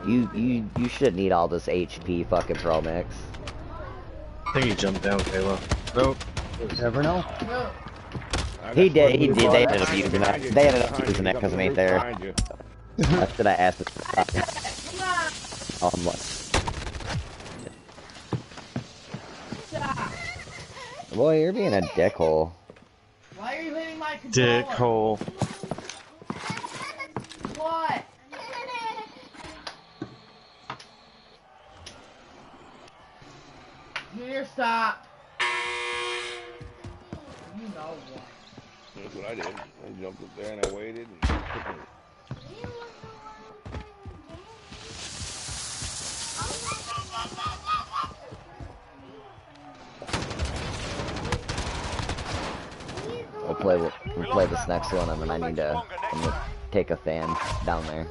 You shouldn't need all this HP fucking Pro Mix. I think he jumped down, Kayla. Nope. Never know. He did. He did. They ended up using that. They ended up using that because it ain't there. That's what I asked. Oh, I'm like, boy, you're being a dickhole. Why are you hitting my controller? Dickhole. What? Here, stop. You know what? That's what I did. I jumped up there and I waited and took it. We'll play this next one, and then I'm gonna take a fan down there.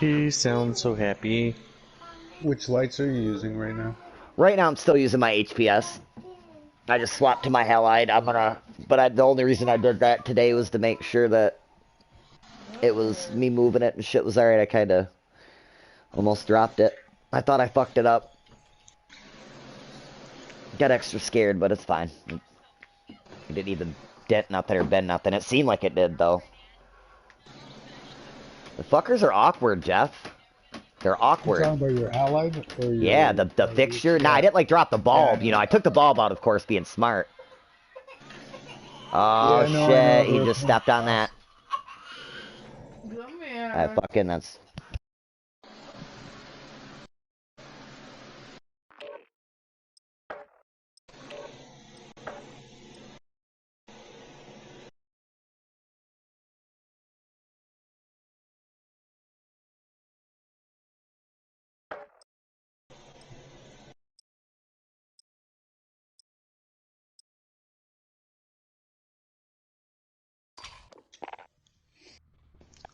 He sounds so happy. Which lights are you using right now? Right now, I'm still using my HPS. I just swapped to my Halide. The only reason I did that today was to make sure that it was me moving it and shit was alright. I kind of almost dropped it. I thought I fucked it up. Got extra scared, but it's fine. It didn't even dent nothing or bend nothing. It seemed like it did, though. The fuckers are awkward, Jeff. They're awkward. You're talking about your allied? Or your, yeah, the fixture. Nah, I didn't like drop the bulb. Yeah. You know, I took the bulb out, of course, being smart. Oh, yeah, no, shit. He just stepped on that. Come here. That's...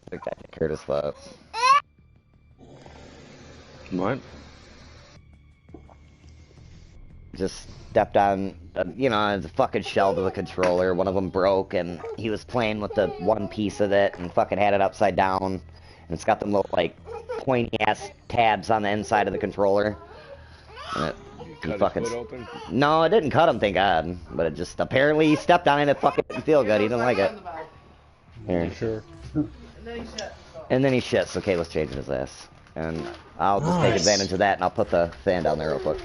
I think that Curtis thought. What? Just stepped on, the fucking shell to the controller. One of them broke, and he was playing with the one piece of it, and fucking had it upside down. And it's got them little, like, pointy-ass tabs on the inside of the controller. And Cut his foot open? No, it didn't cut him, thank God. But it just, apparently, he stepped on it and it fucking didn't feel good. He didn't like it. Here. Sure. And then he shits. Okay, let's change his ass. And I'll just take advantage of that, and I'll put the fan down there real quick.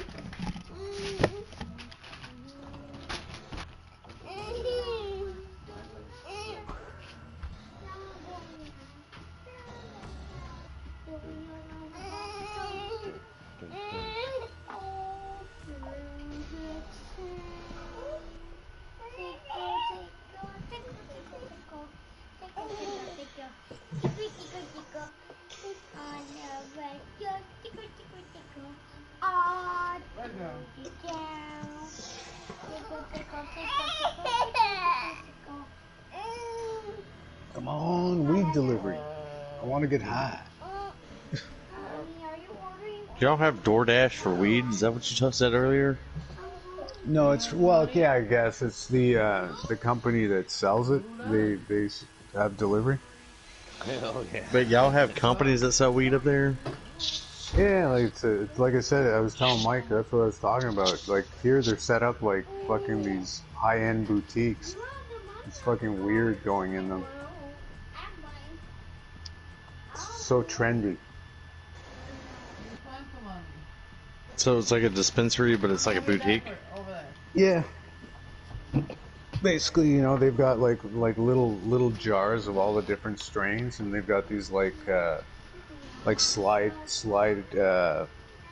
Come on, weed delivery. I want to get high. Y'all have DoorDash for weed? Is that what you said earlier? No, it's, well, yeah, I guess it's the company that sells it. They have delivery. Hell yeah. But y'all have companies that sell weed up there? Yeah, like it's like I said, I was telling Mike, that's what I was talking about. Like here, they're set up like fucking these high-end boutiques. It's fucking weird going in them. It's so trendy. So it's like a dispensary, but it's like a boutique? Yeah. Basically, you know, they've got like little jars of all the different strains, and they've got these like slide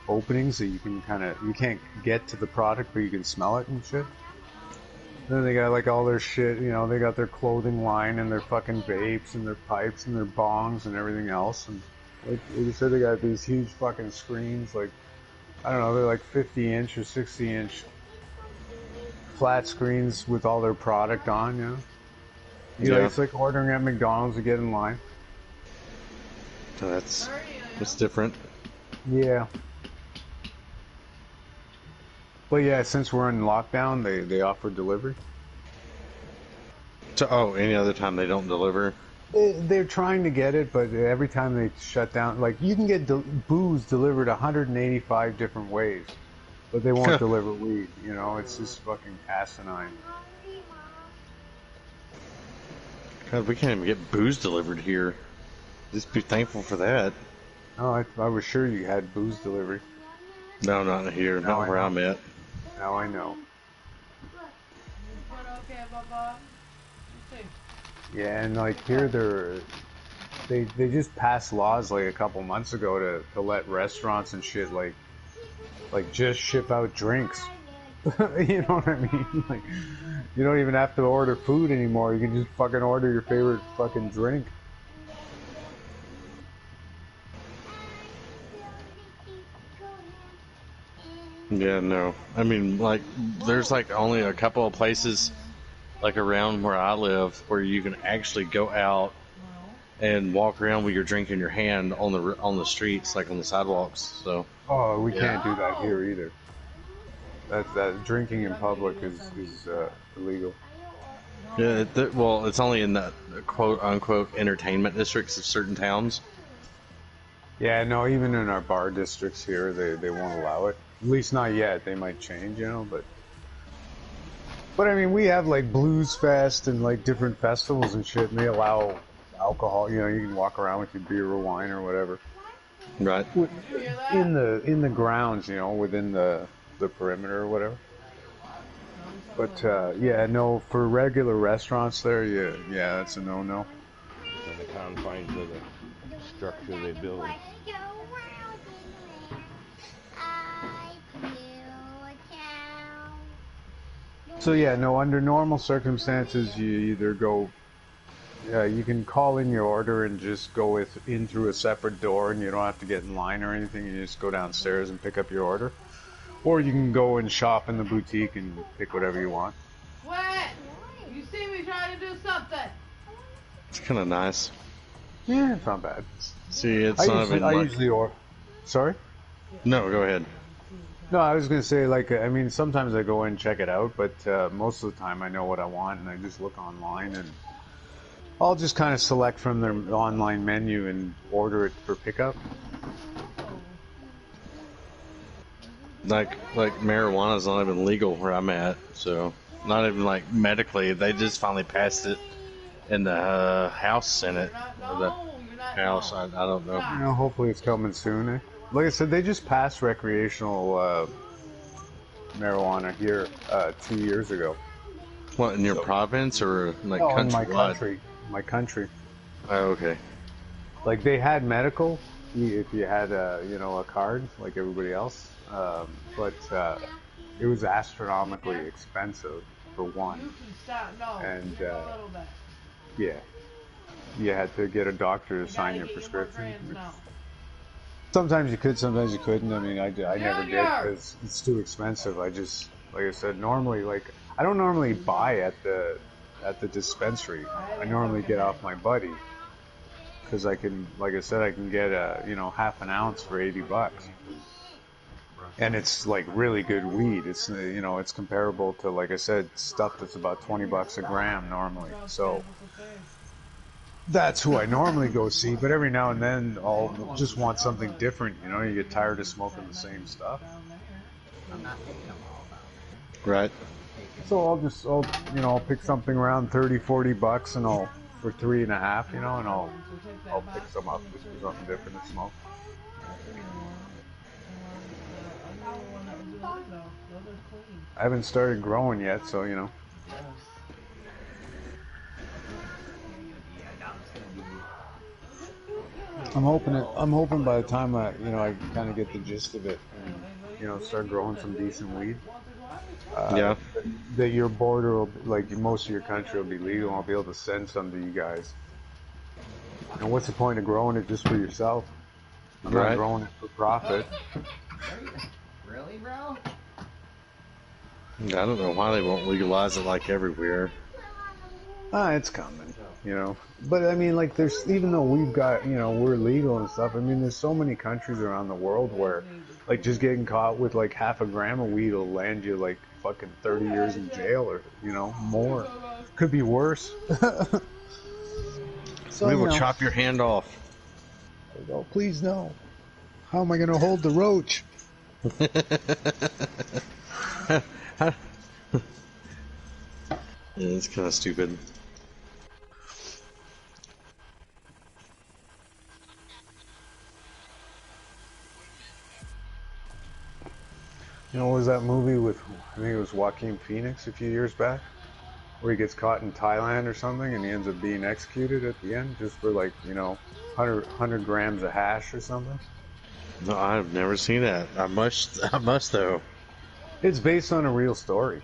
openings that you can you can't get to the product, but you can smell it and shit. And then they got like all their shit, you know, they got their clothing line and their fucking vapes and their pipes and their bongs and everything else. And like you said, they got these huge fucking screens, like, I don't know, they're like 50-inch or 60-inch flat screens with all their product on, you know? Yeah, it's like ordering at McDonald's to get in line. So that's different. Yeah. But yeah, since we're in lockdown, they offer delivery. So, oh, any other time they don't deliver? They're trying to get it, but every time they shut down, like you can get booze delivered 185 different ways, but they won't deliver weed. You know, it's just fucking asinine. God, we can't even get booze delivered here. Just be thankful for that. Oh, I was sure you had booze delivery. No, not here. Now Not where I'm at. Now I know. Okay, Bubba. Yeah, and like here they just passed laws like a couple months ago to let restaurants and shit like just ship out drinks. You know what I mean? Like you don't even have to order food anymore. You can just fucking order your favorite fucking drink. Yeah, no. I mean, like, there's like only a couple of places, like around where I live, where you can actually go out and walk around with your drink in your hand on the streets, like on the sidewalks. So. Oh, we can't do that here either. That drinking in public is illegal. Yeah, well, it's only in the quote unquote entertainment districts of certain towns. Yeah, no, even in our bar districts here, they won't allow it. At least not yet. They might change, you know, but I mean, we have like Blues Fest and like different festivals and shit, and they allow alcohol. You know, you can walk around with your beer or wine or whatever. Right. In the grounds, you know, within the perimeter or whatever. But yeah, no, for regular restaurants there, yeah, that's a no-no. In the confines of the structure they build. So yeah, no, under normal circumstances, you either go, you can call in your order and just go in through a separate door, and you don't have to get in line or anything. You just go downstairs and pick up your order. Or you can go and shop in the boutique and pick whatever you want. What? You see me trying to do something? It's kind of nice. Yeah, it's not bad. See, it's not even like... I usually order... Sorry? No, go ahead. No, I was going to say, like, I mean, sometimes I go in and check it out, but most of the time I know what I want, and I just look online, and I'll just kind of select from their online menu and order it for pickup. Like marijuana's not even legal where I'm at, so not even like medically. They just finally passed it in the House Senate. Or the House, I don't know. You know, hopefully it's coming soon. Eh? Like I said, they just passed recreational marijuana here 2 years ago. What, in your province or like no, in country? my country. My country. Oh, okay. Like they had medical, if you had you know, a card like everybody else, but it was astronomically expensive for one, and yeah, you had to get a doctor to sign your prescription. Sometimes you could, sometimes you couldn't. I mean, I never did because it's too expensive. I just, like I said, normally, like, I don't normally buy at the dispensary. I normally get off my buddy because I can, like I said, I can get you know, half an ounce for $80, and it's like really good weed. It's, you know, it's comparable to, like I said, stuff that's about $20 a gram normally. So that's who I normally go see, but every now and then I'll just want something different, you know, you get tired of smoking the same stuff. Right. So I'll you know, I'll pick something around $30-40 and I'll, for 3.5, you know, and I'll pick some up just for something different to smoke. I haven't started growing yet, so, you know. I'm hoping by the time I kind of get the gist of it and, you know, start growing some decent weed. Yeah. That your border will, like most of your country, will be legal. I'll be able to send some to you guys. And what's the point of growing it just for yourself? I'm not growing it for profit. Really, bro? I don't know why they won't legalize it like everywhere. It's coming, you know. But I mean, like, there's, even though we've got, you know, we're legal and stuff, I mean, there's so many countries around the world where, like, just getting caught with like half a gram of weed will land you like fucking 30 years in jail or, you know, more. Could be worse. So, We you will know, chop your hand off. oh, please no. How am I going to hold the roach? Yeah, it's kind of stupid. You know, what was that movie with, I think it was Joaquin Phoenix a few years back, where he gets caught in Thailand or something and he ends up being executed at the end just for like, you know, 100 grams of hash or something? No, I've never seen that. I must though. It's based on a real story.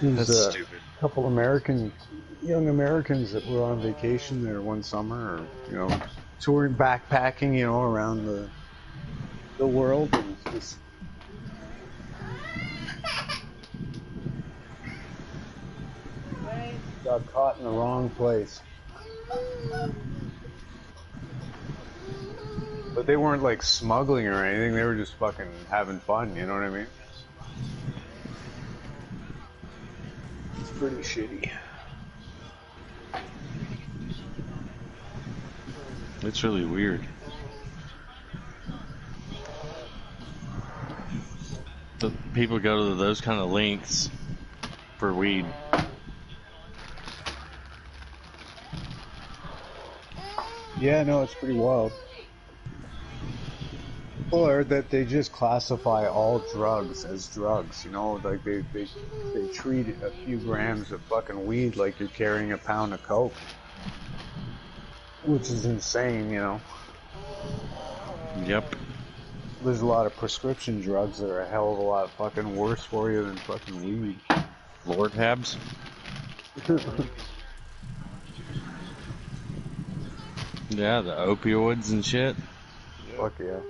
There's That's a stupid. couple young Americans that were on vacation there one summer, or, you know, touring, backpacking, you know, around the world, and just got caught in the wrong place. But they weren't like smuggling or anything, they were just fucking having fun, you know what I mean? It's pretty shitty. It's really weird. The people go to those kind of lengths for weed. Yeah, no, it's pretty wild. Well, I heard that they just classify all drugs as drugs, you know, like they treat a few grams of fucking weed like you're carrying a pound of coke. Which is insane, you know. Yep. There's a lot of prescription drugs that are a hell of a lot fucking worse for you than fucking weed. Lord Habs. Yeah, the opioids and shit. Fuck yeah.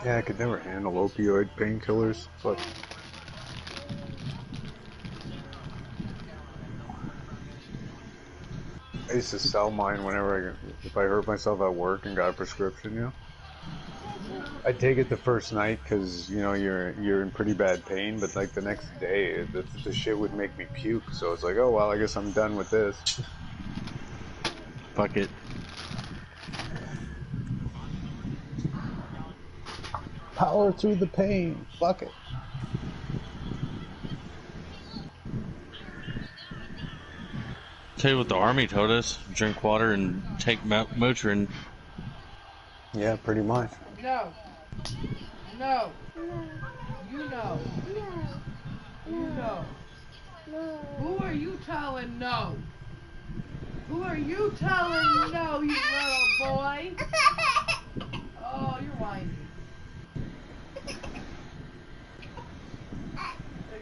Yeah, I could never handle opioid painkillers. Fuck. I used to sell mine whenever if I hurt myself at work and got a prescription, you know. I'd take it the first night because, you know, you're in pretty bad pain, but like the next day, the shit would make me puke. So it's like, oh well, I guess I'm done with this. Fuck it. Power through the pain. Fuck it. Tell you what the army told us: drink water and take Motrin. Yeah, pretty much. No. No. You know. You know. Who are you telling no? Who are you telling no, you little boy? Oh, you're whiny. Take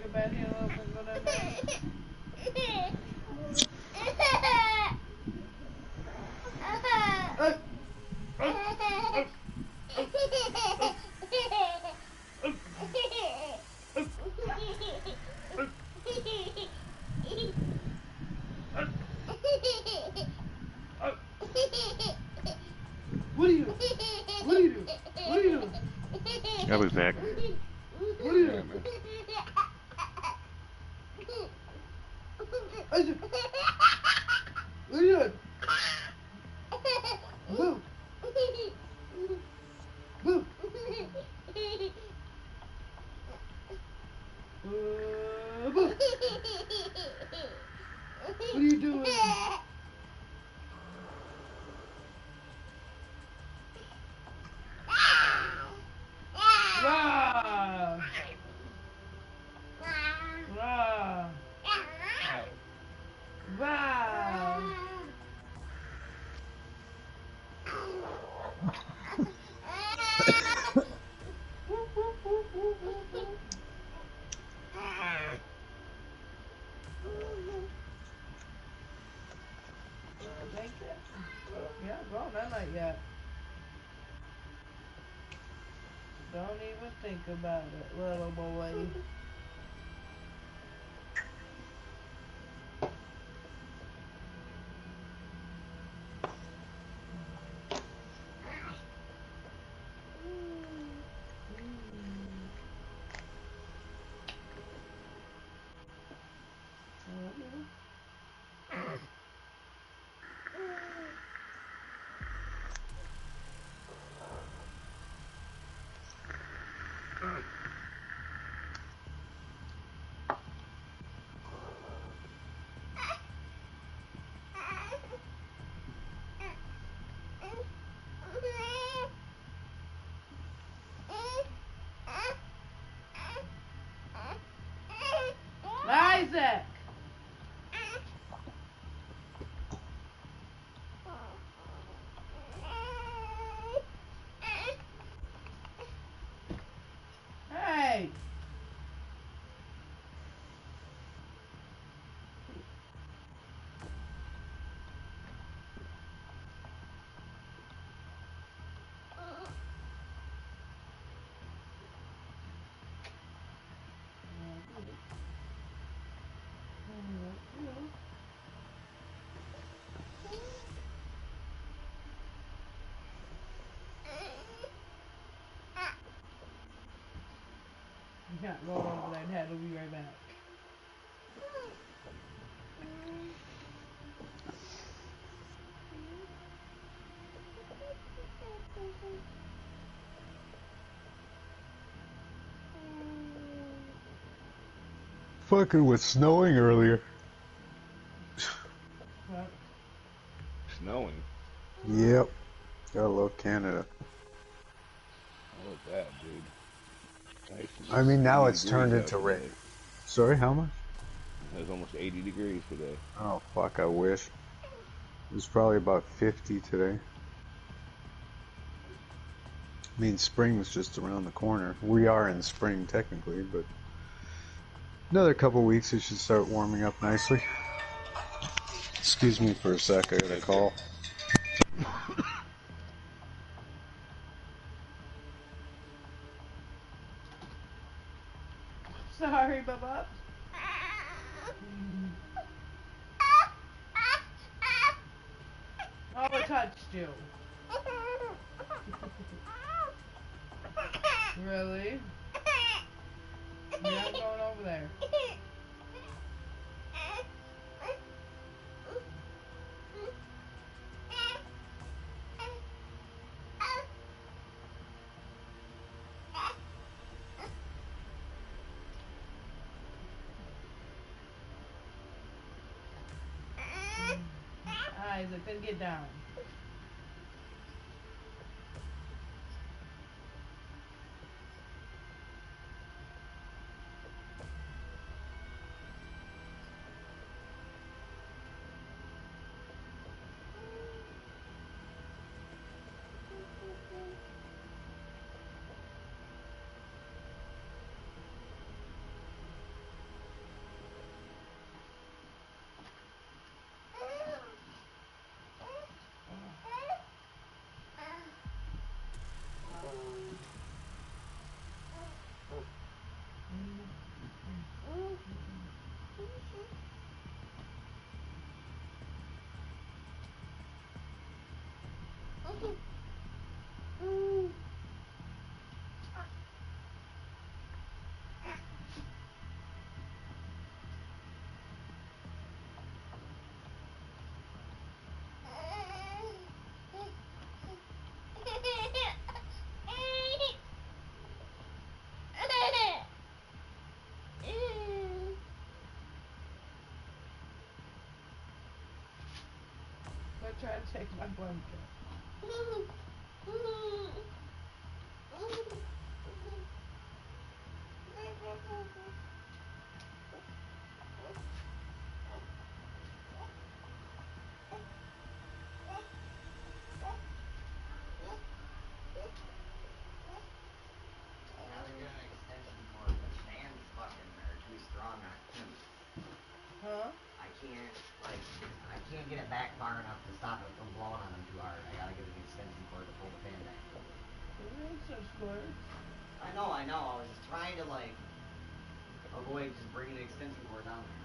a bad hand up and go down there. What are you doing? What are you doing? What are you doing? I'll be back. What are you doing? What are you doing? Boo. Boo. Boo. What are you doing? Rah. Rah. Rah. Thank you. Yeah, well, that night yet. Don't even think about it, little boy. Yeah, go over there, Dad. We'll be right back. Fucking was snowing earlier. What? Snowing. Yep. Gotta love Canada. I love that, dude. Nice. I mean, now 80 it's turned degrees out into rain. today. Sorry, how much? It was almost 80 degrees today. Oh, fuck, I wish. It was probably about 50 today. I mean, spring's just around the corner. We are in spring, technically, but another couple weeks it should start warming up nicely. Excuse me for a sec, I got a call. Sorry, Bubba. Oh, I touched you. Really? You're not going over there. Isaac, then get down. Quit trying to take my blanket. Huh? I can't get it back far enough to stop it from blowing on them too hard. I gotta get an extension cord to pull the fan back. I know. I was just trying to, like, avoid just bringing the extension cord down there.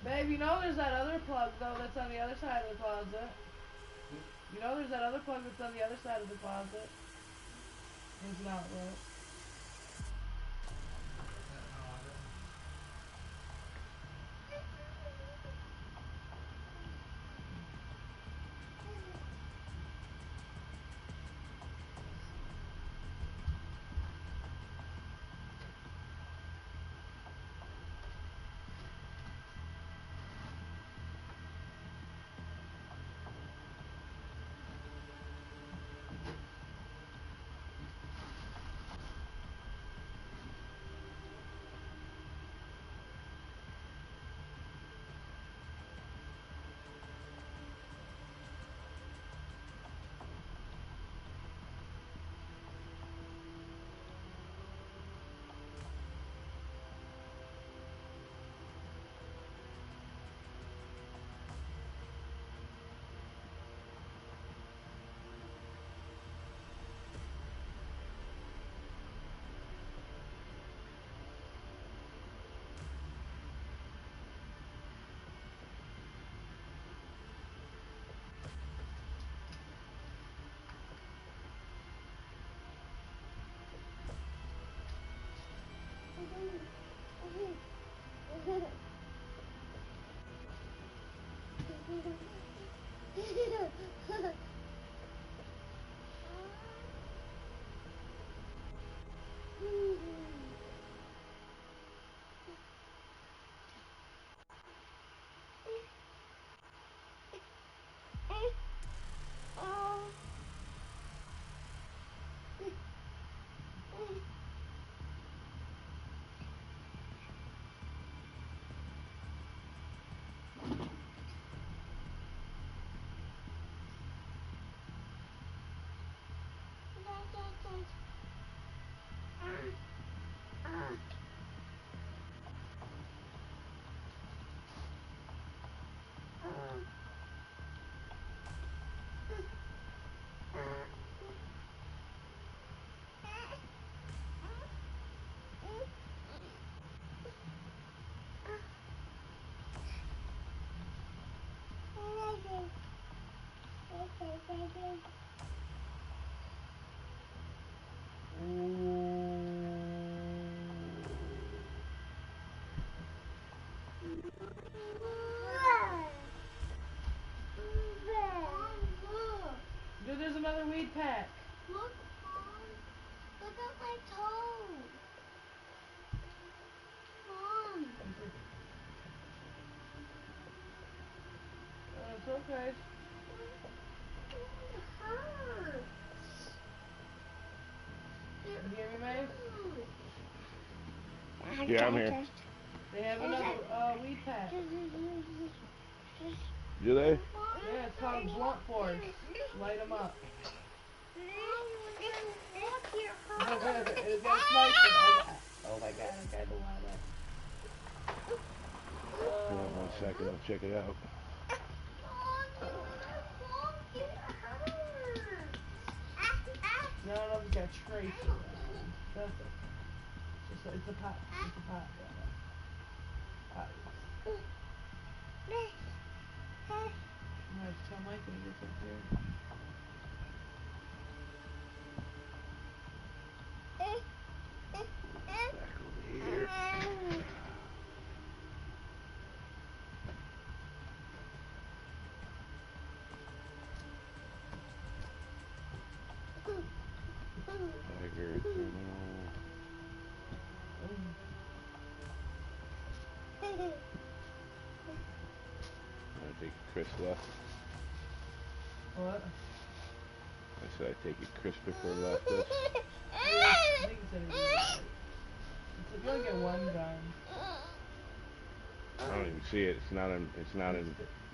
Babe, you know there's that other plug, though, that's on the other side of the closet. You know there's that other plug that's on the other side of the closet. It's not right. Dude, there's another weed pack. Look, Mom. Look at my toe. Mom. It's okay. It hurts. You hear me, Maeve? Yeah, I'm here. They have another weed pack. Do they? Yeah, it's called Blunt Force. Light them up. It's got smoking. Oh my god, I got to light up. Hold on 1 second, I'll check it out. No, it's got traces. That's it. It's a pot. It's a pot. I have to tell Mike when he gets up here. Back over here. Tiger, I think Chris left. What? I said I take it Christopher left us. I think he said he was right. It's you only get one gun. I don't even see it. It's not in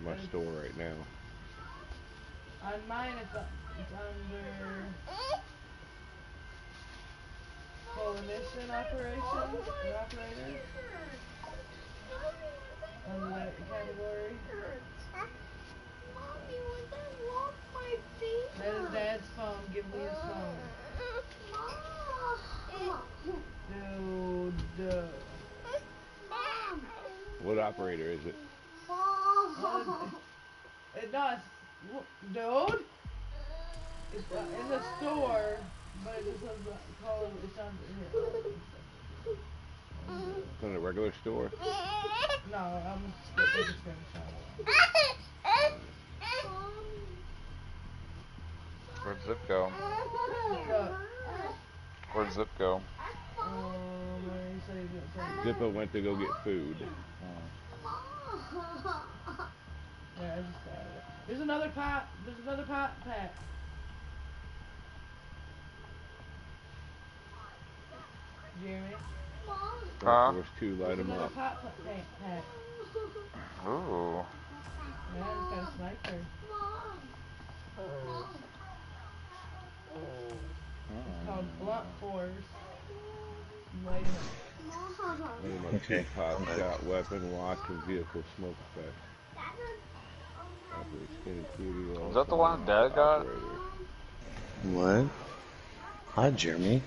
my store right now. On mine, it's under coalition operations or operators. Under that category. Mommy, when that lost my face. That is Dad's phone. Give me his phone. Dude. Mom. What operator is it? Mom. It does. Dude. It's in the store, but it just says call it's under here. It's in a regular store. No, I'm just taking a screenshot. Where'd Zip go? Where'd Zip go? He said he didn't say. Zippo went to go get food. Yeah, I just got it. There's another pot. There's another pot pack. Jeremy. Huh? There's 2, light There's them another up. pot pack. Ooh. Yeah, it's got a sniper. It's called Blunt Force. Light it up. Light them up. 2 pot shot, weapon, watch, and vehicle smoke effects. Is that the one Dad got? What? Hi, Jeremy.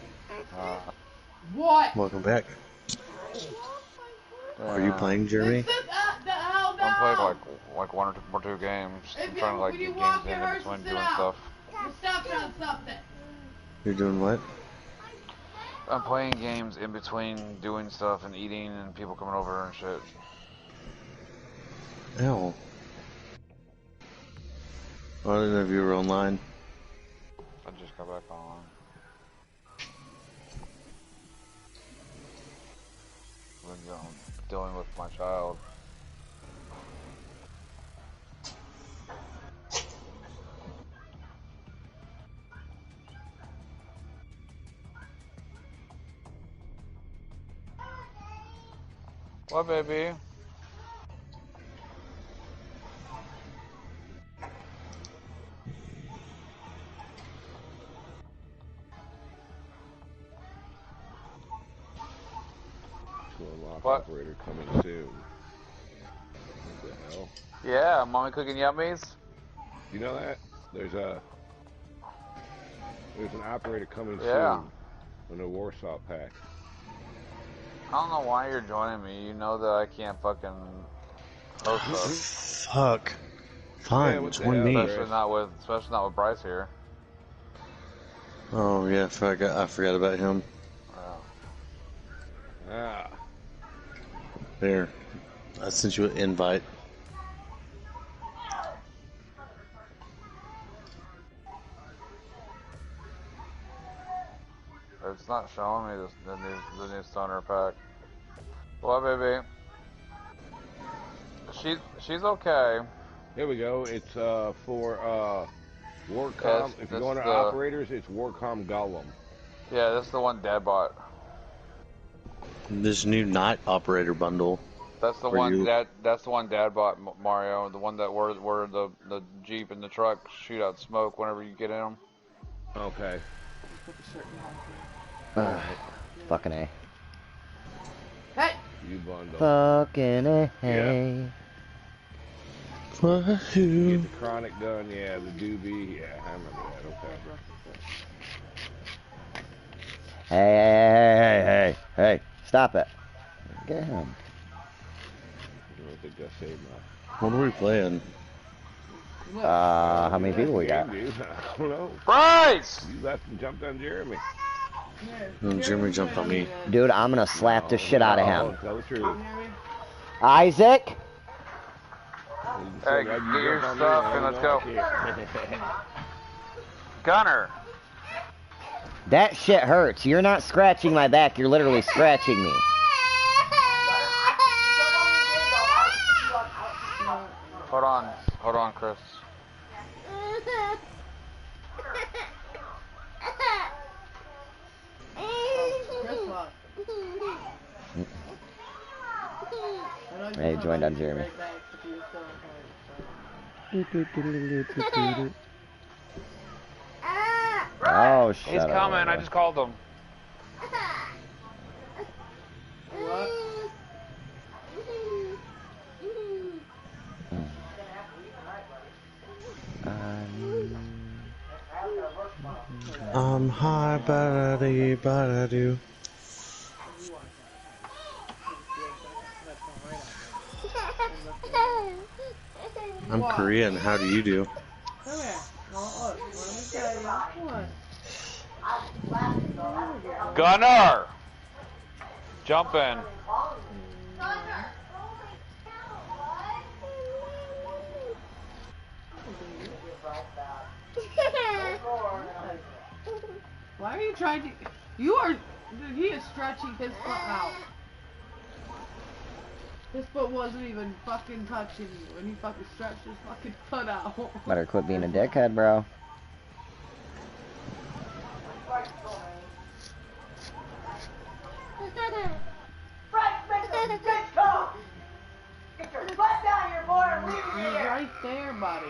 What? Welcome back. Are you playing, Jeremy? I'm playing like one or two games. I'm trying to like get games in between doing stuff. You stopped on something. You're doing what? I'm playing games in between doing stuff and eating and people coming over and shit. Ow. I didn't know if you were online. I just got back on. I'm dealing with my child. What, baby? Lock What? operator coming soon. What the hell? Yeah, mommy cooking yummies. You know that? There's an operator coming Yeah. soon on the Warsaw pack. I don't know why you're joining me. You know that I can't fucking host us. Fuck. Fine, Yeah, what the join hell, me. Chris? Especially not with Bryce here. Oh yeah, I forgot about him. Ah. There, I sent you an invite. It's not showing me the new Stoner pack. What, baby? She's okay. Here we go. It's for Warcom. Yes, If you go under operators, it's Warcom Golem. Yeah, this is the one Dad bought. This new night operator bundle. That's the one that's the one Dad bought, Mario. The one that where the Jeep and the truck shoot out smoke whenever you get in them. Okay. Fucking A. Hey! You bundle. Fucking A. Yeah. Wahoo. Get the chronic gun, yeah, the doobie, yeah, I remember that, okay. Hey, stop it. Get him. I don't think that saved much. What are we playing? How many people we got? I don't know. Bryce! You left and jumped on Jeremy. And Jeremy jumped on me. Dude, I'm gonna slap the shit out of him. Tell the truth. Isaac? Hey, get your stuff and let's go. Gunner! That shit hurts. You're not scratching my back, you're literally scratching me. Hold on, Chris. Hey, joined on Jeremy. Oh, shut He's up. coming, I just called him. What? I'm high, ba-da-dee-ba-da-doo. I'm Korean. How do you do? Come here. Look, let me tell you. What? Gunner! Jump in. Why are you trying to... You are... Dude, he is stretching his foot out. His foot wasn't even fucking touching you, and he fucking stretched his fucking foot out. Better quit being a dickhead, bro. Get your butt down here, boy, and leave me He's here. right there, buddy.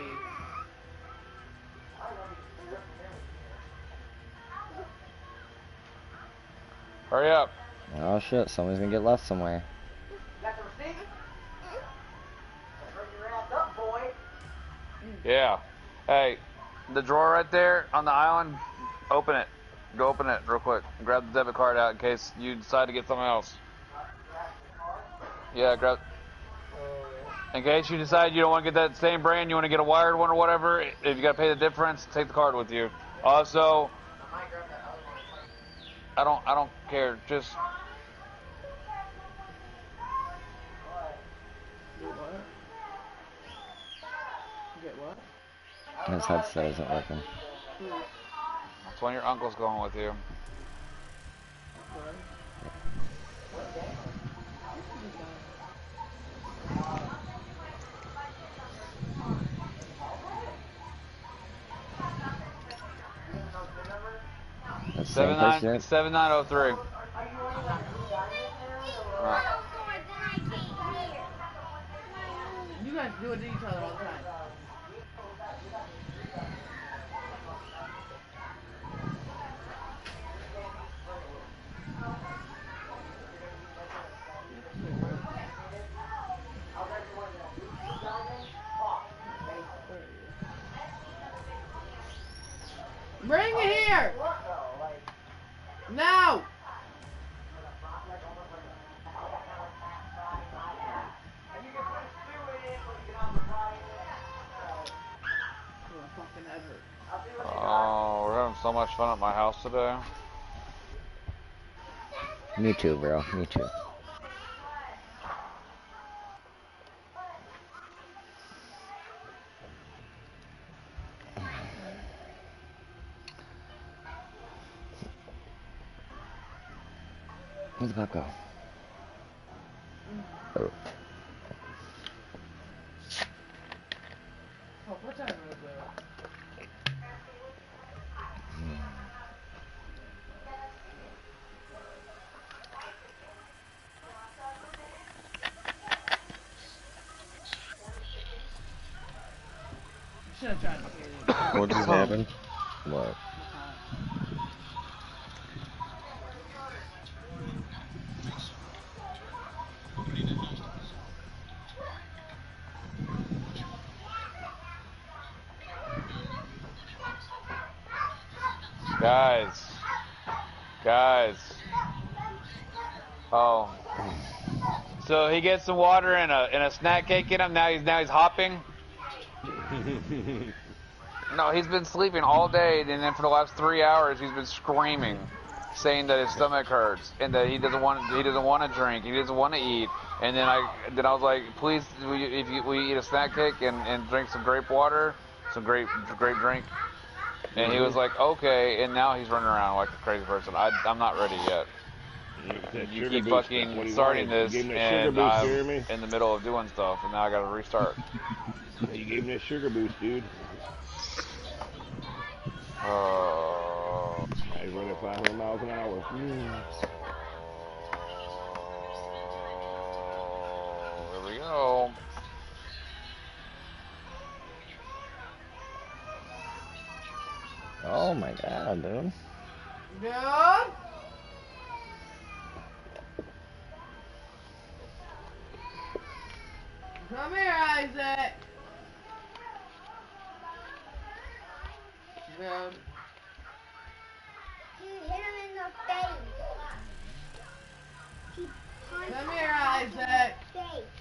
Hurry up. Oh shit, somebody's gonna get left somewhere. Got the receipt? Bring your ass up, boy. Yeah. Hey, the drawer right there on the island, open it. Go open it real quick. Grab the debit card out in case you decide to get something else. Yeah, grab. In case you decide you don't want to get that same brand, you want to get a wired one or whatever, if you got to pay the difference, take the card with you. Also, I don't care. Just Get what? Get what? His headset isn't working. That's when your uncle's going with you. That's the same place yet? 7903. You guys do it to each other all the time. Bring it here! Now! Oh, we're having so much fun at my house today. Me too, bro. Me too. Where'd the pup go? Oh. Oh, what time is it? Should have tried to get it. What just happened? What? Guys. Oh. So he gets some water and a snack cake in him. Now he's hopping. No, he's been sleeping all day, and then for the last 3 hours he's been screaming, saying that his stomach hurts and that he doesn't want to drink, he doesn't want to eat. And then I was like, please, will you eat a snack cake and drink some grape water, some grape drink. And he was like, okay. And now he's running around like a crazy person. I'm not ready yet. You keep fucking starting this, and I'm in the middle of doing stuff, and now I gotta restart. You gave me a sugar boost, dude. He's running 500 miles an hour. Here we go. Oh my god, dude. Good. Come here, Isaac. Good. You hit him in the face. Come here, Isaac. Face.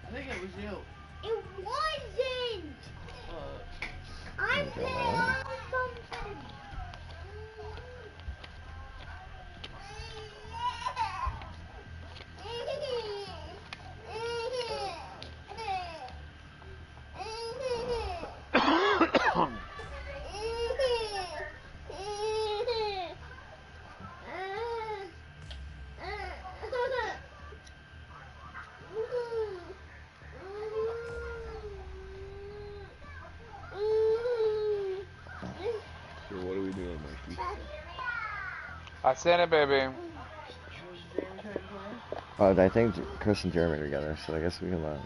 I think it was you. It wasn't. I'm playing on something. So what are we doing, Mikey? I sent it, baby. Oh, I think Chris and Jeremy are together, so I guess we can let.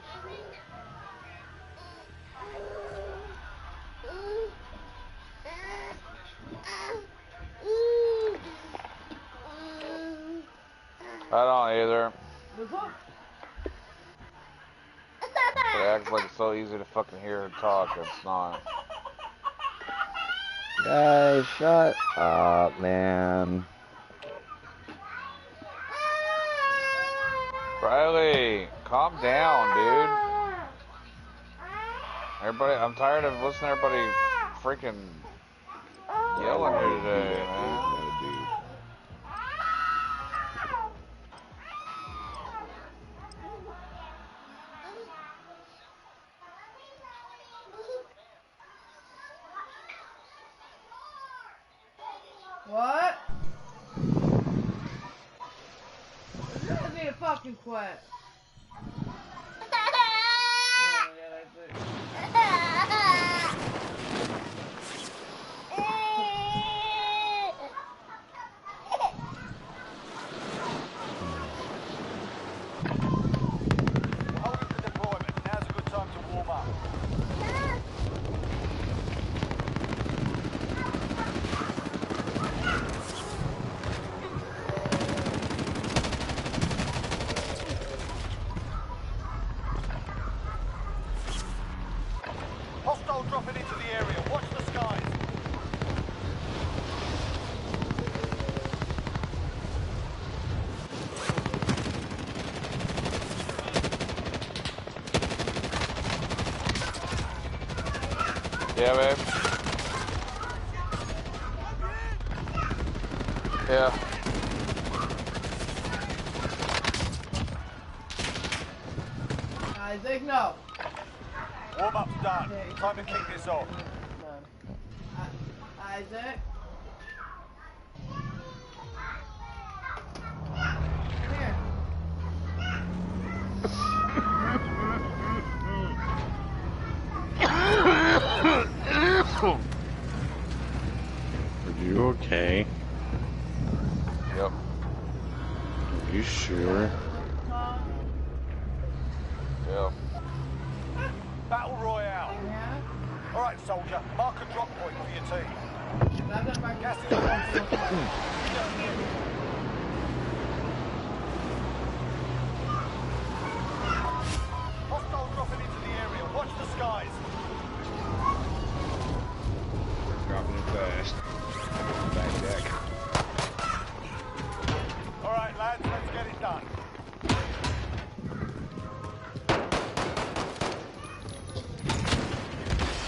I don't either. It acts like it's so easy to fucking hear her talk. It's not. Guys, shut up, man. Riley, calm down, dude. Everybody, I'm tired of listening to everybody freaking yelling here today, man. fucking quit. Hostile dropping into the area. Watch the skies. Yeah, babe. Yeah. Isaac, no. Warm-up's done. Time to kick this off. Isaac. Come here. Are you okay? Yep. Are you sure? Yep. Battle Royale. Yeah? Alright, soldier. Mark a drop point for your team. Gas is hostile dropping into the area. Watch the skies. Dropping it fast. Back deck. Alright, lads, let's get it done.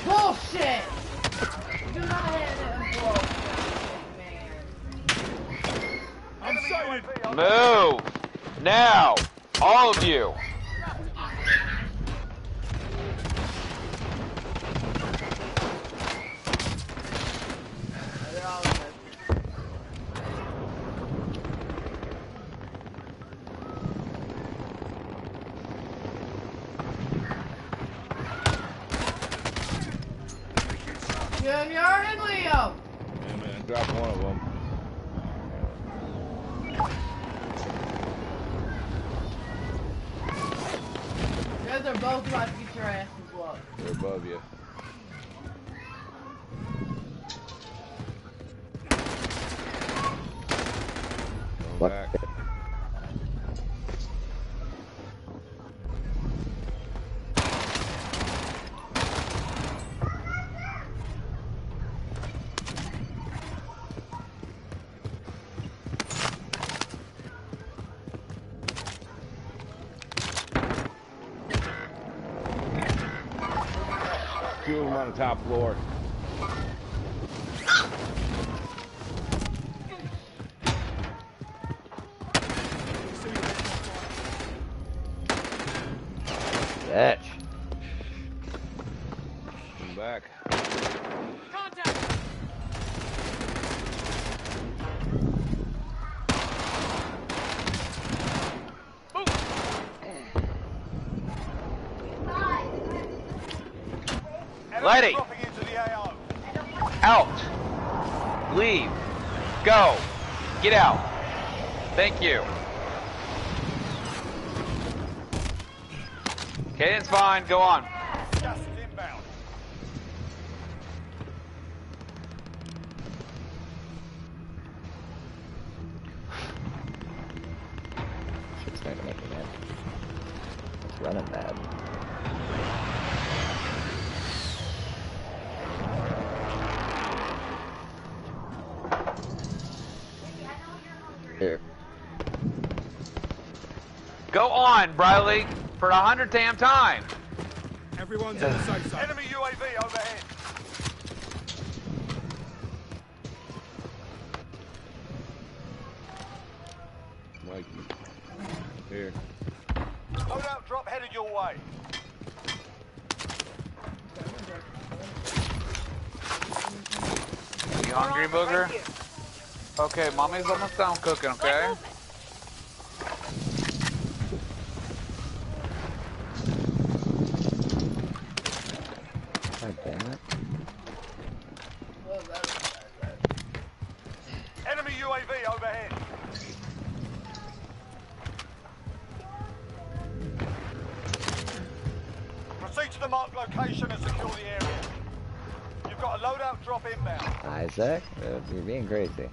Bullshit! Do not hit it. Bullshit, man. I'm sighted. Move! Now! All of you! They're all good. Junior and Leo! Yeah, man. Drop one of them. You guys are both about to get your asses whooped. They're above you. Going What? back. Two of them on the top floor. Bitch. Come back. Lady! Dropping into the AO. Out! Leave! Go! Get out! Thank you. Okay, it's fine. Go on. Gas is inbound. Shit's starting to make me mad. It's running bad. Here. Go on, Briley, for 100th damn time. Everyone's in the safe zone. Enemy UAV overhead. Mikey. Here. Loadout drop headed your way. You hungry, Booger? Okay, mommy's almost done cooking, okay? Damn it. Enemy UAV overhead. Proceed to the marked location and secure the area. You've got a loadout drop inbound. Isaac, you're being crazy.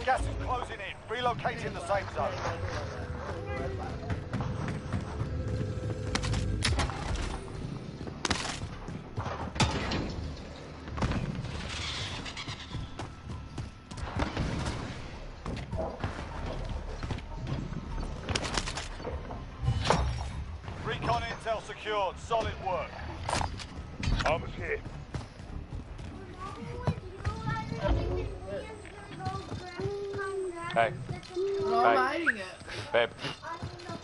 Gas is closing in. Relocating the safe zone. Recon intel secured. Solid work. Armor's here. Hey. No, I'm hiding it. Babe.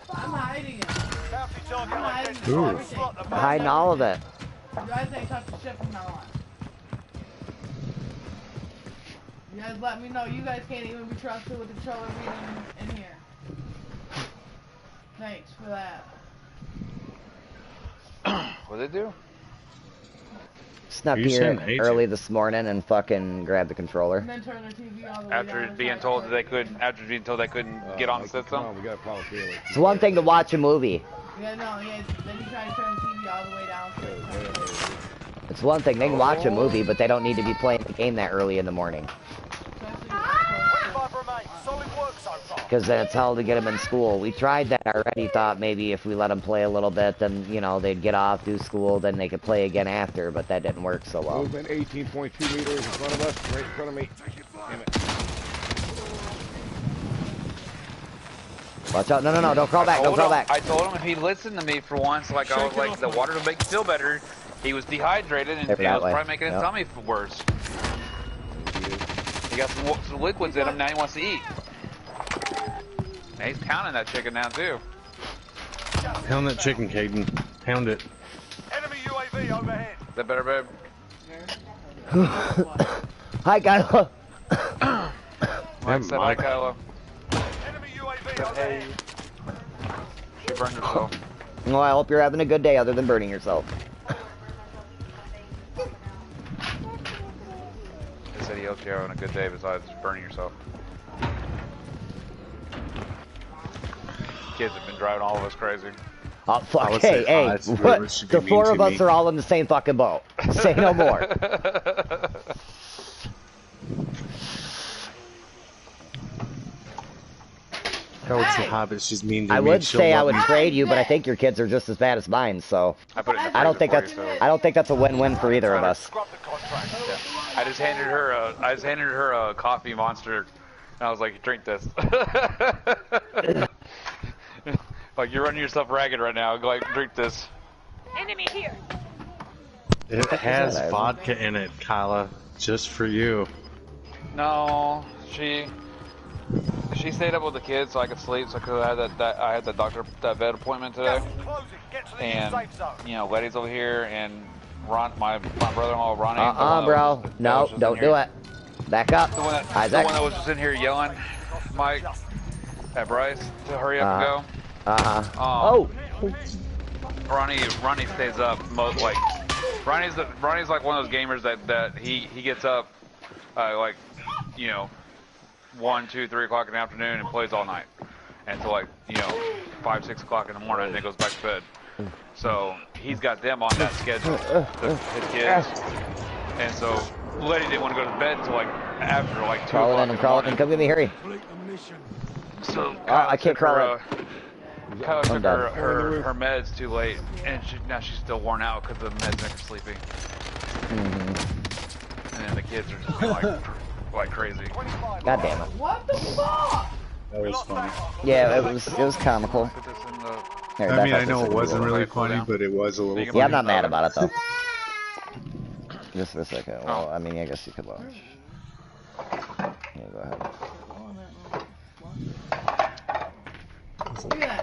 I'm hiding it. Bounty target I'm hiding identified. everything. Slot the Hiding all of it. You guys ain't touching shit from now on. You guys let me know. You guys can't even be trusted with the controller being in here. Thanks for that. What'd they do? Snuck You here saying agent? early this morning and fucking grabbed the controller. And then turn the TV all the way After down. being told that they couldn't, after being told they couldn't get on the Come system. on, we got a power field. It's one thing to watch a movie. Yeah, no, yeah. Then you try to turn the TV all the way down. It's one thing, they can watch a movie, but they don't need to be playing the game that early in the morning. 25 remain. Solid work so far. Because then it's hell to get them in school. We tried that already, thought maybe if we let them play a little bit, then, you know, they'd get off, do school, then they could play again after, but that didn't work so well. Movement 18.2 meters in front of us, right in front of me. Damn it. Watch out, no, don't crawl back, don't crawl back. I told him if he listened to me for once, like I was like, the water will make you feel better. He was dehydrated and it was probably making his tummy worse. He got some liquids in him, now he wants to eat. Now he's pounding that chicken now too. Pound that chicken, Caden. Pound it. Enemy UAV overhead. Is that better, babe? Hi, Kylo. Mike said hi, Kylo. Enemy UAV overhead. She burned herself. Well, I hope you're having a good day other than burning yourself. He said he hopes you're having a good day besides burning yourself. Kids have been driving all of us crazy. Oh, fuck, hey, what? The four of us are all in the same fucking boat. Say no more. I would say hi, but she's mean to me. I would say I would me. trade you, but I think your kids are just as bad as mine, so I don't think that's a win-win for either of us. Yeah. I just handed her a coffee monster, and I was like, drink this. Like, you're running yourself ragged right now. Go like, drink this. Enemy here. It has vodka in it, Kyla, just for you. No, she stayed up with the kids so I could sleep. So I had that vet appointment today. And you know, Letty's over here, and my brother-in-law Ronnie. Bro, no, don't do it. Back up, Isaac. The one that was just in here yelling, Mike, at Bryce to hurry up and go. Ronnie stays up like Ronnie's like one of those gamers that he gets up like, you know, 1, 2, 3 o'clock in the afternoon and plays all night until like, you know, 5, 6 o'clock in the morning and then goes back to bed. So he's got them on that schedule, his kids, and so Letty didn't want to go to bed until like after like 2 o'clock in the morning. Come get me, hurry. So I can't crawl in. Kyle took her meds too late, and now she's still worn out because the meds make her sleepy. And then the kids are just being like crazy. God damn it. What the fuck? That was funny. Yeah, it was comical. Here, I mean, I know it wasn't really funny, but it was a little funny. Yeah, I'm not mad about it though. Just for a second. Well, I mean, I guess you could launch. Yeah, go ahead.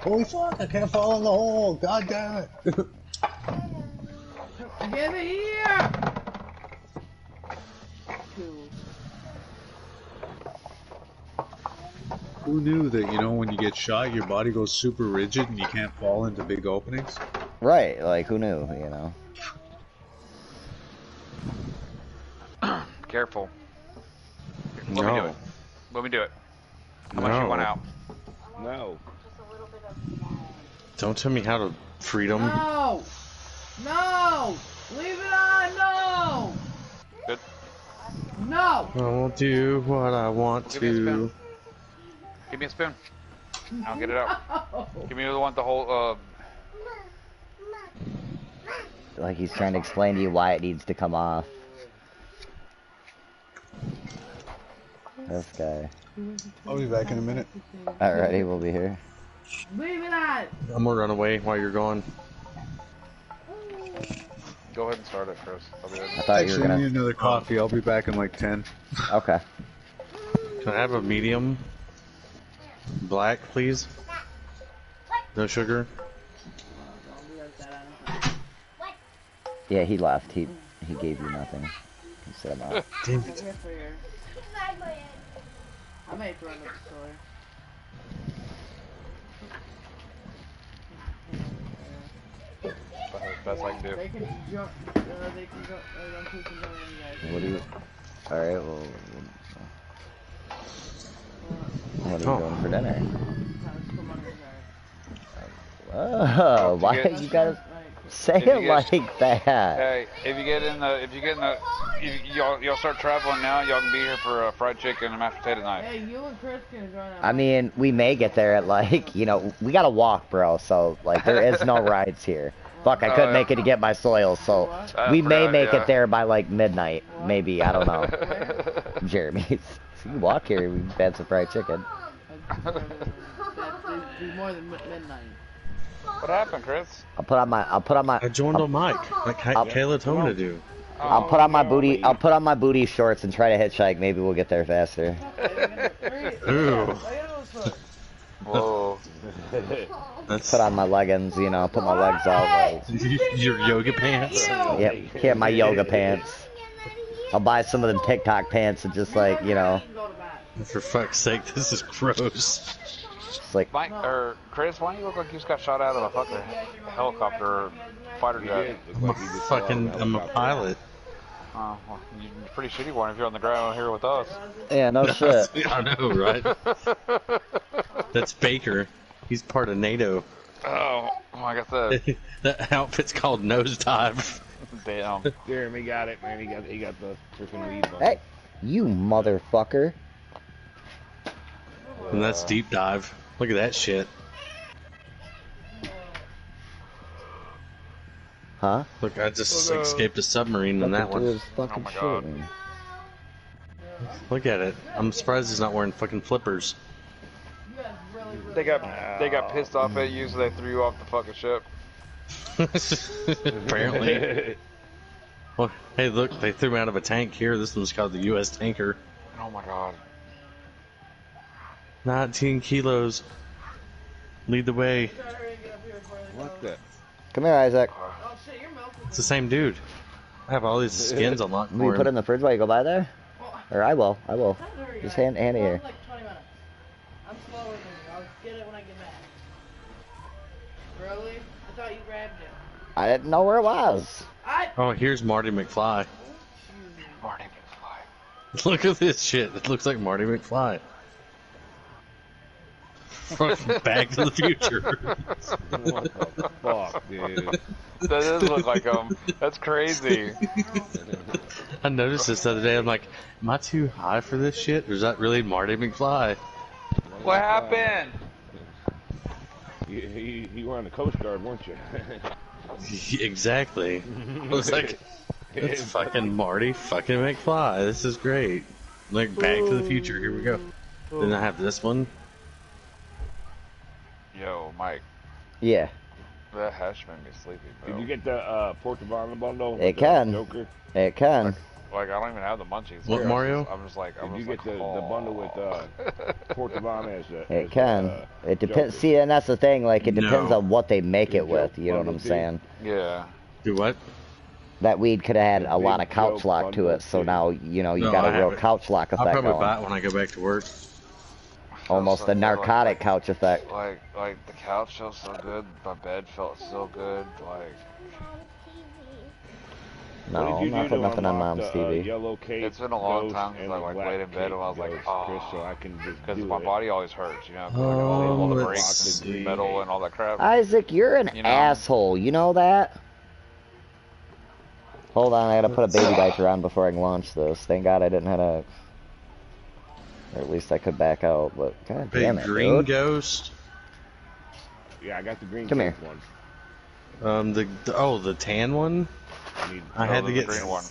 Holy fuck, I can't fall in the hole. God damn it. Get it here! Who knew that, you know, when you get shot, your body goes super rigid and you can't fall into big openings? Right, like, who knew, you know? Careful. Let me do it. Let me do it. How much you want out? No. Don't tell me how to freedom. No! No! Leave it on! No! Good. No! I will do what I want Give me a to. spoon. Give me a spoon. I'll get it out. Give me the one, the whole, Like he's trying to explain to you why it needs to come off. This guy. I'll be back in a minute. Alrighty, we'll be here. Leave it on! I'm gonna run away while you're gone. Go ahead and start it, Chris. I'll be I there. thought you were Actually, I gonna... need another coffee. I'll be back in like 10. Okay. Can I have a medium? Black, please. No sugar. Yeah, he left. He gave you nothing. He said I'm out. Damn it. I may throw him at the store. Best I can do. They can jump. They can go. Them two can go in, guys. What do you... Alright, well... What are you doing for dinner? Oh, why get- you gotta say if you it get- like that? Hey, if you get in the, y'all start traveling now, y'all can be here for fried chicken and mashed potato night. Hey, you and Chris can join us. I mean, we may get there at like, you know, we gotta walk, bro, so like there is no rides here. Fuck, I couldn't make it to get my soils, so we may make it there by like midnight, maybe, I don't know. Jeremy, so you walk here, we've had some fried chicken. That'd be more than midnight. What happened, Chris? I'll put on my I joined on mic, like Kayla told me to do. I'll put on my booty shorts and try to hitchhike, maybe we'll get there faster. Ooh. Whoa. That's Put on my leggings, you know, put my legs out, like, your yoga pants. yeah, my yoga pants. I'll buy some of them TikTok pants and just like, you know, For fuck's sake, this is gross. it's like, Mike, or Chris, why do you look like you just got shot out of a fucking helicopter or fighter jet? I'm a pilot. Oh, well, you're a pretty shitty one if you're on the ground here with us. yeah, no shit. I know, right? That's Baker. He's part of NATO. Oh, like I said, That outfit's called Nosedive. damn. Jeremy got it, man. He got the freaking weed on. Hey, you motherfucker. And that's Deep Dive. Look at that shit. Huh? Look, I just escaped a submarine in that Look at one. this fucking Oh my shit, God. man. Look at it. I'm surprised he's not wearing fucking flippers. They got pissed off at you, so they threw you off the fucking ship. Apparently. Well, hey, look, they threw me out of a tank here. This one's called the U.S. Tanker. Oh my God. 19 kilos. Lead the way. What the? Come here, Isaac. Oh shit, you're melting. It's the same dude. I have all these skins unlocked Will you for put it him. in the fridge while you go by there? Or I will. Just hand it here. Like 20 minutes. I'm slower than you. I'll get it when I get back. Really? I thought you grabbed it. I didn't know where it was. Oh, here's Marty McFly. Marty McFly. Look at this shit. It looks like Marty McFly. Fucking Back to the Future. What the fuck, dude? That does look like him. That's crazy. I noticed this the other day. I'm like, am I too high for this shit? Or is that really Marty McFly? What happened? You were on the Coast Guard, weren't you? Exactly. I was like, it's fucking Marty fucking McFly. This is great. Like Back to the Future. Here we go. Then I have this one. Yo, Mike. Yeah, That hash made me sleepy, bro. Did you get the Portavana bundle? It with the can. Joker? it can. Like, I don't even have the munchies. What, Mario? I'm just like, Did you get the bundle with Portavana as a... It can. It depends. Joker? See, and that's the thing. Like, it depends No. on what they make it with. You know what I'm Bundle saying? Yeah. Do what? That weed could have had The a lot of big couch joke lock to bundle it. So too. now, you know, you No, got I a real haven't. couch lock I'll effect probably going. buy it when I go back to work. Almost so a good. narcotic couch effect. Like the couch felt so good. My bed felt so good. Like. No, What did I'm you not do putting to nothing on unlock Mom's the TV. yellow cape It's been a long ghost time since and I the like black laid in bed and I was cape like, ghost, oh, Chris, so I can just because do my it? body always hurts, you know, 'cause like all the let's brakes and see. metal and all that crap. Isaac, you're an You know? asshole. You know that? Hold on, I gotta put a baby diaper on before I can launch this. Thank God I didn't have a... Or at least I could back out, but god Big damn it, green dude. ghost. Yeah, I got the green Come cape here. one. The tan one. I had to there's get a green one.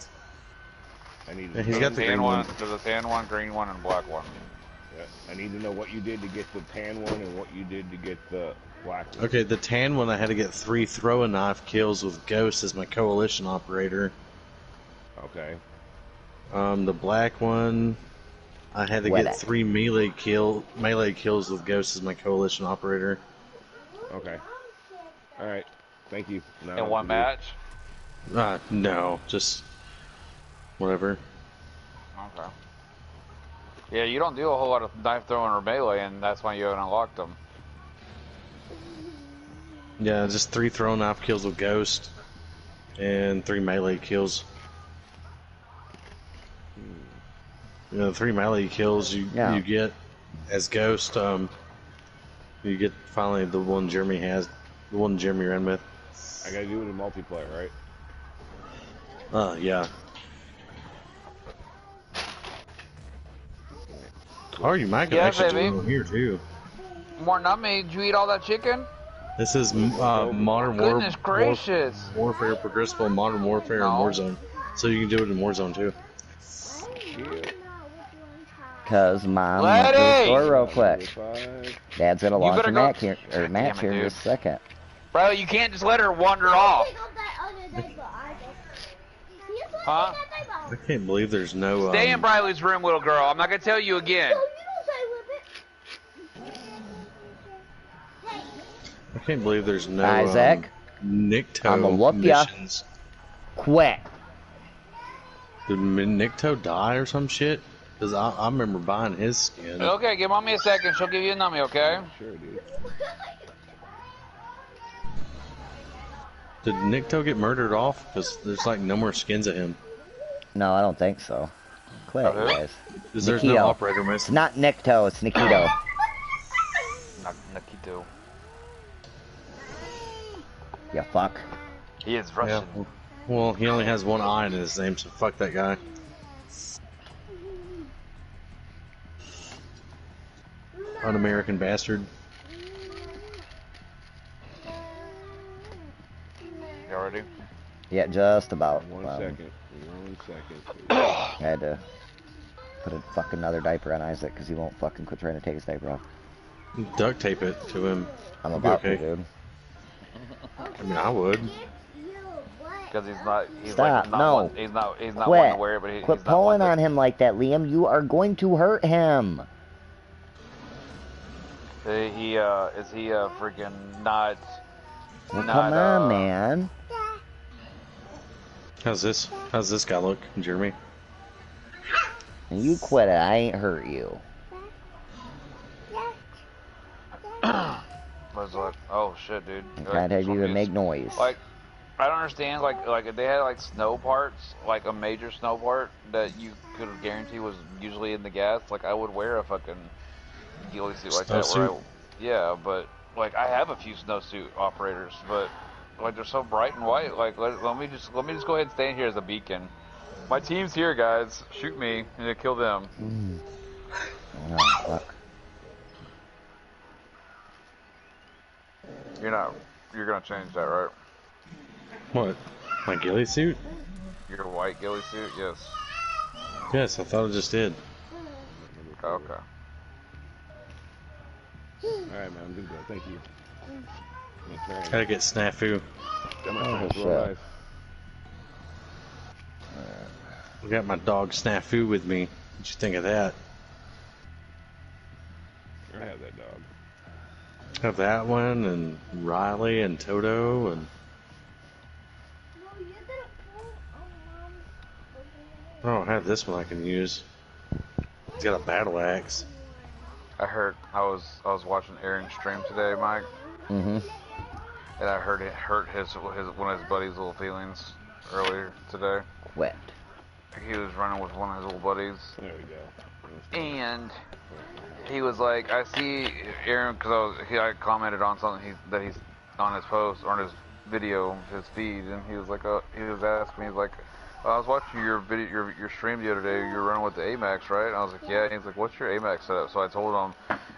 I need. Yeah, he's got the tan green one. There's a tan one, green one, and black one. Yeah, I need to know what you did to get the tan one and what you did to get the black one. Okay, the tan one I had to get 3 throwing knife kills with Ghost as my coalition operator. Okay. The black one I had to What get it? 3 melee kills with Ghost as my coalition operator. Okay. All right. Thank you. Now I know In what one to do. match? No, just whatever. Okay. Yeah, you don't do a whole lot of knife throwing or melee, and that's why you haven't unlocked them. Yeah, just 3 throwing knife kills with Ghost and 3 melee kills. You know, the 3 melee kills you get as Ghost. You get finally the one Jeremy has, the one Jeremy ran with. I gotta do it in multiplayer, right? Yeah. Or you might Yeah, actually baby. do it here too. More not me. Did you eat all that chicken? This is Modern Goodness gracious. Warfare Progressible, Modern Warfare, and Warzone. So you can do it in Warzone too. Cause Mom Let went to the it! store real quick. Dad's gonna launch better a go- match here, match here in just a second. Bro, you can't just let her wander off. Huh? I can't believe there's no. Stay in Briley's room, little girl. I'm not gonna tell you again. I can't believe there's no. Isaac, Nikto I'ma whoop ya. missions. Quit. Did Nikto die or some shit? Cause I remember buying his skin. Okay, give mommy a second. She'll give you a nummy, okay? Sure, dude. Did Nikto get murdered off? Cause there's like no more skins of him. No, I don't think so. Quit, Okay. guys. Cause there's no Nikito. operator It's missing. not Nikto, it's Nikito. Nikito. You fuck. He is Yeah. Russian. Well, he only has one eye in his name, so fuck that guy. Un-American bastard. You ready? Yeah, just about. One second. I had to put a fucking another diaper on Isaac because he won't fucking quit trying to take his diaper off. Duct tape it to him. I'm He'll be about okay. to, dude. I mean, I would. Because he's not. He's Stop, like not no. One, he's not. He's not Quit. one to wear it, but Quit he's not pulling one on him like that, Liam. You are going to hurt him. He is he freaking not? Well, not, come on, man. How's this guy look, Jeremy? You quit it. I ain't hurt you. Was like, oh shit, dude. I can't have you even make noise. Like, I don't understand. Like if they had like snow parts, like a major snow part that you could guarantee was usually in the gas. Like I would wear a fucking ghillie suit like that. Snowsuit? Yeah, but like I have a few snowsuit operators, but like they're so bright and white. Like let me just go ahead and stand here as a beacon. My team's here, guys. Shoot me and kill them. Oh, fuck. You're gonna change that, right? What? My ghillie suit? Your white ghillie suit, yes. Yes, I thought I just did. Okay. Alright, man, I'm good to go. Thank you. Gotta get snafu. Got my Oh, friends shit. real life. I got my dog snafu with me. What'd you think of that? I have that dog. Have that one and Riley and Toto and I don't have this one I can use. He's got a battle axe. I was watching Aaron's stream today, Mike. Mm-hmm. And I heard it hurt his one of his buddies' little feelings earlier today. Quit. He was running with one of his little buddies. There we go. And he was like, I see Aaron, because I commented on something that he's on his post, or on his video, his feed, and he was like, he was asking me, he's like, I was watching your video, your stream the other day, you were running with the AMAX, right? And I was like, yeah. And he's like, what's your AMAX setup? So I told him,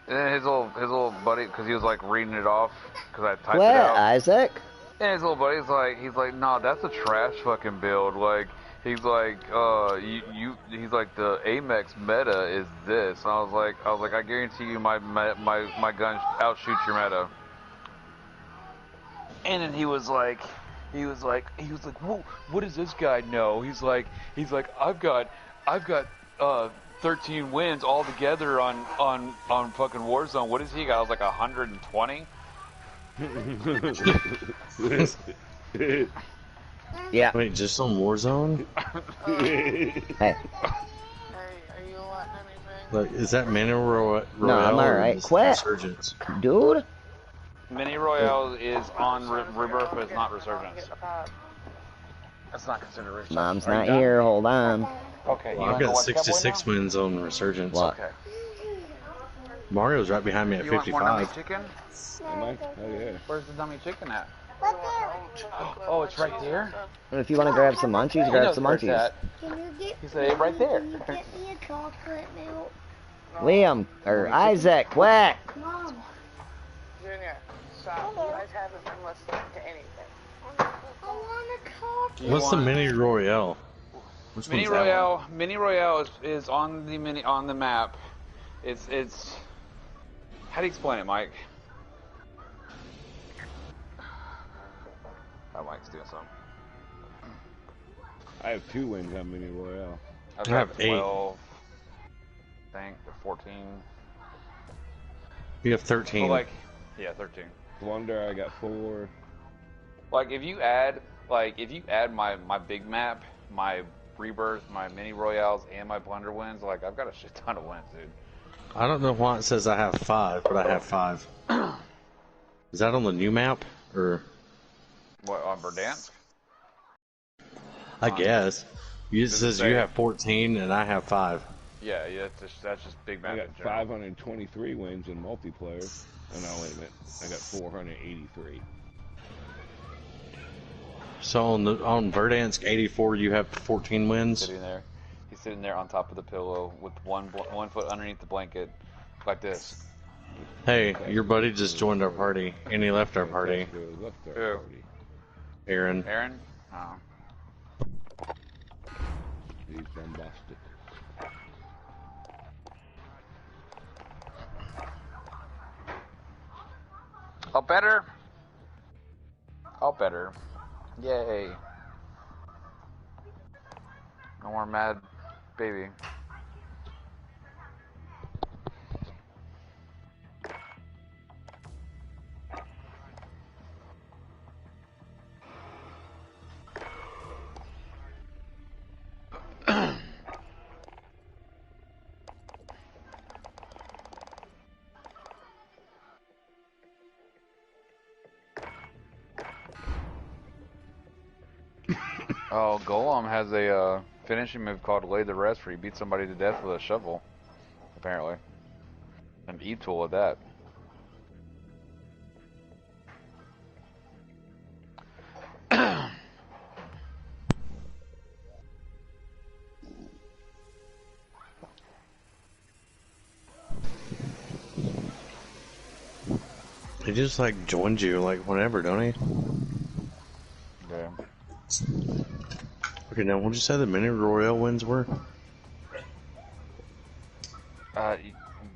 and then his little buddy, because he was like reading it off, because I typed it out. Isaac? And his little buddy's like, nah, that's a trash fucking build. Like, he's like, he's like, the Amex meta is this. And I was like, I guarantee you my gun outshoots your meta. And then he was like, whoa, what does this guy know? He's like, I've got 13 wins all together on fucking Warzone. What does he got? I was like 120. Yeah. Wait, just on Warzone? Hey. Hey, are you wanting anything? Like, is that Mini Royale? No, I'm alright. Quit. Resurgence? Dude? Mini Royale is on Rebirth, but it's not Resurgence. That's not considered Resurgence. Mom's not here. Hold on. Okay, Well, I've got 66 wins on Resurgence. What? Okay. Mario's right behind me at You want more 55. dummy chicken? Am I? Oh, yeah. Where's the dummy chicken at? Right there. Oh, it's right there? If you want to grab some munchies, grab some munchies. Can you get He said, right there. Can you get me a chocolate milk? Liam, or Isaac, quick! Mom. Junior, stop. You guys haven't been listening to anything. I want a chocolate. What's the Mini Royale? Which Mini one's that Royale. Mini Royale is on the map. It's how do you explain it, Mike? Oh, Mike's doing something. I have 2 wins on Mini Royale. I've I have got 8. 12. I think 14. You have 13. Well, like, yeah, 13. Blunder, I got 4. Like if you add my big map, my Rebirth, my Mini Royales, and my Blunder wins, like I've got a shit ton of wins, dude. I don't know why it says I have 5, but I have 5. Is that on the new map, or? What, on Verdansk? I guess. It Does it says say- you have 14 and I have 5. Yeah, that's just big map I got in general. 523 wins in multiplayer. Oh, no, wait a minute. I got 483. So on Verdansk 84, you have 14 wins. Sitting there, he's sitting there on top of the pillow with one foot underneath the blanket, like this. Hey, your buddy just joined our party, and he left our party. Left our Who? party. Aaron. Aaron? Oh. He's done busted. I'll bet her. I'll bet her. Yay. No more mad baby. Oh, Golem has a finishing move called Lay the Rest where he beats somebody to death with a shovel, apparently. An E-tool at that. He just like joined you like whenever, don't he? Yeah. Okay, now what'd you say the Mini Royale wins were?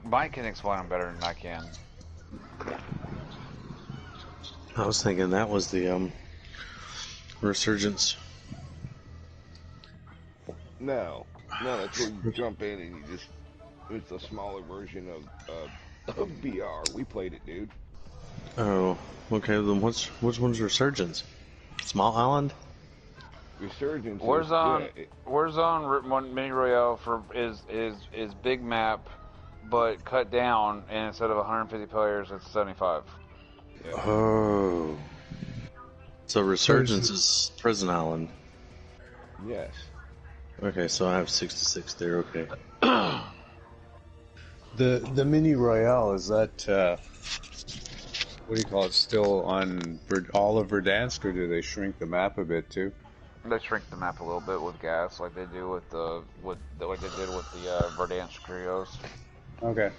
Mike can explain them better than I can. I was thinking that was the Resurgence. No, that's where you jump in and you just, it's a smaller version of BR. We played it, dude. Oh, okay. Then which one's Resurgence? Small Island? Resurgence. Warzone Mini Royale is big map, but cut down, and instead of 150 players, it's 75. Yeah. Oh. So Resurgence is Prison Island. Yes. Okay, so I have 66 there, okay. The mini royale, is that what do you call it? Still on all of Verdansk, or do they shrink the map a bit too? They shrink the map a little bit with gas, like they do with like they did with the Verdansk trios. Okay.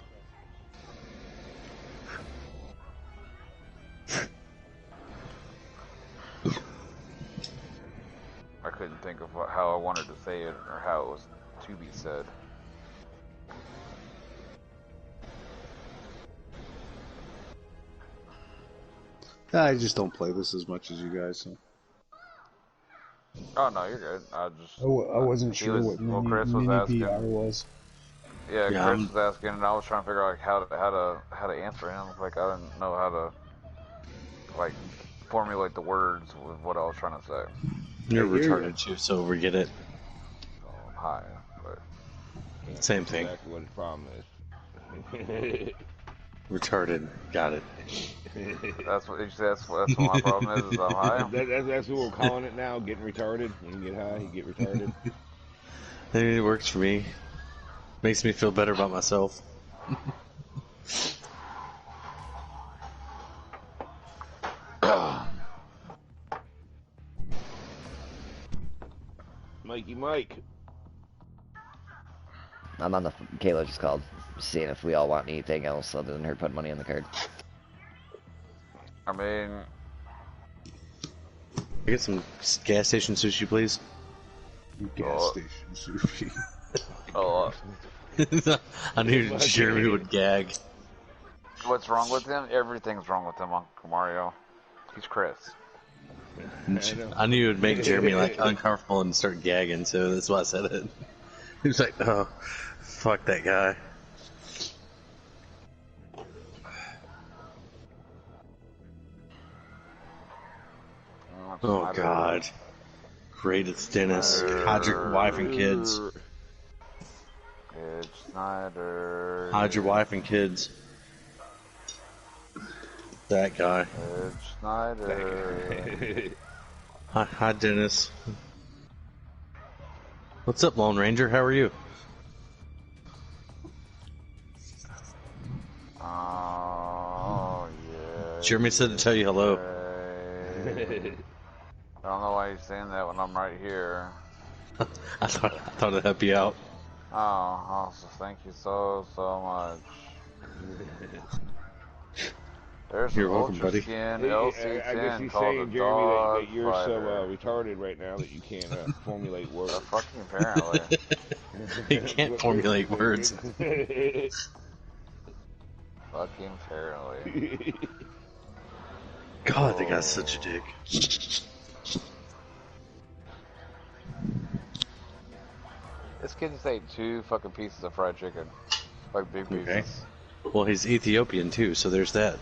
I couldn't think of how I wanted to say it or how it was to be said. I just don't play this as much as you guys. So. Oh no, you're good. I wasn't sure what Chris was mini asking. PR was. Yeah, Chris was asking, and I was trying to figure out like how to answer him. Like I didn't know how to like formulate the words with what I was trying to say. You're retarded too, so we get it. Hi, but same thing. Exactly what the problem is. Retarded, got it. That's what that's what my problem is I'm high. That's what we're calling it now. Getting retarded. When you get high, you get retarded. It works for me. Makes me feel better about myself. Mikey Mike. I'm on the... Kayla just called. Seeing if we all want anything else other than her putting money on the card. I mean... I get some gas station sushi, please. Gas station sushi. Oh, I knew Jeremy would gag. What's wrong with him? Everything's wrong with him, Uncle Mario. He's Chris. I knew it would make Jeremy like uncomfortable and start gagging, so that's why I said it. He was like, "Oh, fuck that guy." Oh God! Great, it's Dennis. Hide your wife and kids. It's Snyder. Hide your wife and kids. That guy. It's Snyder. Hi, Dennis. What's up, Lone Ranger? How are you? Oh, yeah. Jeremy said to tell you hello. I don't know why he's saying that when I'm right here. I thought it'd help you out. Oh, thank you so much. There's You're an welcome, ultra buddy. skin I LC10 guess he's called saying, the Jeremy, dog that you're so fighter. retarded right now that you can't formulate words. Fucking apparently. He can't formulate words. Fucking apparently. God, that guy's such a dick. This kid just ate 2 fucking pieces of fried chicken. Like big pieces. Okay. Well, he's Ethiopian too, so there's that.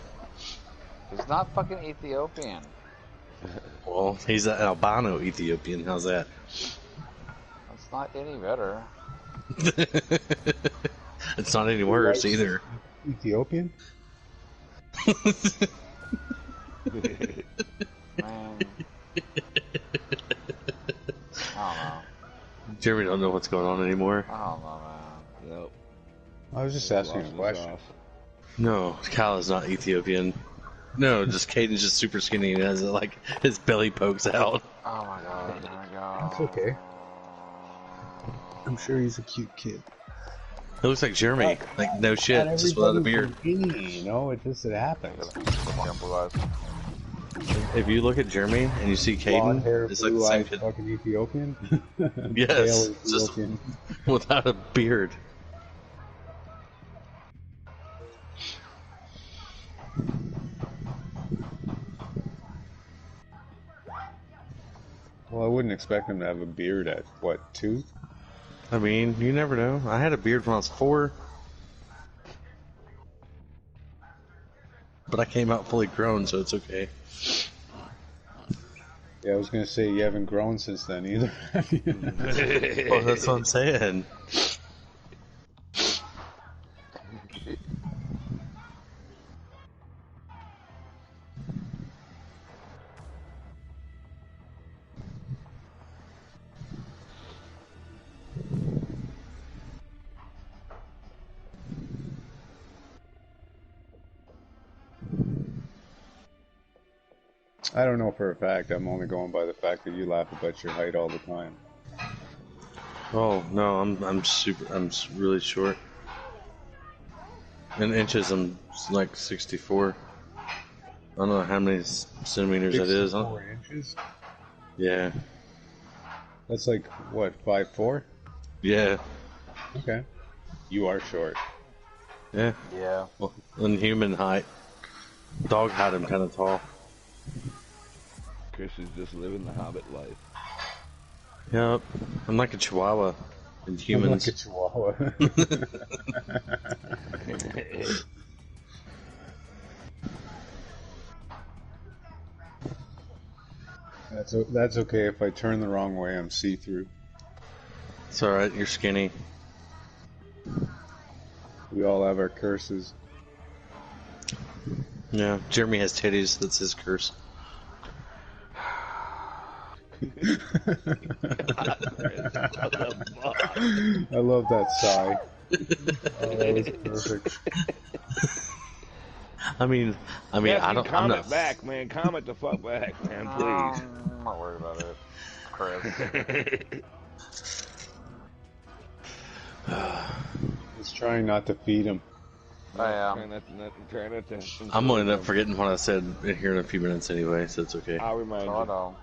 He's not fucking Ethiopian. Well, he's an albino Ethiopian. How's that? That's not any better. It's not any worse either. Ethiopian? Man. I don't know. Jeremy don't know what's going on anymore. I don't know, man. Nope. I was just asking a question. No, Kyle is not Ethiopian. No, just Caden's just super skinny and has like his belly pokes out. Oh my god, there we go. It's okay. I'm sure he's a cute kid. It looks like Jeremy. Like no shit, just without a beard. You know, it happens. If you look at Jeremy and you see Blonde Caden, hair, it's like the same kid. fucking Ethiopian. Yes, Pale just Ethiopian. without a beard. Well, I wouldn't expect him to have a beard at, what, 2? I mean, you never know. I had a beard when I was 4. But I came out fully grown, so it's okay. Yeah, I was going to say, you haven't grown since then either. Well, that's what I'm saying. I don't know for a fact. I'm only going by the fact that you laugh about your height all the time. Oh no, I'm really short. In inches, I'm like 64. I don't know how many centimeters that is. 64 inches? Yeah. That's like, what, 5'4"? Yeah. Okay. You are short. Yeah. Yeah. Well, in human height. Dog height, I'm kind of tall. Chris is just living the Hobbit life. Yep. I'm like a chihuahua in humans. I'm like a chihuahua. That's okay. If I turn the wrong way, I'm see-through. It's alright, you're skinny. We all have our curses. Yeah, Jeremy has titties, that's his curse. I love that sigh. Oh, that was perfect. I mean, Matthew, I don't. I'm comment not. back, man. Comment the fuck back, man, please. I'm not worried about it, Chris. He's trying not to feed him. I am. Try not to I'm gonna end up forgetting what I said here in a few minutes anyway, so it's okay. I'll remind you.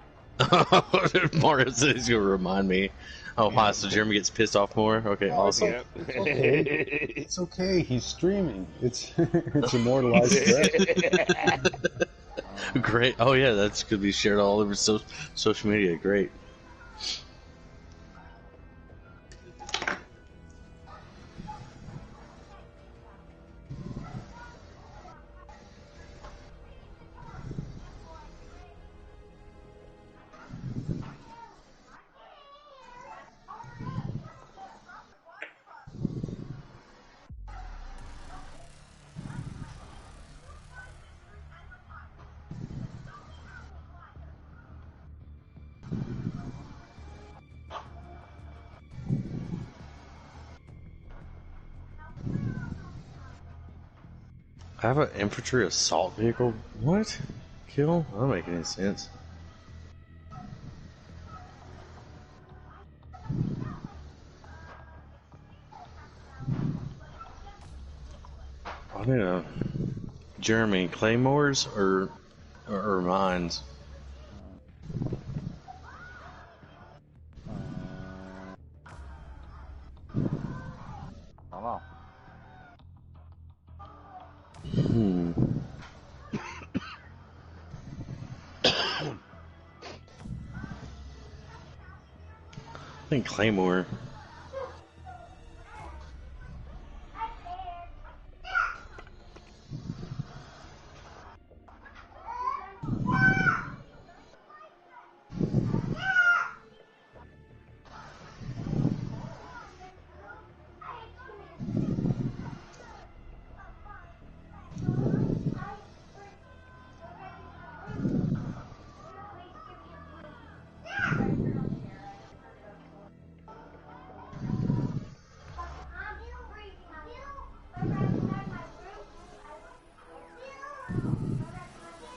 Mario said he's gonna remind me. Oh, hi, so Jeremy gets pissed off more? Okay, awesome. Yep. It's okay. It's okay. He's streaming. It's immortalized forever. Great. Oh yeah, that's gonna be shared all over social media. Great. I have an infantry assault vehicle? What? Kill? That don't make any sense. I don't know. Jeremy, claymores or mines? I don't know. I think claymore.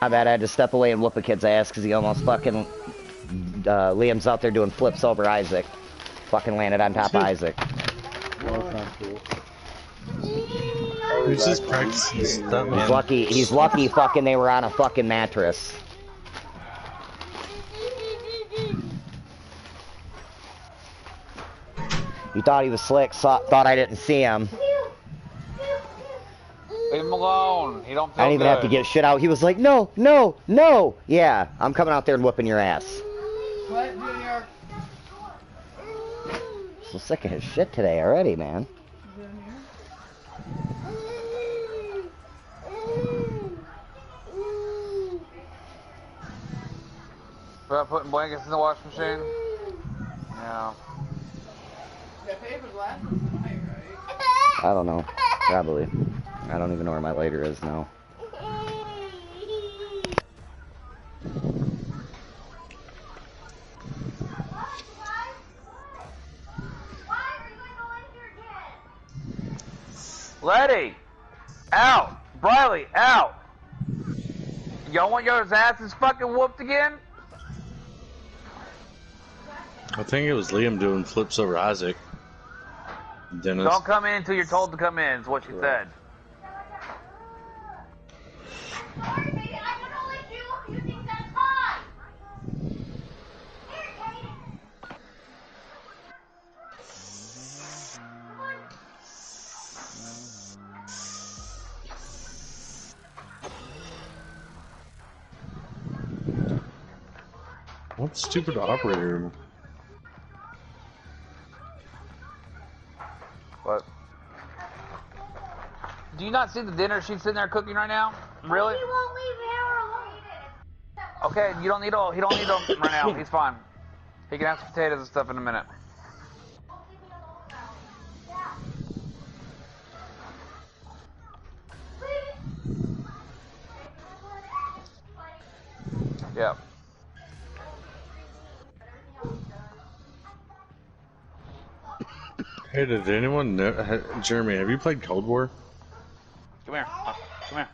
I bet I had to step away and whoop a kid's ass because he almost fucking... Liam's out there doing flips over Isaac. Fucking landed on top of Isaac. Who's this practicing stuff, man? He's lucky fucking they were on a fucking mattress. He thought he was slick, thought I didn't see him. Leave him alone. He don't feel I didn't even have to get shit out. He was like, no, no, no. Yeah, I'm coming out there and whooping your ass. What, Junior? So sick of his shit today already, man. About putting blankets in the washing machine? Yeah. That paper's lasting tonight, right? I don't know. Probably. I don't even know where my lighter is now. Letty! Out! Briley, out! Y'all want your asses fucking whooped again? I think it was Liam doing flips over Isaac. Dennis. Don't come in until you're told to come in, is what she said. What stupid operator? What? Do you not see the dinner she's sitting there cooking right now? Really? He won't leave her alone. Okay, you don't need all. He don't need them right now. He's fine. He can have some potatoes and stuff in a minute. Yeah. Hey, did anyone know? Jeremy, have you played Cold War? Come here. Come here.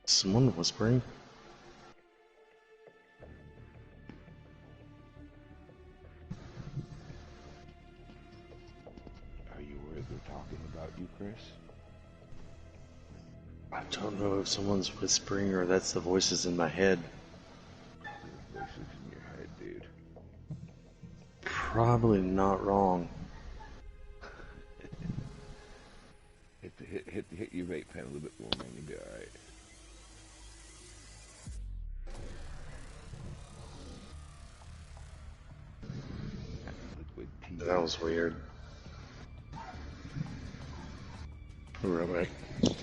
Someone whispering? Are you worried they're talking about you, Chris? I don't know if someone's whispering or that's the voices in my head. Voices in your head, dude. Probably not wrong. Hit your vape pen a little bit more, man. You'll be alright. That was weird. We'll be right back.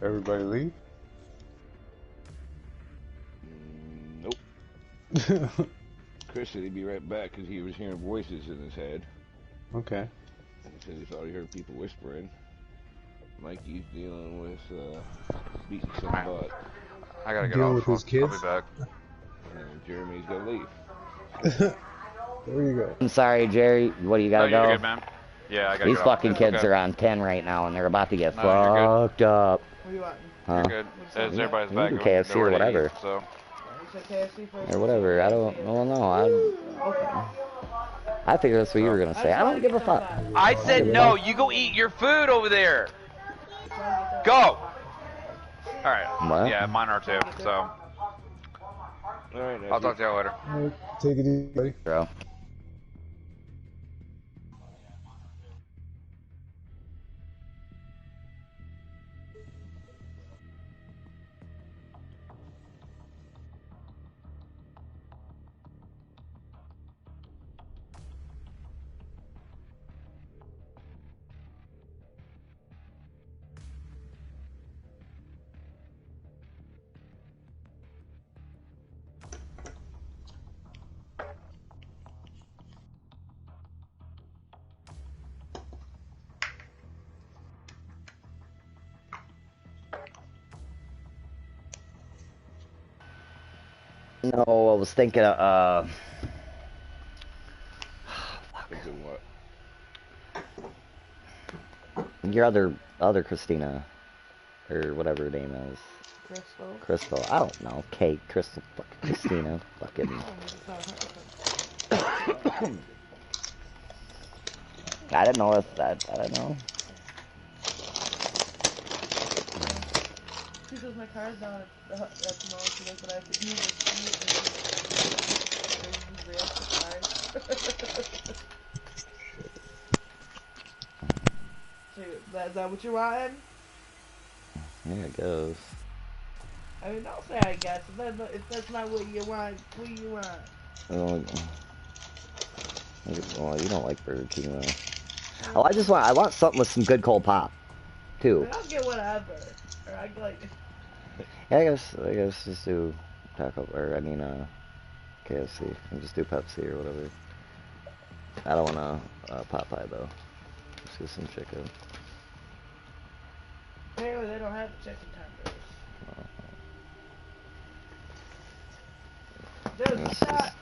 Everybody leave? Nope. Chris said he'd be right back because he was hearing voices in his head. Okay. And he said he thought he heard people whispering. Mikey's dealing with beating some butt. I gotta get Dealing off. with his kids? I'll be back. And Jeremy's gotta leave. There you go. I'm sorry, Jerry. What do you gotta No, go? you're good, man. Yeah, I gotta These get fucking off. kids Okay. are on 10 right now, and they're about to get No, you're fucked up. Where you at? Huh? You're good. As everybody's You back, can go- KFC go or ready to whatever. eat, so. You said KFC first? Or whatever. I don't know. I figured that's what you were gonna say. I don't give a fuck. I said no. You go eat your food over there. Go. All right. What? Yeah, mine are too. So Alright, I'll talk to you later. Alright, take it easy, buddy. Bro. No, I was thinking of, Thinking what? your other Christina, or whatever her name is. Crystal. I don't know. Kate, Crystal, fucking Christina, fucking. I didn't know that. I don't know. She says my car's down at the mall. She goes, but I have to use it. Is that what you're wanting? Yeah, it goes. I mean, don't say I guess. If that's not what you want, what do you want? Well, you don't like Burger King though. Oh, I want something with some good cold pop, too. I'll get whatever. Or I like. Yeah, I guess just do Taco, or I mean, KFC, and just do Pepsi or whatever. I don't want Popeye though. Just get some chicken. Apparently they don't have chicken tenders. Dude, stop.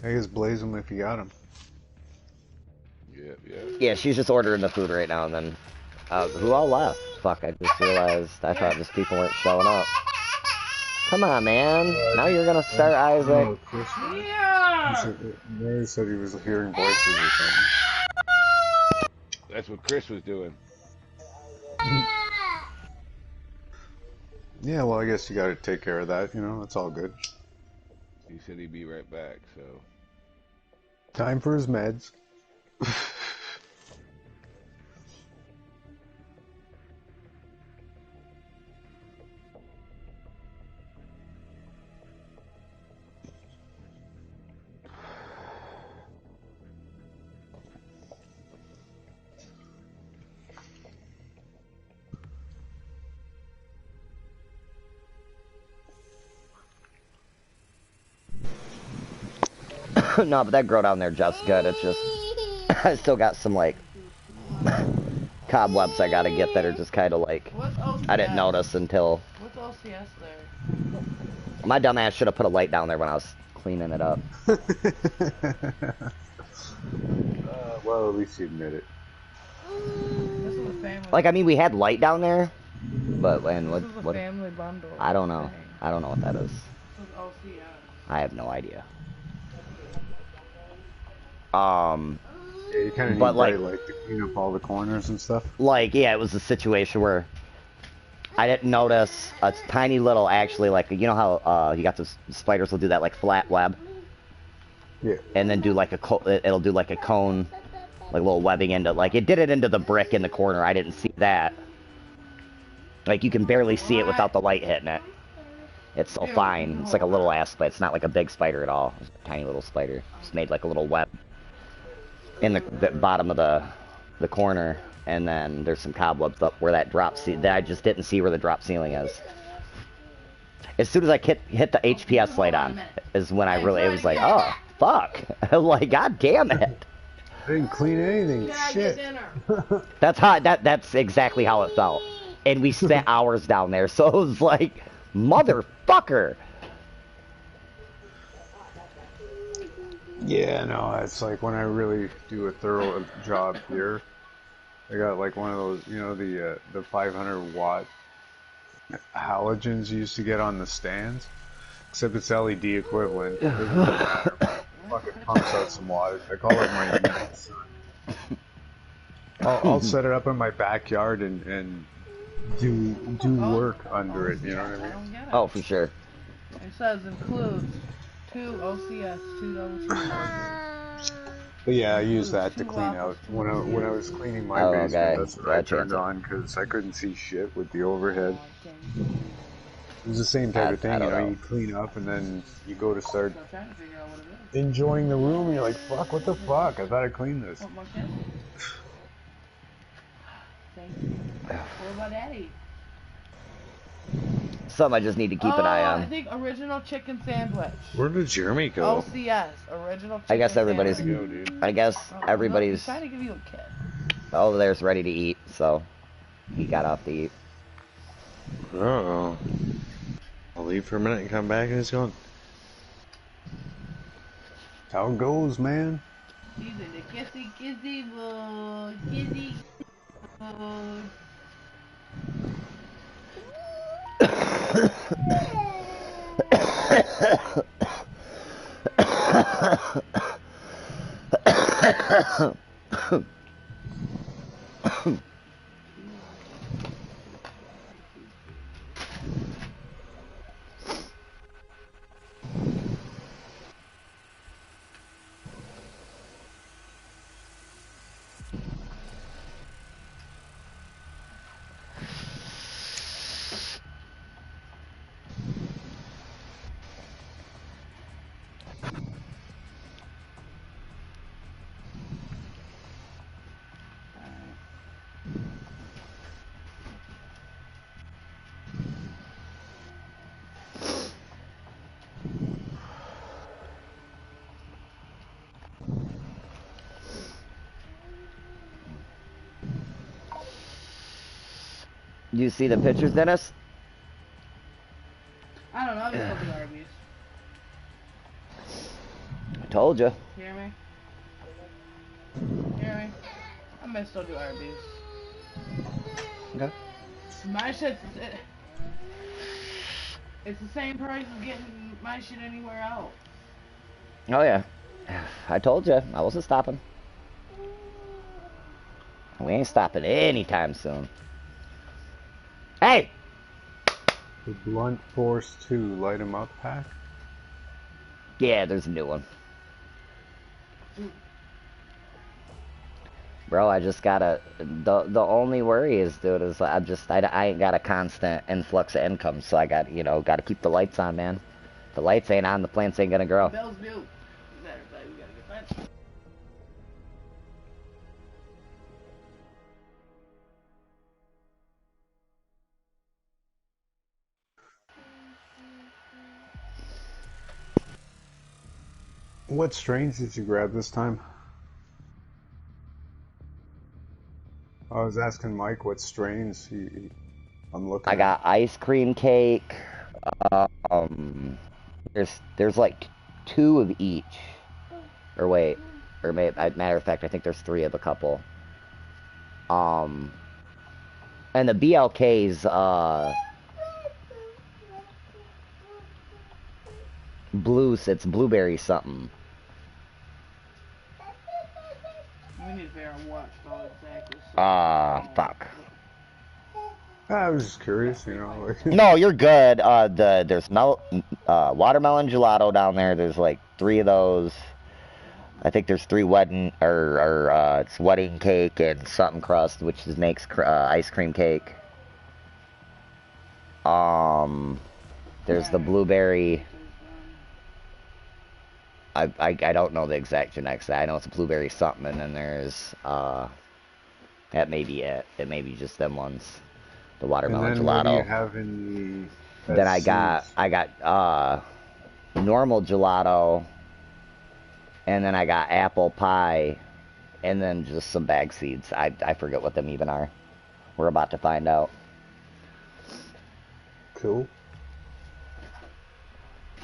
I guess blaze them if you got them. Yeah. Yeah, she's just ordering the food right now, and then who all left? Fuck, I just realized. I thought just people weren't showing up. Come on, man. Now you're gonna start, Isaac. Yeah. Mary said he was hearing voices or something. That's what Chris was doing. Yeah, well, I guess you gotta take care of that, you know, it's all good. He said he'd be right back, so. Time for his meds. No, but that grow down there just good. It's just I still got some like cobwebs I gotta get that are just kind of like I didn't notice until. What's LCS there? My dumb ass should have put a light down there when I was cleaning it up. Well, at least you admit it. This is a family. Like, I mean, we had light down there, but when This is a family bundle. I don't know. I don't know what that is. This is LCS. I have no idea. Yeah, you kind of need but like to clean up all the corners and stuff. Like, yeah, it was a situation where I didn't notice a tiny little, actually, like, you know how you got those spiders will do that, like, flat web? Yeah. And then do, like, it'll do, like, a cone, like, little webbing into, like, it did it into the brick in the corner. I didn't see that. Like, you can barely see it without the light hitting it. It's so fine. It's like a little ass spider. It's not like a big spider at all. It's a tiny little spider. It's made like a little web in the bottom of the corner, and then there's some cobwebs up where that drop that I just didn't see where the drop ceiling is. As soon as I hit the HPS light on, is when it was like, oh fuck! I was like, god damn it! I didn't clean anything. Shit. That's exactly how it felt. And we spent hours down there, so it was like Motherfucker! Yeah, no, it's like when I really do a thorough job here. I got like one of those, you know, the 500 watt halogens you used to get on the stands, except it's LED equivalent. It doesn't really matter. Fucking pumps out some wattage. I call it my unit sun. I'll set it up in my backyard and do work under it. You know what I mean? Oh, for sure. It says includes 2 OCS, 2 double. But yeah, I use that to clean out. When I was cleaning my basement, that's what I turned on because I couldn't see shit with the overhead. It was the same type of thing, you know, you clean up and then you go to start enjoying the room and you're like, fuck, what the fuck? I thought I cleaned this. What about Daddy? Something I just need to keep an eye on. I think original chicken sandwich. Where did Jeremy go? OCS, original chicken I guess everybody's. sandwich. I guess everybody's. I'm trying to give you a kid. Over there's ready to eat, so he got off to eat. Oh. I'll leave for a minute and come back and it's gone. How it goes, man. He's in the kissy mood. Kissy mood. You see the pictures, Dennis? I don't know, I'm just looking at Arby's. I told you. Hear me? Hear me? I may still do Arby's. Okay. My shit's... It's the same price as getting my shit anywhere else. Oh yeah. I told you. I wasn't stopping. We ain't stopping anytime soon. Hey! The Blunt Force 2 light 'em up pack? Yeah, there's a new one. Bro, I just gotta... The only worry is, dude, is I ain't got a constant influx of income, so I got, you know, gotta keep the lights on, man. If the lights ain't on, the plants ain't gonna grow. Bill's new. We gotta get that. What strains did you grab this time? I was asking Mike what strains I'm looking I got ice cream cake. There's like 2 of each. Or wait, or matter of fact, I think there's 3 of a couple. And the BLK's it's blueberry something. We need to figure out what stall exactly. Fuck. I was just curious, you know. Like No, you're good. There's watermelon gelato down there. There's like 3 of those. I think there's 3 wedding it's wedding cake and something crust, which makes ice cream cake. There's the blueberry. I don't know the exact genetics. I know it's a blueberry something, and then there's that may be it. It may be just them ones. The watermelon and then gelato. What do you have in the? Then I got normal gelato, and then I got apple pie, and then just some bag seeds. I forget what them even are. We're about to find out. Cool.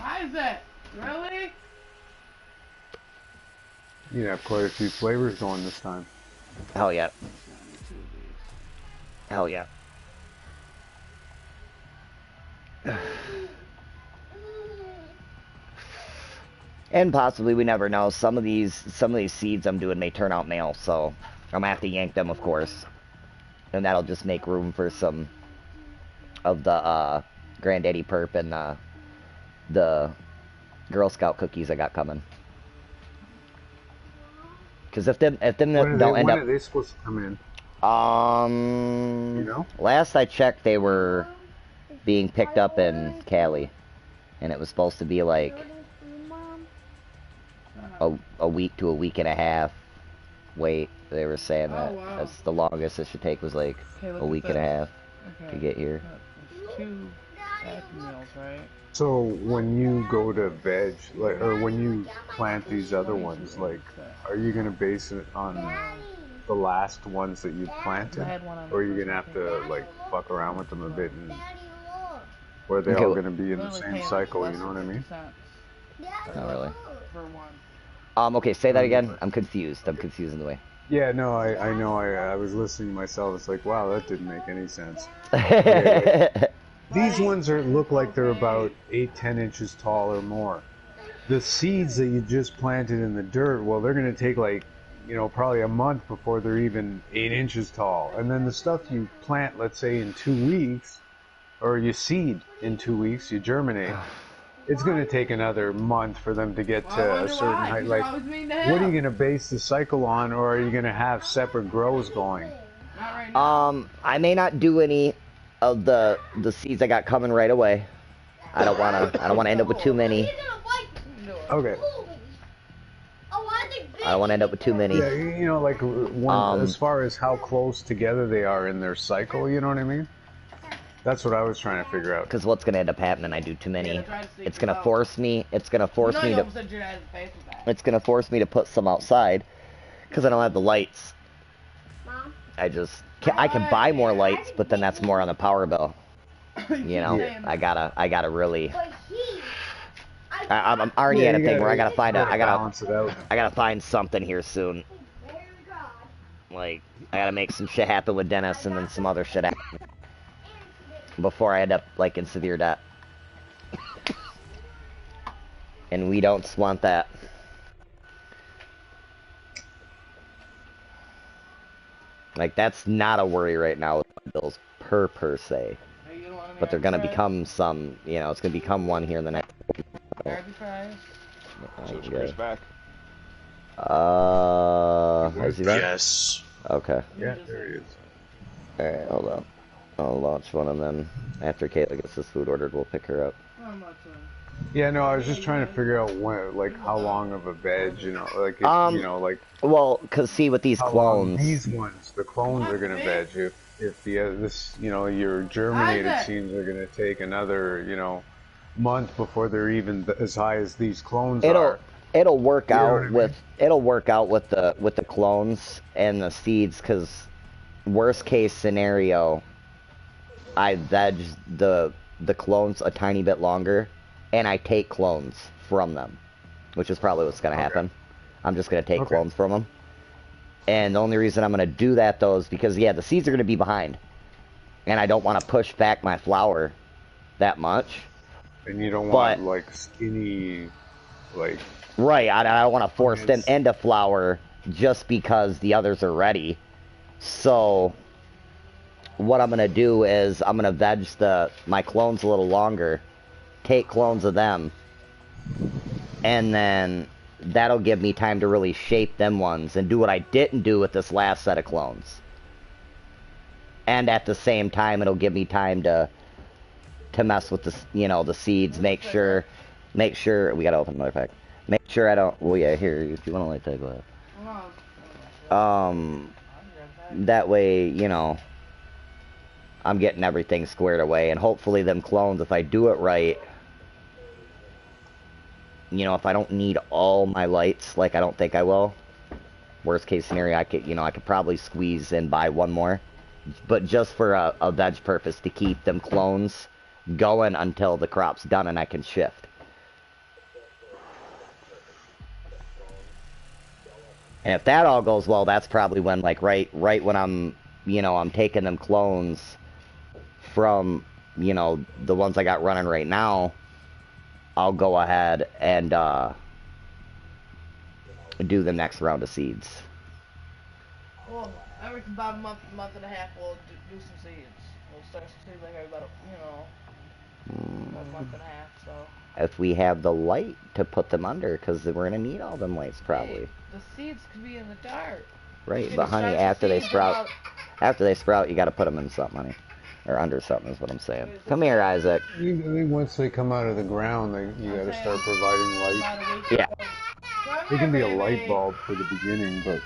Isaac, really? You have quite a few flavors going this time. Hell yeah. Hell yeah. And possibly, we never know. Some of these seeds I'm doing may turn out male, so I'm gonna have to yank them, of course. And that'll just make room for some of the Granddaddy Perp and the Girl Scout cookies I got coming. Because if them don't end up, when are they supposed to come in? You know? Last I checked, they were being picked up in Cali, and it was supposed to be like a week to a week and a half wait. They were saying that that's the longest it should take was like a week and a half to get here. There's 2 Happy Meals, right? So when you go to veg, like, or when you plant these other ones, like, are you gonna base it on the last ones that you planted, or are you gonna have to like fuck around with them a bit, and or are they all gonna be in the same cycle? You know what I mean? Not really. For one. Okay, say that again. I'm confused. I'm confused in the way. Yeah, no, I know. I was listening myself. It's like, wow, that didn't make any sense. These ones look like they're about 8-10 inches tall or more. The seeds that you just planted in the dirt, well, they're going to take like, you know, probably a month before they're even 8 inches tall. And then the stuff you plant, let's say in 2 weeks, or you seed in 2 weeks, you germinate. It's going to take another month for them to get to a certain height. Like, what are you going to base the cycle on, or are you going to have separate grows going? I may not do any of the seeds I got coming right away. I don't wanna end up with too many. Okay. I don't want to end up with too many. Yeah, you know, like as far as how close together they are in their cycle, you know what I mean? That's what I was trying to figure out. Because what's gonna end up happening? I do too many. It's gonna force me. It's gonna force me to. It's gonna force me to put some outside, because I don't have the lights. I can buy more lights, but then that's more on the power bill. You know, I gotta really. I'm already at a thing where I gotta find something here soon. Like, I gotta make some shit happen with Dennis, and then some other shit happen before I end up like in severe debt. And we don't want that. Like, that's not a worry right now with my bills per se. But they're gonna become some, you know, it's gonna become one here in the next. So is Chris back? Is he back? Yes. Okay. Yeah, there he is. Alright, hold on. I'll launch one, and then after Kayla gets this food ordered, we'll pick her up. Yeah, no, I was just trying to figure out when, like, how long of a veg, you know, like, if, you know, like. Well, cause see, with these clones, these ones, the clones are gonna veg. If the this, you know, your germinated seeds are gonna take another, you know, month before they're even as high as these clones are. It'll work out with the clones and the seeds, cause worst case scenario, I veg the clones a tiny bit longer, and I take clones from them, which is probably what's gonna happen. I'm just gonna take clones from them, and the only reason I'm gonna do that though is because the seeds are gonna be behind, and I don't want to push back my flower that much. And you don't want like skinny, like. Right, I don't want to force them into flower just because the others are ready. So what I'm gonna do is I'm gonna veg my clones a little longer, take clones of them, and then that'll give me time to really shape them ones and do what I didn't do with this last set of clones. And at the same time, it'll give me time to mess with the, you know, the seeds, make sure we gotta open another pack. Make sure I don't, well yeah, here, if you wanna like that, go ahead. That way, you know, I'm getting everything squared away, and hopefully them clones, if I do it right, you know, if I don't need all my lights, like I don't think I will, worst case scenario, I could probably squeeze and buy one more, but just for a veg purpose, to keep them clones going until the crop's done and I can shift. And if that all goes well, that's probably when, like, right when I'm, you know, I'm taking them clones from, you know, the ones I got running right now, I'll go ahead and do the next round of seeds. Well, every about a month and a half, we'll do some seeds. We'll start some seeds like every about, you know, about a month and a half, so. If we have the light to put them under, because we're going to need all them lights, probably. Hey, the seeds could be in the dark. Right, but honey, after they sprout, you got to put them in something, honey. Or under something is what I'm saying. Come here, Isaac. I think once they come out of the ground, you got to start providing light. Yeah. It can be a light bulb for the beginning, but...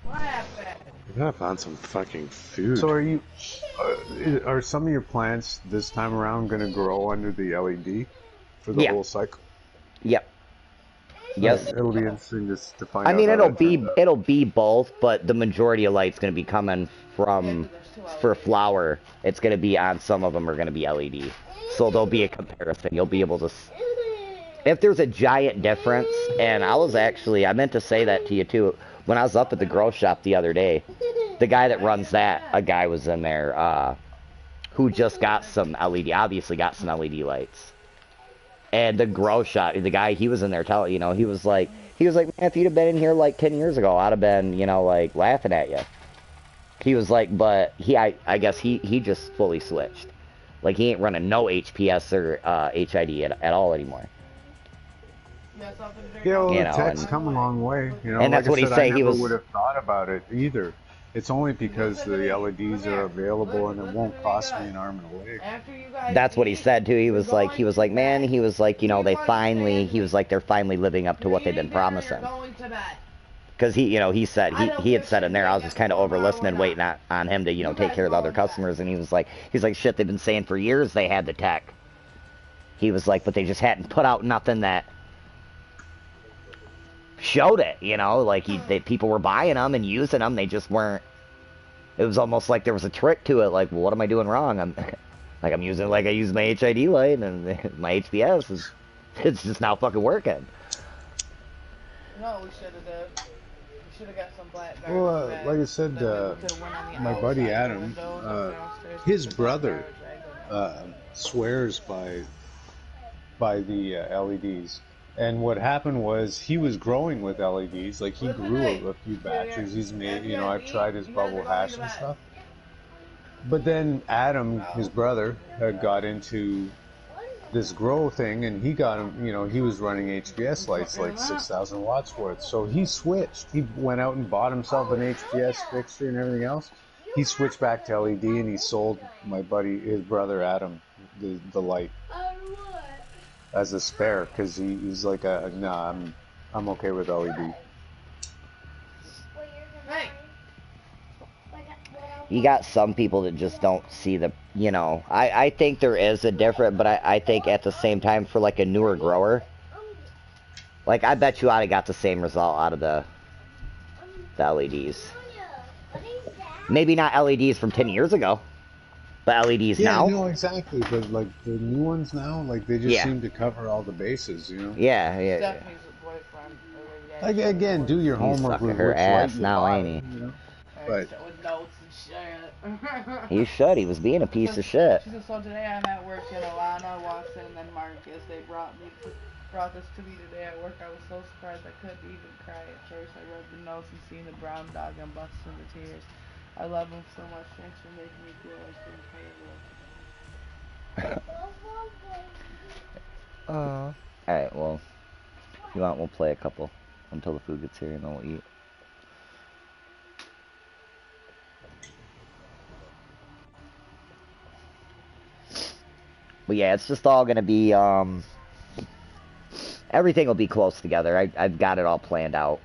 What happened? I gotta find some fucking food. So are some of your plants this time around going to grow under the LED for the whole cycle? Yep. Yes. It'll be interesting to find out. I mean, it'll be both, but the majority of light's going to be coming from, for flower. It's going to be on, some of them are going to be LED. So there'll be a comparison. You'll be able to, if there's a giant difference, and I meant to say that to you too, when I was up at the grow shop the other day, the guy that runs that, a guy was in there, who just got some LED, obviously got some LED lights. And the grow shop, the guy, he was in there telling, you know, he was like, man, if you'd have been in here like 10 years ago, I'd have been, you know, like, laughing at you. He was like, but I guess he just fully switched. Like, he ain't running no HPS or HID at all anymore. Yeah, well, the tech's come a long way. You know, and that's what he said. I never would have thought about it either. It's only because the LEDs are available and it won't cost me an arm and a leg. That's what he said too. He was like, man, he was like, you know, they're finally living up to what they've been promising. Because he had said in there, I was just kind of over listening, waiting on him to, you know, take care of the other customers, and he's like, shit, they've been saying for years they had the tech. He was like, but they just hadn't put out nothing that showed it, you know, like people were buying them and using them, they just weren't. It was almost like there was a trick to it. Like, well, what am I doing wrong? I use my HID light and my HPS it's just now fucking working. No, we should have done. We should have got some black. Well, like I said, my buddy Adam, his brother swears by the LEDs. And what happened was he was growing with LEDs. Like, he grew a few batches. He's made, you know, I've tried his bubble hash and stuff. But then Adam, his brother, got into this grow thing, and he got him, you know, he was running HPS lights, like 6,000 watts worth. So he switched. He went out and bought himself an HPS fixture and everything else. He switched back to LED, and he sold my buddy, his brother Adam, the light as a spare, because he's like, nah, I'm okay with LED. You got some people that just don't see the, you know, I think there is a difference, but I think at the same time for like a newer grower, like I bet you I'd have got the same result out of the LEDs. Maybe not LEDs from 10 years ago, but LEDs now. Yeah, no, exactly. But like the new ones now, like they just seem to cover all the bases, you know. Yeah. Like, again, do your homework with her ass now, ain't he? You know? But you should. He was being a piece of shit. She said, so today I'm at work, you know, Anna walks in and then Marcus, they brought this to me today at work. I was so surprised I couldn't even cry at first. I rubbed the nose and seen the brown dog and bust into tears. I love him so much. Thanks for making me feel like being Alright, well, if you want, we'll play a couple until the food gets here and then we'll eat. But yeah, it's just all gonna be, everything will be close together. I've got it all planned out.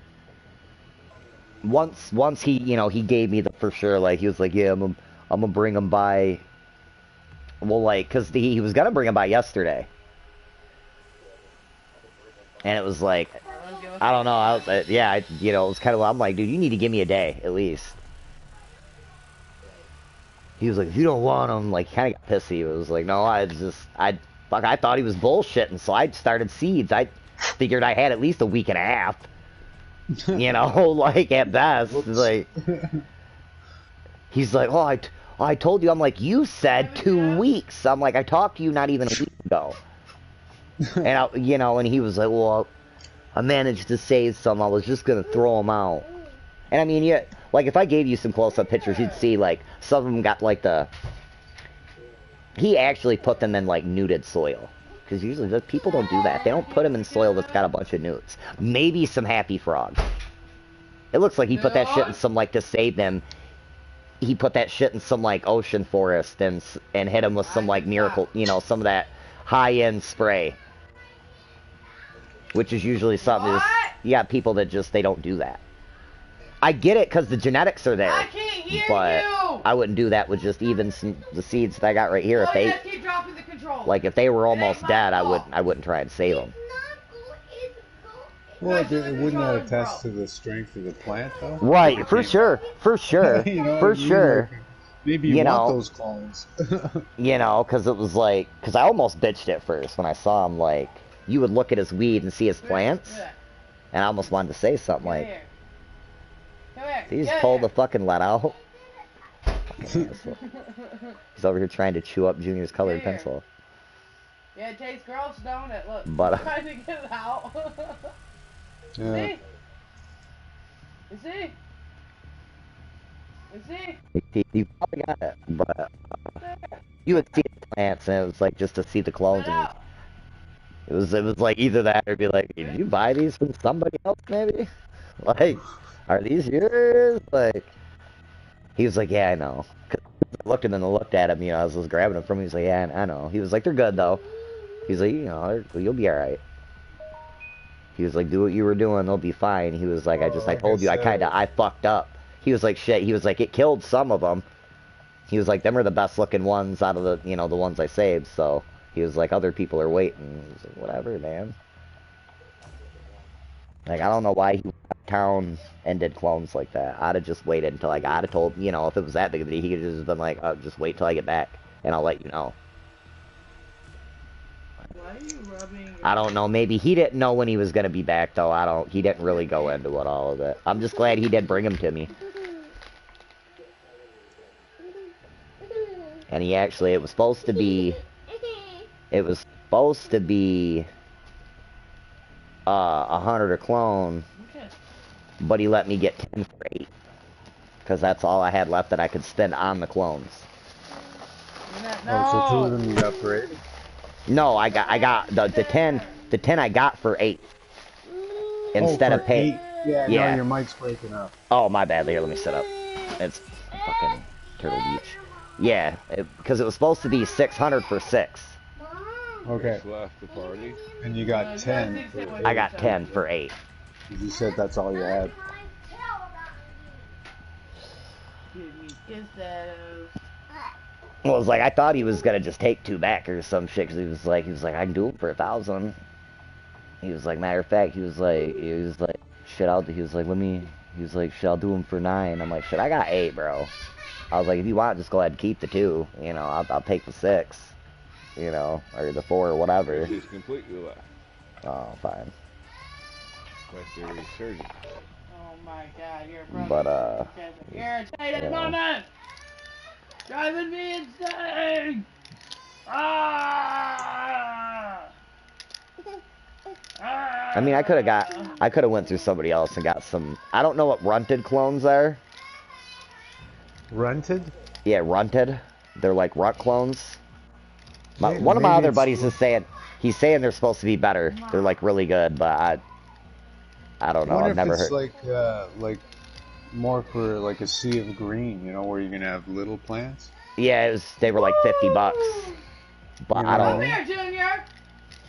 Once he, you know, he gave me the for sure, like, he was like, yeah, I'm gonna bring him by, well, like, cause he was gonna bring him by yesterday. And it was like, I don't know, you know, it was kind of, I'm like, dude, you need to give me a day, at least. He was like, if you don't want him, like, kind of got pissy. It was like, no, fuck, I thought he was bullshitting, so I started seeds. I figured I had at least a week and a half. You know, like, at best. Like, he's like, oh, I told you. I'm like, you said 2 weeks. I'm like, I talked to you not even a week ago. And, you know, and he was like, well, I managed to save some. I was just going to throw them out. And, I mean, yeah, like, if I gave you some close-up pictures, you'd see, like, some of them got, like, the... He actually put them in, like, nuded soil. Because usually people don't do that. They don't put them in soil that's got a bunch of newts. Maybe some happy frogs. It looks like he put that shit in some, like, to save them. He put that shit in some, like, ocean forest and hit him with some, like, miracle, you know, some of that high-end spray. Which is usually something, you got people that just, they don't do that. I get it because the genetics are there. I can't hear but you. I wouldn't do that with just even the seeds that I got right here. If they, keep dropping the control. like, if they were almost dead, I wouldn't try and save them. Well, wouldn't that attest to the strength of the plant, though? Right, for sure, You know, for sure. Like, maybe you want those clones. You know, because it was like, because I almost bitched it first when I saw him. Like, you would look at his weed and see his plants, and I almost wanted to say something like, he just pulled the fucking let out. He's over here trying to chew up Junior's colored pencil. Yeah, it tastes gross, don't it? Look, But, trying to get it out. Yeah. Is he? You probably got it, but you would see the plants, and it was like just to see the clones. And it was like either that or be like, did you buy these from somebody else, maybe? Like, are these yours? Like, he was like, yeah, I know. Cause I looked at him and looked at him, you know, as I was grabbing them from him. He was like, yeah, I know. He was like, they're good though. He's like, you know, you'll be all right. He was like, do what you were doing, they'll be fine. He was like, I told you, I fucked up. He was like, shit. He was like, it killed some of them. He was like, them are the best looking ones out of the, you know, the ones I saved. So he was like, other people are waiting. He was like, whatever, man. Like, I don't know why he went town and did clones like that. I'd have just waited until I got it told, you know, if it was that big of a deal, he could have just been like, oh, just wait till I get back and I'll let you know. Why are you rubbing? I don't know. Maybe he didn't know when he was going to be back, though. He didn't really go into it, all of it. I'm just glad he did bring him to me. And he actually, it was supposed to be 100 a clone, but he let me get 10 for 8. Because that's all I had left that I could spend on the clones. Oh, so 2 of them you got for 8? No, I got the 10 I got for 8. Instead of paying. Yeah, yeah. No, your mic's breaking up. Oh, my bad. Here, let me set up. It's fucking Turtle Beach. Yeah, because it was supposed to be 600 for 6. Okay. Left the party. And you got 10 for 8. I got 10 for 8. You said that's all you had. Well, it was like, I thought he was gonna just take 2 back or some shit, because he was like, I can do it for 1,000. He was like, matter of fact, he was like, shit, I'll do them for 9. I'm like, shit, I got 8, bro. I was like, if you want, just go ahead and keep the 2. You know, I'll take the 6. You know, or the 4 or whatever. He's completely left. Oh, fine. Like they're resurgent. Oh my god, you're a brother. But, irritated yeah. woman! Driving me insane! Ah! I mean, I could have went through somebody else and got some, I don't know what runted clones are. Runted? Yeah, runted. They're like runt clones. Yeah, One of my maybe other it's- buddies is saying, he's saying they're supposed to be better. They're like really good, but I don't know. I wonder I've never if it's heard. like more for like a sea of green, you know, where you're gonna have little plants. Yeah, they were like $50, but You I know don't. what I mean? Here, Junior!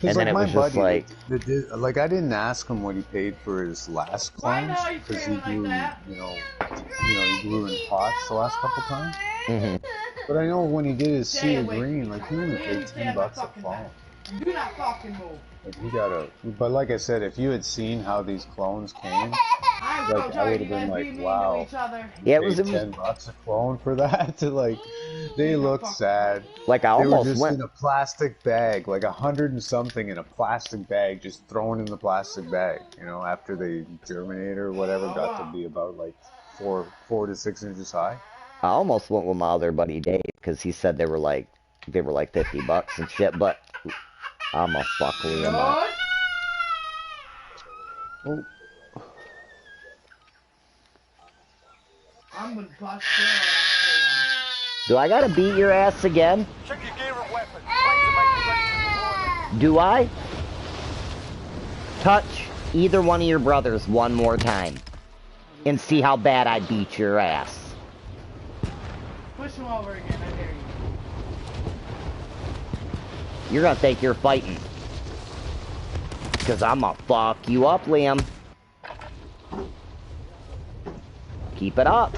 And then it was just like, like I didn't ask him what he paid for his last Why clones are you because he screaming like grew, that? he grew in pots the last couple times. mhm. But I know when he did his Stay sea of away. green, like he only paid Stay on the $10 a fucking clone. back. Do not fucking move. Like he got a. But like I said, if you had seen how these clones came, I'm Like, so I tired. would You have been guys like, be mean to wow. each other. Yeah, Paid $10 a clone for that. To like, they look sad. like I They were almost just went. in a plastic bag, like 100 and something in a plastic bag, just thrown in the plastic bag. You know, after they germinate or whatever, got to be about like 4 to 6 inches high. I almost went with my other buddy Dave because he said they were like $50 and shit. But I'm a fuck Liam up. Oh. I'm gonna bust Do I gotta beat your ass again? Check your gear and weapons. Planes are making ready for deployment. Do I? Touch either one of your brothers one more time. And see how bad I beat your ass. Push him over again, I dare you. You're gonna think you're fighting. Cause I'ma fuck you up, Liam. Keep it up.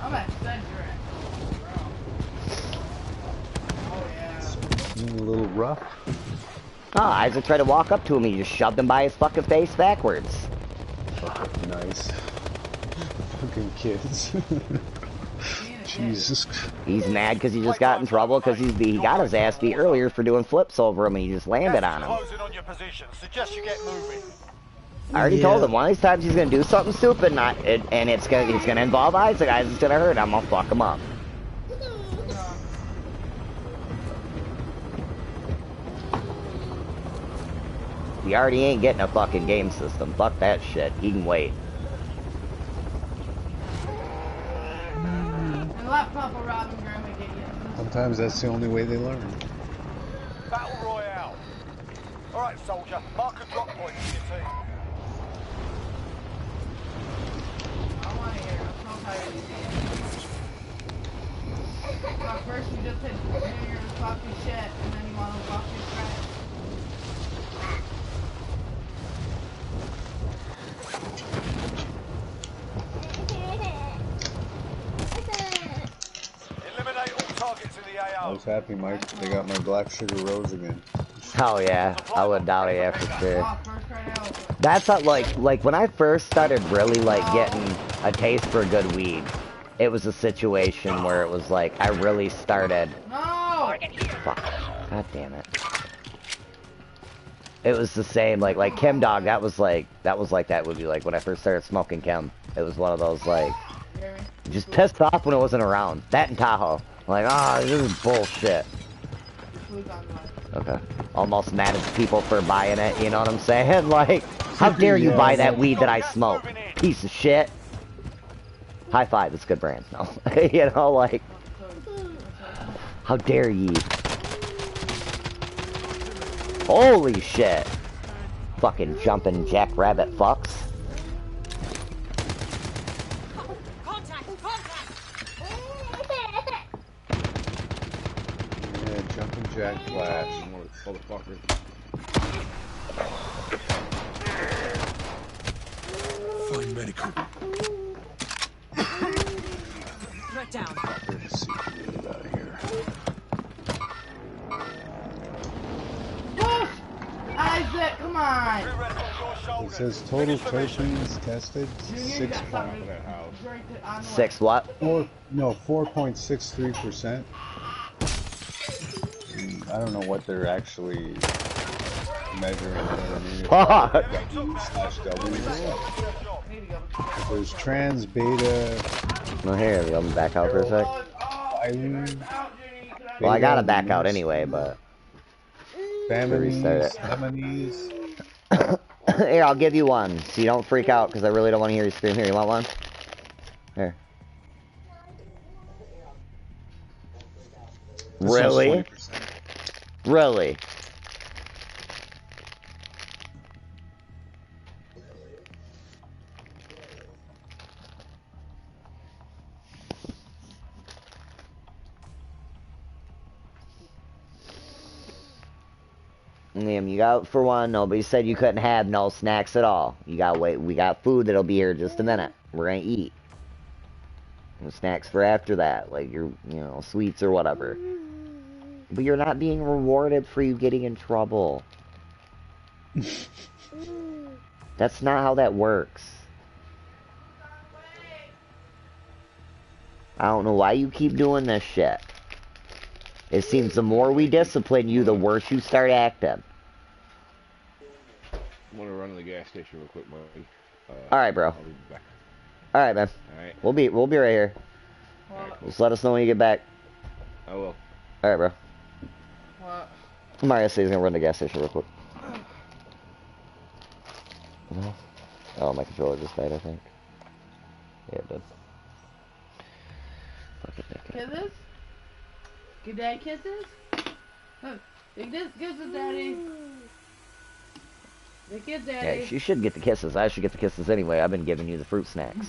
I'm at center. Oh yeah. A little rough. Oh, Isaac tried to walk up to him, he just shoved him by his fucking face backwards. Nice. Fucking kids. Jesus. He's mad because he just got in trouble because he got his ass beat earlier for doing flips over him and he just landed on him. Closing on your position. Suggest you get moving. I already told him one of these times he's gonna do something stupid and it's gonna involve Isaac. Isaac's gonna hurt him. I'm gonna fuck him up. He already ain't getting a fucking game system. Fuck that shit. He can wait. And let Papa Rob and Grandma get you. Sometimes that's the only way they learn. Battle Royale. Alright, soldier. Mark a drop point for your team. I want to hear. I'm so tired of these. So first you just hit your fucking shit, and then you want to fuck your friend. Eliminate all targets in the AO. I was happy, Mike. They got my black sugar rose again. Oh yeah, I would doubt it, yeah, for sure. Oh, first right out. That's not like when I first started really like getting a taste for good weed. It was a situation where it was like I really started. No! Fuck. God damn it. It was the same like Chem Dog. That was like that would be like when I first started smoking Chem. It was one of those like just pissed off when it wasn't around. That and Tahoe. Like this is bullshit. Okay. Almost mad at people for buying it. You know what I'm saying? Like, how dare you buy that weed that I smoke? Piece of shit. High five. It's a good brand. No. You know, like, how dare ye? Holy shit. Fucking jumping jackrabbit fucks. Yeah, jumping jack flash. Motherfucker. Find medical. Right down. Let's see if we can get out of here. Push! Isaac, come on! It says total terpenes tested 6 point. Six what? 4.63%. I don't know what they're actually measuring. Fuck. There's trans beta. No, here, let me back out for a sec. Well, I gotta back out anyway, but. Famines. Here, I'll give you one, so you don't freak out, because I really don't want to hear you scream. Here, you want one? Here. Really? Really? Liam, you got for one. Nobody said you couldn't have no snacks at all. You gotta wait. We got food that'll be here in just a minute. We're gonna eat. And snacks for after that, like your, sweets or whatever. But you're not being rewarded for you getting in trouble. That's not how that works. I don't know why you keep doing this shit. It seems the more we discipline you, the worse you start acting. I'm gonna run to the gas station real quick, Marty. Alright, bro. I'll be back. Alright, man. Alright. We'll be right here. What? Just let us know when you get back. I will. Alright, bro. What? Mario says he's gonna run to the gas station real quick. Oh, my controller just died, I think. Yeah, it did. Kisses? Good day, kisses? Look, big kisses, daddy. Big kiss, daddy. Yeah, she should get the kisses. I should get the kisses anyway. I've been giving you the fruit snacks.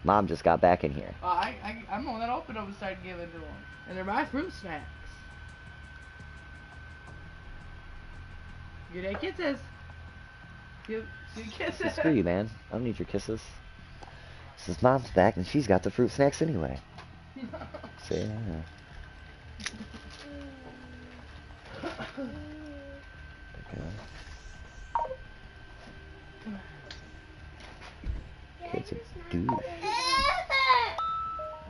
Mom just got back in here. Well, I'm the one that opened them and started giving to them. And they're my fruit snacks. Good day, kisses. Good kisses. Screw you, man. I don't need your kisses. Since Mom's back and she's got the fruit snacks anyway. See, yeah. Okay. Kid's a douche.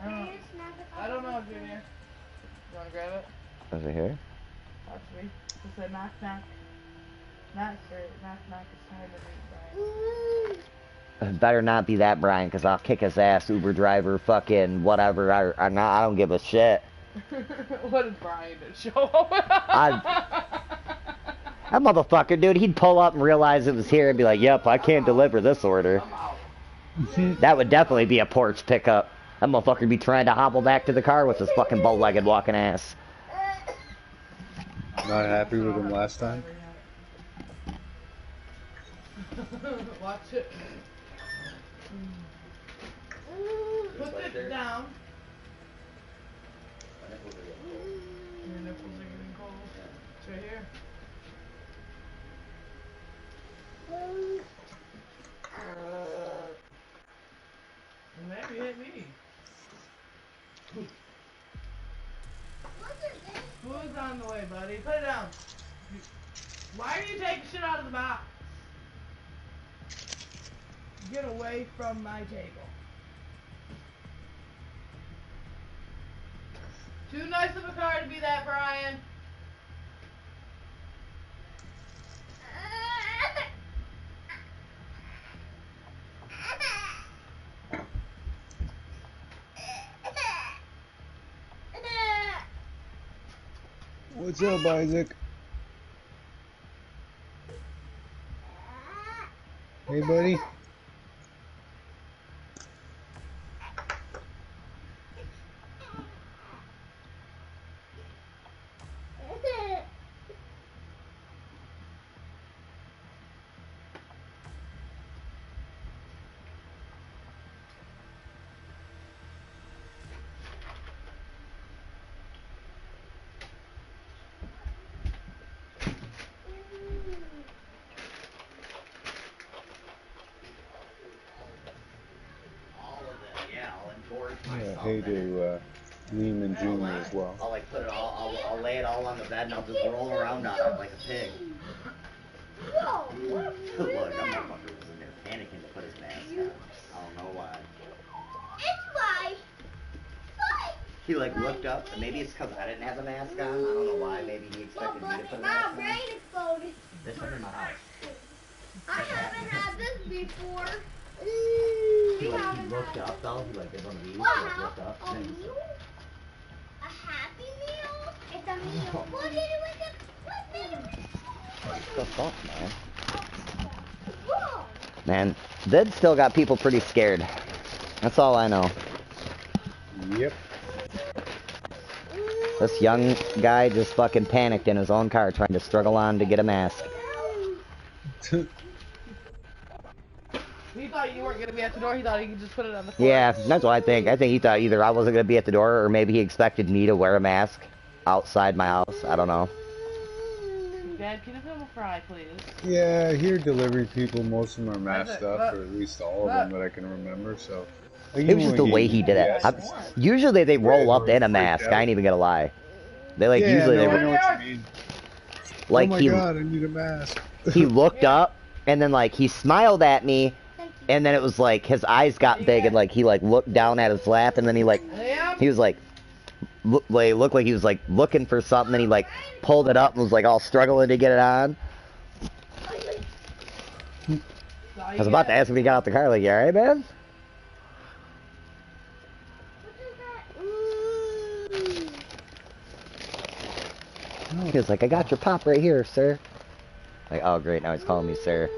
I don't know, Junior. You wanna grab it? Is it here? Watch me. It said knock knock. Not sure. Knock knock. It's time to read, Brian. It better not be that Brian, because I'll kick his ass, Uber driver, fucking whatever. I don't give a shit. What is Brian to show up? That motherfucker, dude, he'd pull up and realize it was here and be like, yep, I can't deliver this order. That would definitely be a porch pickup. That motherfucker would be trying to hobble back to the car with his fucking bow-legged walking ass. Not happy with him last time? Watch it. Put this down. Your nipples are getting cold. It's right here. Maybe hit me. Food's on the way, buddy. Put it down. Why are you taking shit out of the box? Get away from my table. Too nice of a car to be that, Brian. What's up, Isaac? Hey, buddy. Hey to Neiman Jr. as well. I'll like put it all, I'll lay it all on the bed and I'll just roll around on it like a pig. Look, that motherfucker was in there panicking to put his mask on. I don't know why. It's my foot. He like looked up, and maybe it's because I didn't have a mask on. I don't know why. Maybe he expected me to put a mask on. My brain exploded. This one in my house. I haven't had this before. He looked up though. He like did one of these. He like looked up. And then A Happy Meal? It's a meal. What did it wake up? What made it? what the fuck, man? Man, Vid still got people pretty scared. That's all I know. Yep. This young guy just fucking panicked in his own car trying to struggle on to get a mask. He thought you weren't going to be at the door. He thought he could just put it on the floor. Yeah, that's what I think. I think he thought either I wasn't going to be at the door or maybe he expected me to wear a mask outside my house. I don't know. Dad, can I have a fry, please? Yeah, here delivery people, most of them are masked up, or at least all of them that I can remember, so. It was just the way he did it. Usually they roll up in a mask. I ain't even gonna lie. They like usually they. I know what you mean. Like oh my god, I need a mask. He looked up and then like he smiled at me, And then it was like his eyes got big and like he like looked down at his lap and then he was like looked like he was like looking for something and he like pulled it up and was like all struggling to get it on. I was about to ask him if he got out the car, like, you alright, man? He was like, I got your pop right here, sir. Like, oh great, now he's calling me sir.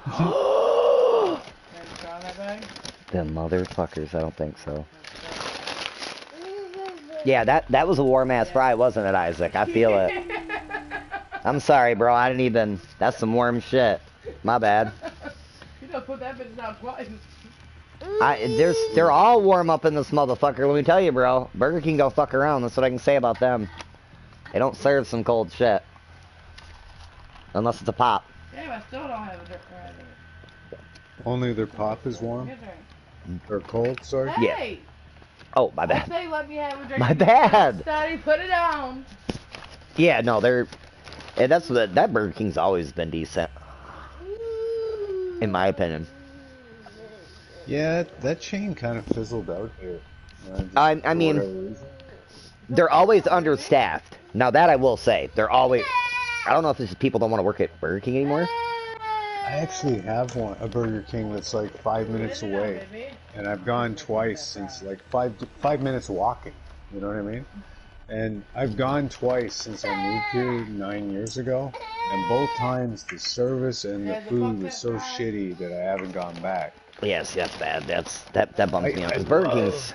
The motherfuckers, I don't think so. Yeah, that was a warm ass fry, wasn't it, Isaac? I feel it. I'm sorry, bro. I didn't even. That's some warm shit. My bad. You don't put that bitch down twice. They're all warm up in this motherfucker. Let me tell you, bro. Burger King don't fuck around. That's what I can say about them. They don't serve some cold shit. Unless it's a pop. Yeah, I still don't have a drink right there. Only their pop is warm? Or cold, sorry? Hey! Yeah. Oh, my bad. I say let me have a drink. My bad! Daddy, put it down. Yeah, no, they're... And that's what... That Burger King's always been decent. In my opinion. Yeah, that chain kind of fizzled out here. I mean... They're always understaffed. Now that I will say. They're always... I don't know if it's just people don't want to work at Burger King anymore. I actually have a Burger King that's like 5 minutes away, and I've gone twice since like five minutes walking. You know what I mean? And I've gone twice since I moved here 9 years ago, and both times the service and the food was so shitty that I haven't gone back. Yes, that's bad. That bums me out. Because Burger King's...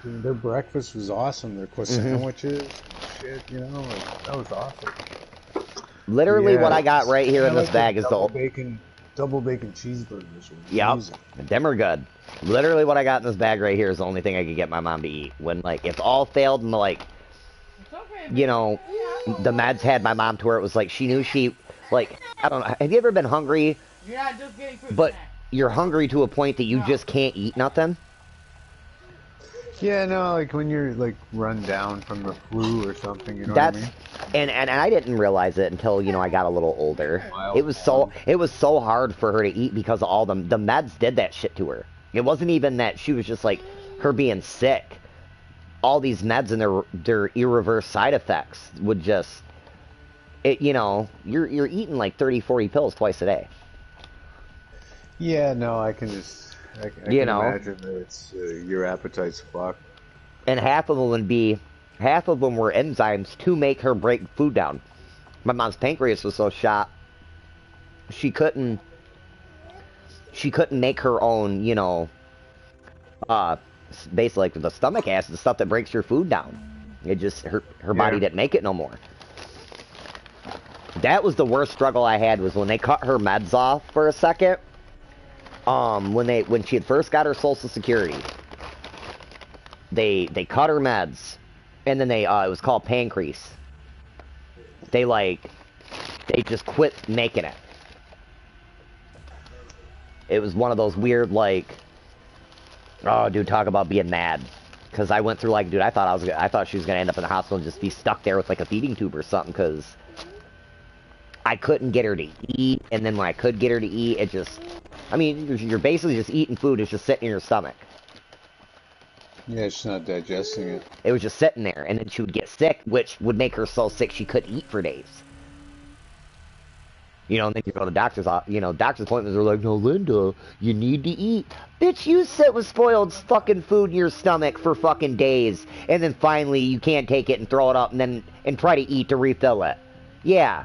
Their breakfast was awesome. Their sandwiches, and shit. You know, like, that was awesome. Literally, what I got right here in this bag is the double bacon cheeseburgers. Yep, them are good. Literally, what I got in this bag right here is the only thing I could get my mom to eat. When like if all failed and like, you know, the meds had my mom to where it was like she knew she like I don't know. Have you ever been hungry? You're not just getting fruit but snack. You're hungry to a point that you just can't eat nothing. Yeah, no, like when you're like run down from the flu or something, you know what I mean? And I didn't realize it until, you know, I got a little older. It was so hard for her to eat because of all the meds did that shit to her. It wasn't even that she was just like her being sick. All these meds and their irreverse side effects would just you know, you're eating like 30, 40 pills twice a day. Yeah, no, I can imagine that it's your appetite's fucked. And half of them were enzymes to make her break food down. My mom's pancreas was so shot, she couldn't make her own, you know, basically like the stomach acid, the stuff that breaks your food down. It just, her body didn't make it no more. That was the worst struggle I had, was when they cut her meds off for a second. When she had first got her Social Security, they cut her meds, and then it was called pancreas. They just quit making it. It was one of those weird, like, oh, dude, talk about being mad. Because I went through, like, dude, I thought she was gonna end up in the hospital and just be stuck there with like a feeding tube or something, because I couldn't get her to eat, and then when I could get her to eat, it just, I mean, you're basically just eating food, it's just sitting in your stomach. Yeah, she's not digesting it. It was just sitting there, and then she would get sick, which would make her so sick she couldn't eat for days. You know, and then you go to the doctor's appointments are like, no, Linda, you need to eat. Bitch, you sit with spoiled fucking food in your stomach for fucking days, and then finally you can't take it and throw it up and try to eat to refill it. Yeah.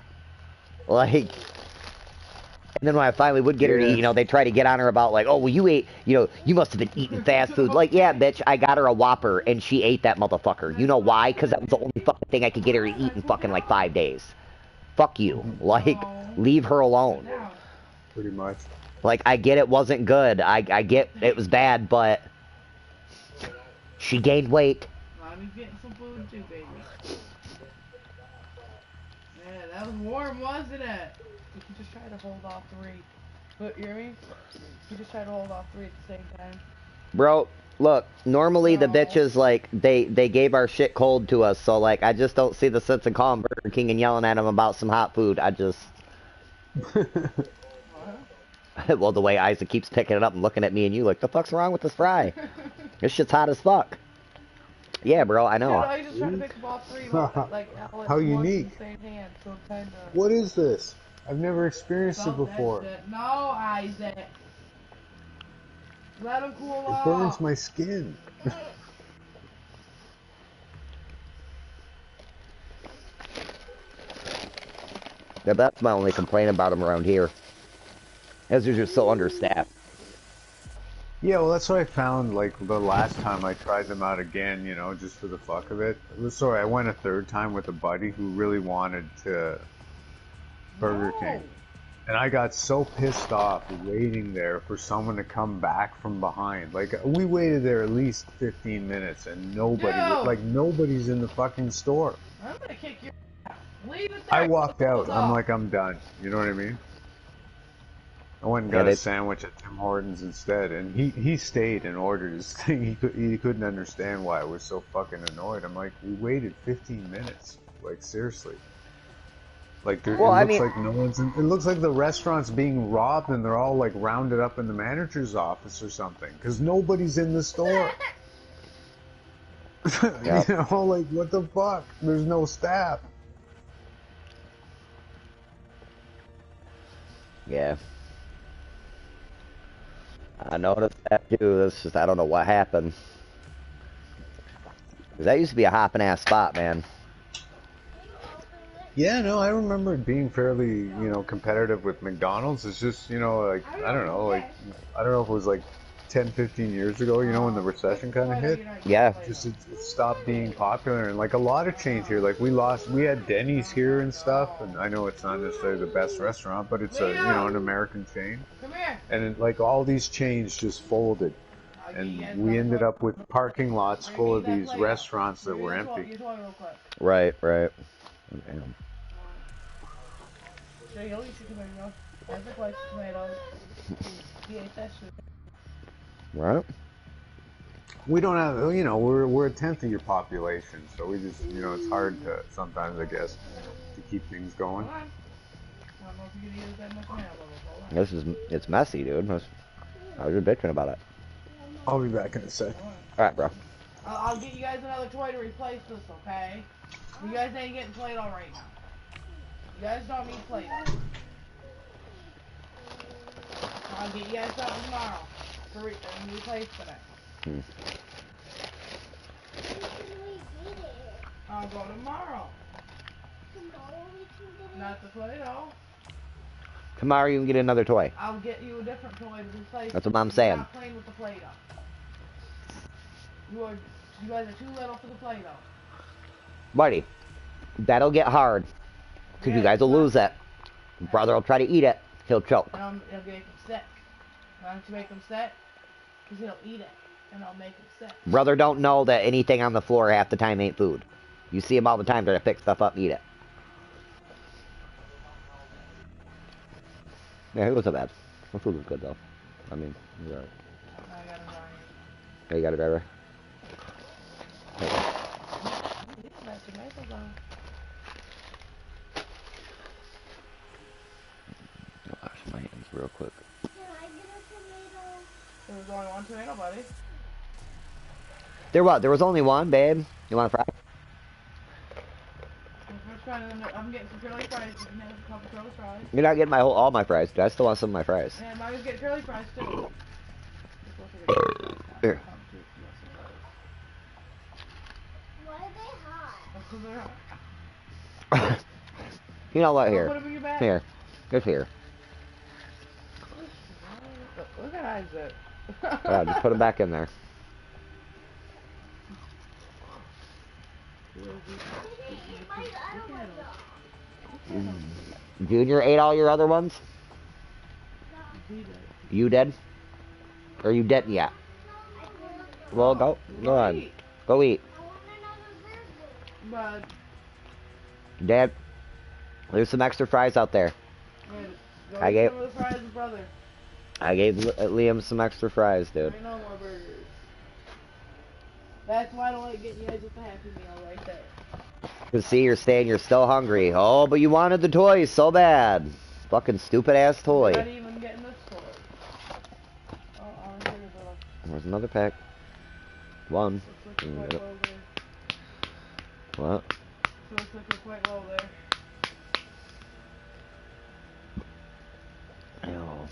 Like, and then when I finally would get her to eat, you know, they try to get on her about like, oh, well, you ate, you know, you must have been eating fast food. Like, yeah, bitch, I got her a Whopper, and she ate that motherfucker. You know why? Because that was the only fucking thing I could get her to eat in fucking like 5 days. Fuck you. Like, leave her alone. Pretty much. Like, I get it wasn't good. I get it was bad, but she gained weight. Mommy's getting some food too, baby. Yeah, that was warm, wasn't it? You can just try to hold all three. But you hear me? You just try to hold all three at the same time. Bro, look, normally the bitches, like, they gave our shit cold to us, so, like, I just don't see the sense of calling Burger King and yelling at them about some hot food. I just... Well, the way Isaac keeps picking it up and looking at me and you like, the fuck's wrong with this fry? This shit's hot as fuck. Yeah, bro, I know. Dude, I just tried to pick up all three, like, all at How once unique. in the same hand, so it's kind of... What is this? I've never experienced it before. No, Isaac. Let him cool off. It burns my skin. Yeah, that's my only complaint about them around here. As they're just so understaffed. Yeah, well, that's what I found, like, the last time I tried them out again, you know, just for the fuck of it. Sorry, I went a third time with a buddy who really wanted to Burger King. And I got so pissed off waiting there for someone to come back from behind. Like, we waited there at least 15 minutes and nobody, like, nobody's in the fucking store. I'm gonna kick your ass. Leave it there. I walked out. I'm like, I'm done. You know what I mean? I went and got a sandwich at Tim Hortons instead, and he stayed and ordered his thing. He couldn't understand why I was so fucking annoyed. I'm like, we waited 15 minutes. Like, seriously. Like, it looks like no one's in, it looks like the restaurant's being robbed and they're all, like, rounded up in the manager's office or something. Because nobody's in the store. Yep. You know, like, what the fuck? There's no staff. Yeah. I noticed that too. That's just, I don't know what happened. 'Cause that used to be a hopping ass spot, man. Yeah, no, I remember it being fairly, you know, competitive with McDonald's. It's just, you know, like, I don't know if it was like 10, 15 years ago, you know, when the recession kind of hit. Yeah. Just it stopped being popular, and like a lot of change here. Like we had Denny's here and stuff, and I know it's not necessarily the best restaurant, but it's a, you know, an American chain. And it, like all these chains just folded, and we ended up with parking lots full of these restaurants that were empty. Right, right. Damn. Right. We don't have, you know, we're a tenth of your population, so we just, you know, it's hard to sometimes, I guess, to keep things going. It's messy, dude. I was just bitching about it. I'll be back in a sec. Alright, bro. I'll get you guys another toy to replace this, okay? You guys ain't getting Play-Doh right now. You guys don't need Play-Doh. I'll get you guys something tomorrow for replacement it. I'll go tomorrow. Not the Play-Doh. Tomorrow you can get another toy. I'll get you a different toy to replace. That's what I'm saying. You're not playing with the Play-Doh. You guys are too little for the Play-Doh. Buddy, that'll get hard. Because you guys will lose it. Brother will try to eat it. He'll choke. It'll make him sick. Why don't you make him sick? Because he'll eat it. And I'll make him sick. Brother don't know that anything on the floor half the time ain't food. You see him all the time trying to pick stuff up and eat it. Yeah, it wasn't bad. The food was good though. I mean, it was alright. I got a driver. Yeah, you got a driver? Hey. Wash my hands real quick. There was only one tomato, buddy. There what? There was only one, babe. You want a fry? I'm getting some curly fries. You can have a couple curly fries. You're not getting all my fries, dude. I still want some of my fries. And I was getting curly fries too. Here. Why are they hot? Because they're hot. You know what? Here. Put them in your bag. Here. Just here. Look at Isaac. Yeah, just put them back in there. Junior ate all your other ones? You did? Or you didn't yet? Well, go on. Go eat. But Dad, there's some extra fries out there. I gave some of the fries, brother. I gave Liam some extra fries, dude. There ain't no more burgers. That's why I don't like getting you guys with the Happy Meal right there. Cause see, you're saying you're still hungry. Oh, but you wanted the toys so bad. Fucking stupid ass toy. You're not even getting this toy. There's another pack. One. Looks like quite low there. What? So looks like we're quite low there. Oh.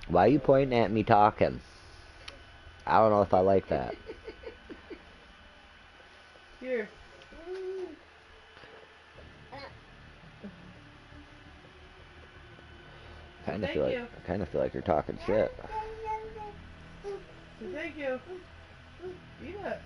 Why are you pointing at me talking? I don't know if I like that. Here. I kind of feel like you're talking shit. Thank you. Eat it.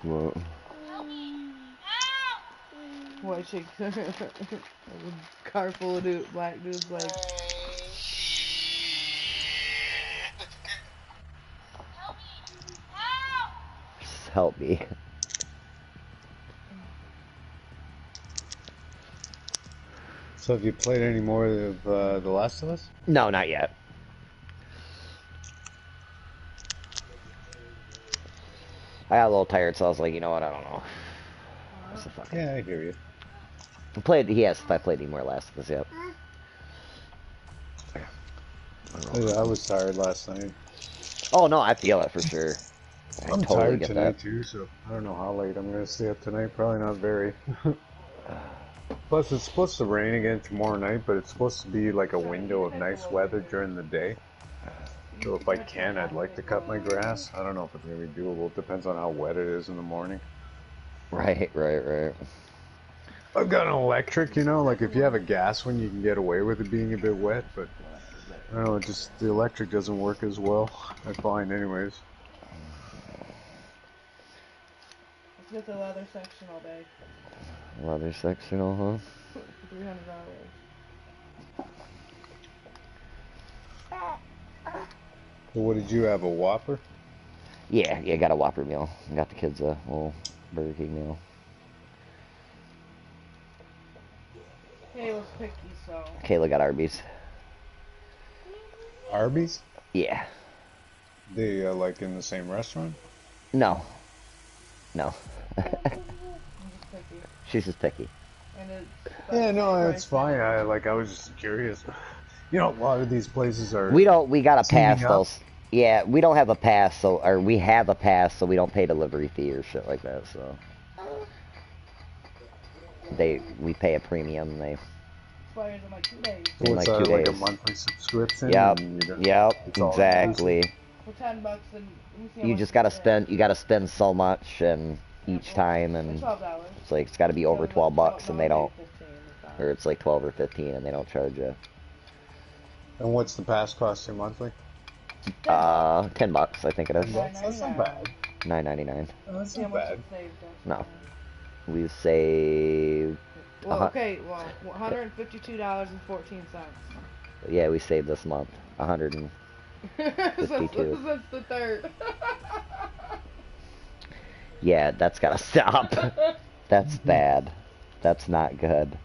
What? Watching a car full of black dudes like. Just help me. So have you played any more of The Last of Us? No, not yet. I got a little tired, so I was like, you know what, I don't know. Yeah, I hear you. I played, yes, if I played any more Last of Us yet. I was tired last night. Oh, no, I feel it for sure. I'm totally tired get tonight that. too, so I don't know how late I'm going to stay up tonight. Probably not very. Plus, it's supposed to rain again tomorrow night, but it's supposed to be like a window of nice weather during the day. So if I can, I'd like to cut my grass. I don't know if it's going to be doable. It depends on how wet it is in the morning. Right. I've got an electric, you know, like if you have a gas one, you can get away with it being a bit wet, but I don't know, just the electric doesn't work as well, I find anyways. Let's get the leather section all day. Leather sectional, huh? For $300. So what did you have, a Whopper? Yeah, got a Whopper meal. Got the kids a little Burger King meal. Kayla's picky, so. Kayla got Arby's. Arby's? Yeah. They like in the same restaurant? No. I'm just picky. She's just picky. And it's Yeah, no, that's fine. I was just curious. You know, a lot of these places are. We got a pass teaming up. those. Yeah, we don't have a pass, or we have a pass, so we don't pay delivery fee or shit like that. So we pay a premium. And they expires in like 2 days. in What's like 2 like a days. monthly subscription? Yep, and you don't- yep, it's all exactly. For $10 and let me see how You much just it gotta is. spend. You gotta spend so much and each time, and $12. it's like it's got to be over 12 bucks, and they don't, 15, it's fine. or it's like 12 or 15, and they don't charge you. And what's the pass cost you monthly? $10 I think it is. That's not bad. $9.99. That's See how not much bad. it saved us. No. We saved. Well, okay, well, $152.14. Yeah, we saved this month 100 and Since 52. the third. Yeah, that's gotta stop. That's bad. That's not good.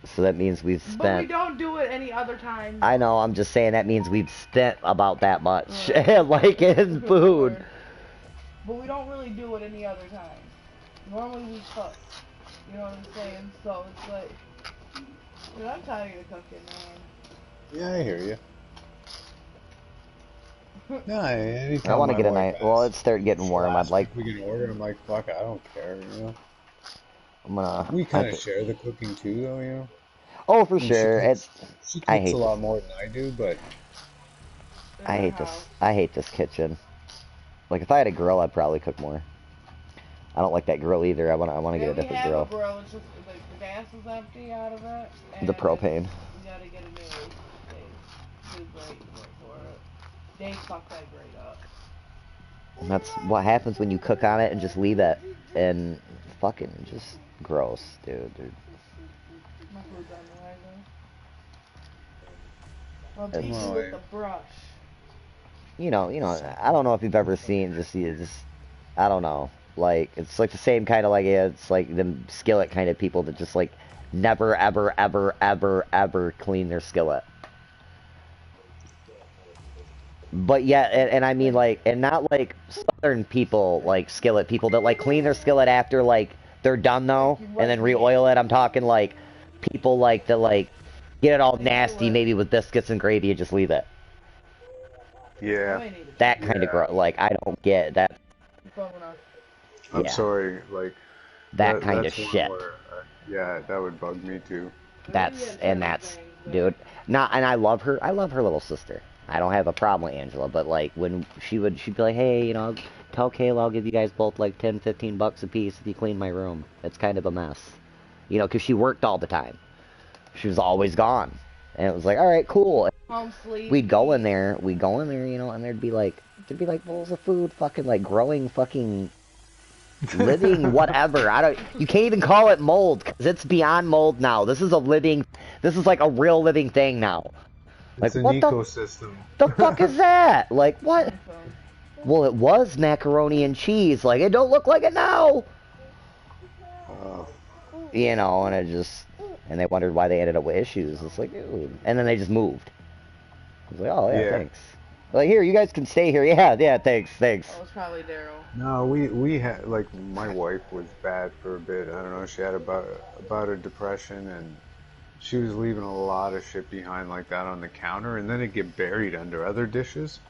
So that means we've But we spent. don't do it any other time. I know. I'm just saying that means we've spent about that much, like in food. But we don't really do it any other time. Normally we cook. You know what I'm saying? So it's like, dude, I'm tired of cooking, man. Yeah, I hear you. No, anytime I want to my get a wife night. Well, asks, it's starting getting warm. I'd like. if we can order. I'm like, fuck, I don't care. You know. I'm gonna. We kind of share the cooking too, though. You know. Oh, for And sure. She I cooks hate a lot this. more than I do, but I hate this. I hate this kitchen. Like if I had a grill, I'd probably cook more. I don't like that grill either. I want to get a different grill. We have a grill. It's just like the gas is empty out of it. The propane. We gotta get a new. They do great for it. They fuck that great up. And that's what happens when you cook on it and just leave it, and fucking just gross, dude. My food's on the way though. Well, beat you with the brush. You know. I don't know if you've ever seen just I don't know. Like it's like the same kind of like it's like the skillet kind of people that just like never ever clean their skillet. But yeah, and I mean like, and not like southern people, like skillet people that like clean their skillet after like they're done though, and then re-oil it. I'm talking like people like that like get it all nasty, maybe with biscuits and gravy, and just leave it. yeah. That kind of like I don't get that. I'm Yeah. sorry, like That kind of that's one shit. where, yeah, that would bug me too. That's dude. Not, and I love her. I love her little sister. I don't have a problem with Angela, but like when she'd be like, hey, you know, tell Kayla I'll give you guys both like 10, 15 bucks a piece if you clean my room. It's kind of a mess, you know, because she worked all the time. She was always gone, and it was like, all right, cool. We'd go in there, you know, and there'd be like bowls of food, fucking like growing, fucking living whatever. You can't even call it mold because it's beyond mold now. This is like a real living thing now. Like It's an what ecosystem. the fuck is that? Like what? Well, it was macaroni and cheese. Like it don't look like it now. You know, and they wondered why they ended up with issues. It's like, dude. And then they just moved. I was like, oh yeah, thanks. Like here, you guys can stay here. Yeah, thanks. Oh, it's probably Daryl. No, we had like my wife was bad for a bit. I don't know. She had about a depression, and she was leaving a lot of shit behind like that on the counter, and then it'd get buried under other dishes.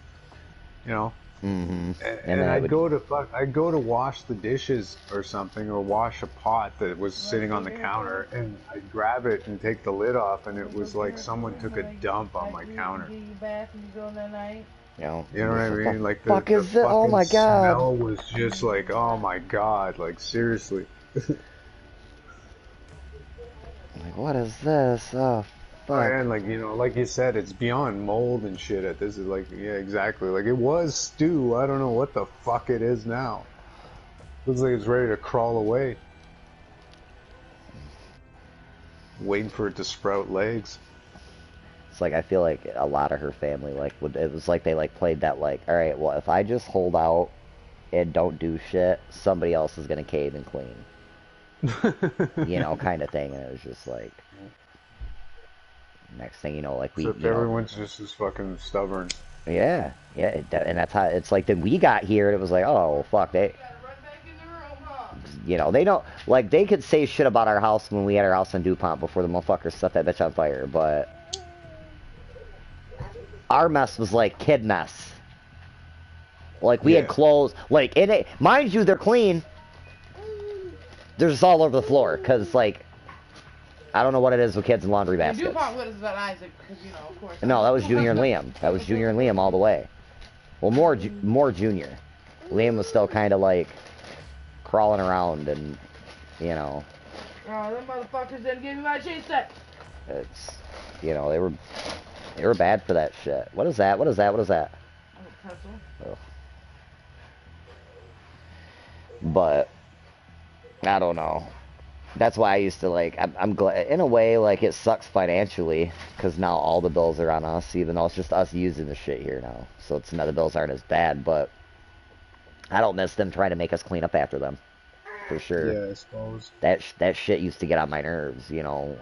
You know. Mm-hmm. And I'd go to wash the dishes or something, or wash a pot that was sitting on the counter, and I'd grab it and take the lid off, and it was like someone took a dump on my counter. You know what I mean? Like the fuck is it? Oh my god! Smell was just like, oh my god! Like seriously. Like what is this? Oh fuck! And like like you said, it's beyond mold and shit. This is like, yeah, exactly. Like it was stew. I don't know what the fuck it is now. Looks like it's ready to crawl away. Waiting for it to sprout legs. It's like I feel like a lot of her family like would. It was like they like played that like, all right, well if I just hold out and don't do shit, somebody else is gonna cave and clean. You know, kind of thing. And it was just like, next thing you know, like we. Except everyone's just as fucking stubborn. Yeah, yeah, and that's how it's like. Then we got here, and it was like, oh well, fuck, they. You know, they don't like they could say shit about our house when we had our house in DuPont before the motherfuckers set that bitch on fire, but our mess was like kid mess. Like we had clothes, like in it. Mind you, they're clean. They're just all over the floor, cause like I don't know what it is with kids in laundry baskets. DuPont would have been Isaac, because you know, of course. No, that was Junior and Liam. That was Junior and Liam all the way. Well, more Junior. Liam was still kind of like crawling around, and you know. Oh, them motherfuckers didn't give me my cheese stick. It's, you know, they were bad for that shit. What is that? What is that? What is that? Ugh. But I don't know. That's why I used to like. I'm glad in a way. Like it sucks financially because now all the bills are on us, even though it's just us using the shit here now. So it's the bills aren't as bad, but I don't miss them trying to make us clean up after them, for sure. Yeah, I suppose. That shit used to get on my nerves, you know.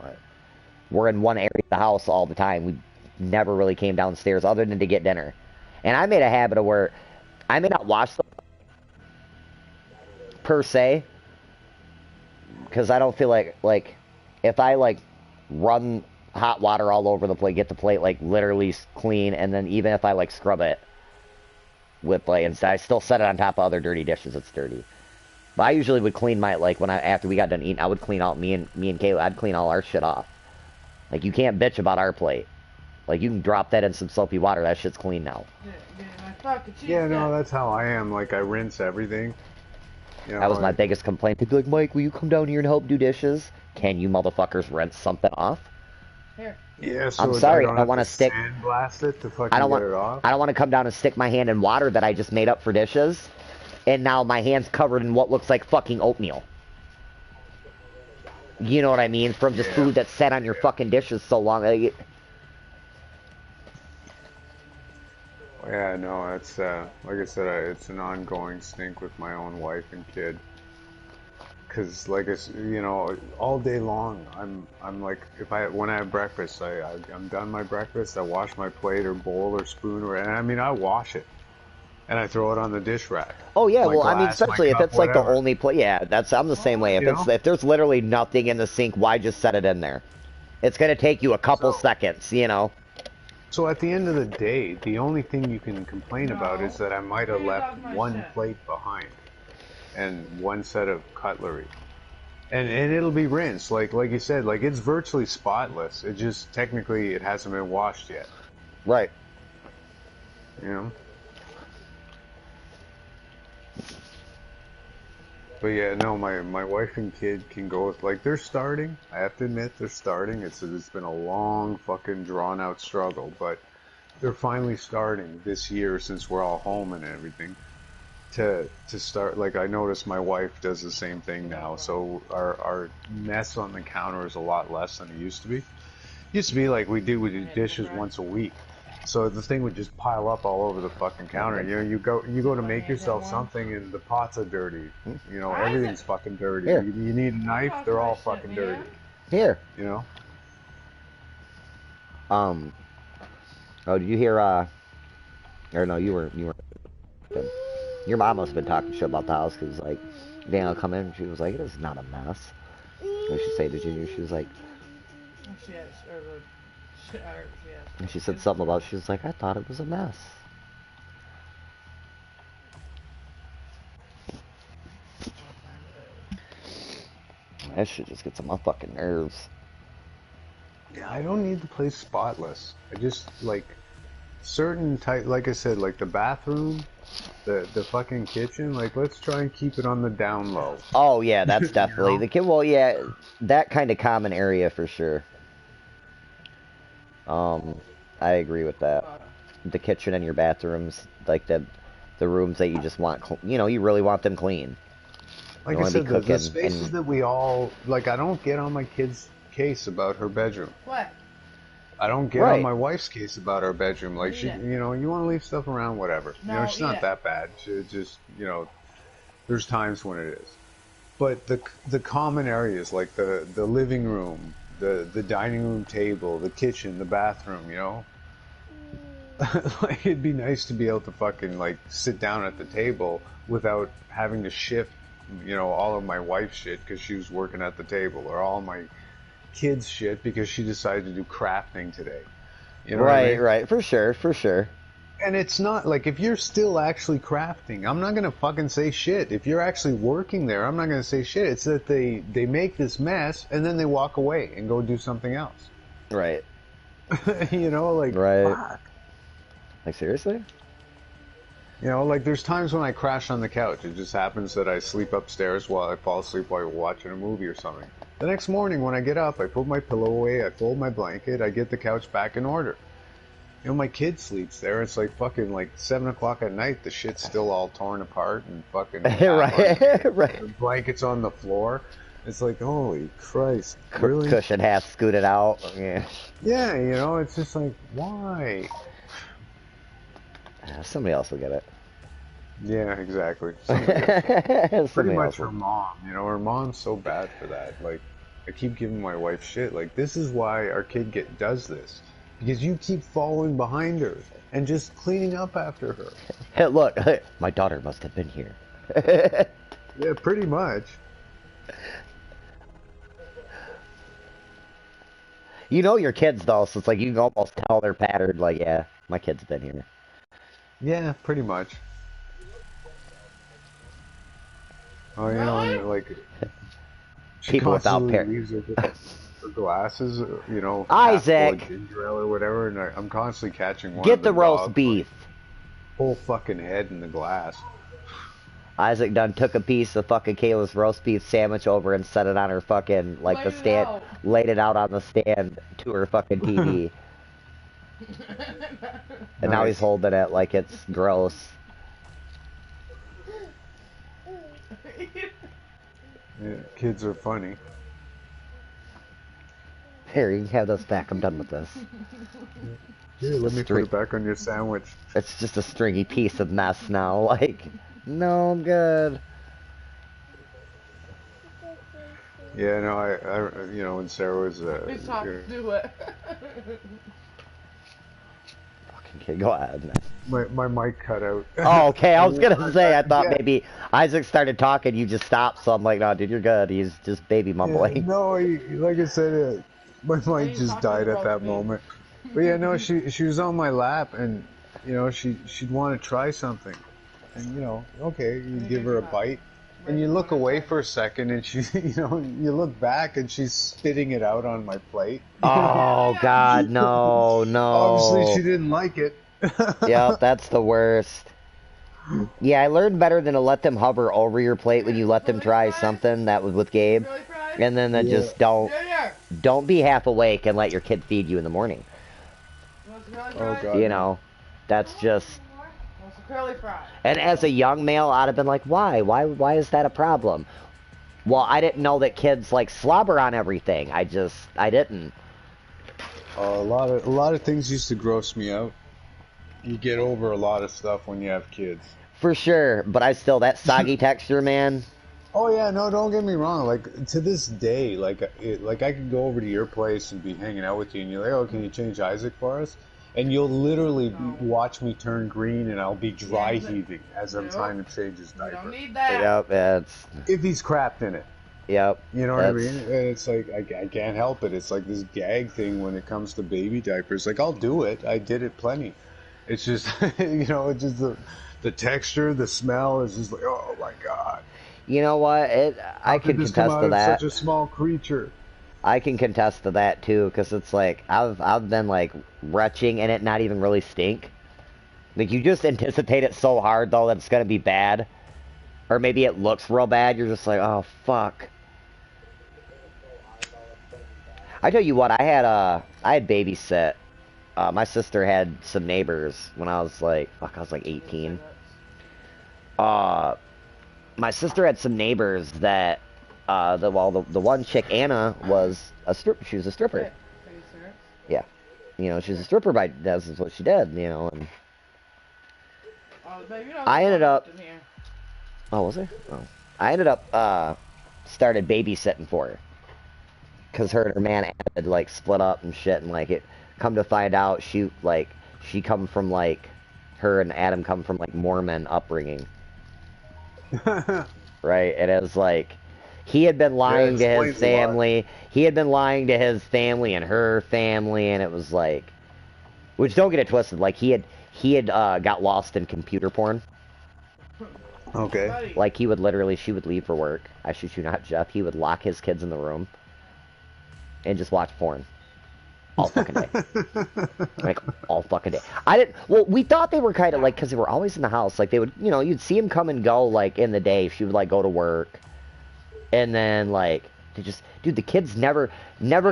We're in one area of the house all the time. We never really came downstairs other than to get dinner. And I made a habit of where I may not wash them per se, because I don't feel like if I like run hot water all over the plate, get the plate like literally clean, and then even if I like scrub it with like, and I still set it on top of other dirty dishes, it's dirty. But I usually would clean my, like when after we got done eating, I would clean out me and Kayla, I'd clean all our shit off. Like you can't bitch about our plate. Like you can drop that in some soapy water, that shit's clean now. Yeah, no, that's how I am. Like I rinse everything. You know, that was my biggest complaint. They'd be like, Mike, will you come down here and help do dishes? Can you motherfuckers rinse something off? Here. Yeah, so I'm sorry, I don't want to stick. Sandblast it to fucking I don't get want. it off. I don't want to come down and stick my hand in water that I just made up for dishes, and now my hand's covered in what looks like fucking oatmeal. You know what I mean? From just food that's sat on your fucking dishes so long. Yeah, no, it's like I said, it's an ongoing stink with my own wife and kid. Cause like it's, you know, all day long, I'm like, when I have breakfast, I'm done my breakfast, I wash my plate or bowl or spoon and I mean I wash it, and I throw it on the dish rack. Oh yeah, well glass, I mean, especially if cup, it's like whatever. the only plate. Yeah, I'm the same way. If there's literally nothing in the sink, why just set it in there? It's gonna take you a couple seconds, you know. So at the end of the day, the only thing you can complain about is that I might have left one plate behind and one set of cutlery. And it'll be rinsed, like you said, like it's virtually spotless. It just technically it hasn't been washed yet. Right. You know? But yeah, no, my wife and kid can go with, like, they're starting. I have to admit, they're starting. It's been a long, fucking, drawn-out struggle, but they're finally starting this year, since we're all home and everything, to start. Like, I noticed my wife does the same thing now, so our mess on the counter is a lot less than it used to be. It used to be like we do dishes once a week. So the thing would just pile up all over the fucking counter. You know, you go to make yourself something and the pots are dirty. You know, everything's fucking dirty. Here. You need a knife, they're all fucking dirty. Here. You know? Oh, did you hear, or no, you were, your mom must have been talking shit about the house, because, like, Daniel come in and she was like, it is not a mess. And she said to Junior, she was like, and she said something about, she was like, I thought it was a mess. That shit just gets on my fucking nerves. Yeah, I don't need the place spotless. I just, like, certain type, like I said, like the bathroom, the fucking kitchen, like, let's try and keep it on the down low. Oh, yeah, that's definitely you know? The kid. Well, yeah, that kind of common area for sure. I agree with that. The kitchen and your bathrooms, like the rooms that you just want, you know, you really want them clean. Like I said, the spaces that we all, like, I don't get on my kid's case about her bedroom. What? I don't get on my wife's case about our bedroom. Like, she, you know, you want to leave stuff around, whatever. No, you know, she's not that bad. She just, you know, there's times when it is. But the common areas, like the living room, the dining room table, the kitchen, the bathroom, you know, like it'd be nice to be able to fucking like sit down at the table without having to shift, you know, all of my wife's shit because she was working at the table, or all my kids' shit because she decided to do crafting today. You know what I mean? Right, for sure, for sure. And it's not like, if you're still actually crafting, I'm not gonna fucking say shit. If you're actually working there, I'm not gonna say shit. It's that they make this mess and then they walk away and go do something else. Right. You know, like, fuck. Like, seriously? You know, like, there's times when I crash on the couch. It just happens that I sleep upstairs while I fall asleep while watching a movie or something. The next morning when I get up, I put my pillow away, I fold my blanket, I get the couch back in order. You know, my kid sleeps there. It's like fucking like 7 o'clock at night. The shit's still all torn apart and fucking right. The blanket's on the floor. It's like, holy Christ, really? Cushion half scooted out. Yeah. Yeah, you know, it's just like, why? Somebody else will get it. Yeah, exactly. Pretty much will. her mom. You know, her mom's so bad for that. Like, I keep giving my wife shit. Like, this is why our kid does this. Because you keep following behind her and just cleaning up after her. Hey, look, my daughter must have been here. Yeah, pretty much. You know your kids, though, so it's like you can almost tell they're patterned. Like, yeah, my kid's been here. Yeah, pretty much. Oh, you know, and like... People without parents. Glasses, you know, Isaac, ginger ale or whatever, and I'm constantly catching one. Get the roast beef. Whole fucking head in the glass. Isaac done took a piece of fucking Kayla's roast beef sandwich over and set it on her fucking like the stand, laid it out on the stand to her fucking TV. And now he's holding it like it's gross. Yeah, kids are funny. Here, you can have this back. I'm done with this. Here, let me put it back on your sandwich. It's just a stringy piece of mess now. Like, no, I'm good. Yeah, no, I you know, when Sarah was, He's talking to it. Fucking kid, go ahead. My mic cut out. Oh, okay. I was gonna say, I thought maybe Isaac started talking, you just stopped. So I'm like, no, dude, you're good. He's just baby mumbling. Yeah, no, like I said, my mic just died at that moment. But yeah, no, she was on my lap, and you know, she'd want to try something, and you know, okay, you give her a bite, and you look away for a second, and she, you know, you look back, and she's spitting it out on my plate. Oh God, no. Obviously, she didn't like it. Yep, that's the worst. Yeah, I learned better than to let them hover over your plate when you let them try something. That was with Gabe. And then just don't be half awake and let your kid feed you in the morning. Oh God. You know, that's just... And as a young male, I'd have been like, why? Why is that a problem? Well, I didn't know that kids like slobber on everything. I didn't. A lot of things used to gross me out. You get over a lot of stuff when you have kids. For sure, but that soggy texture, man. Oh yeah, no, don't get me wrong. Like, to this day, like I could go over to your place and be hanging out with you, and you're like, oh, can you change Isaac for us? And you'll literally watch me turn green, and I'll be dry heaving as I'm trying to change his diaper. Don't need that. Yep, it's... If he's crapped in it. Yep. You know what I mean? And it's like, I can't help it. It's like this gag thing when it comes to baby diapers. Like, I'll do it. I did it plenty. It's just, you know, it's just the texture, the smell is just like, oh my God. You know what? I can contest to that. Such a small creature. I can contest to that too, because it's like I've been like retching and it not even really stink. Like, you just anticipate it so hard though that it's gonna be bad, or maybe it looks real bad. You're just like, oh fuck. I tell you what, I had babysit. My sister had some neighbors when I was like 18. My sister had some neighbors that, the one chick, Anna, was a stripper. She was a stripper. Yeah. You know, she's a stripper by, that's what she did, you know, and Oh, babe, you know I ended up, in here. oh, was there? Oh. I ended up, started babysitting for her. Because her and her man had, like, split up and shit, and, like, it, come to find out, she come from, like, her and Adam come from, like, Mormon upbringing. Right? And it was, like, he had been lying to his family, he had been lying to his family and her family, and it was, like, which, don't get it twisted, like, he had got lost in computer porn. Okay. Like, he would literally, she would leave for work, I shit you not, Jeff, he would lock his kids in the room and just watch porn all fucking day. Like, all fucking day. Well, we thought they were kind of, like, because they were always in the house, like, they would, you know, you'd see him come and go, like, in the day, she would, like, go to work, and then, like, they just, dude, the kids never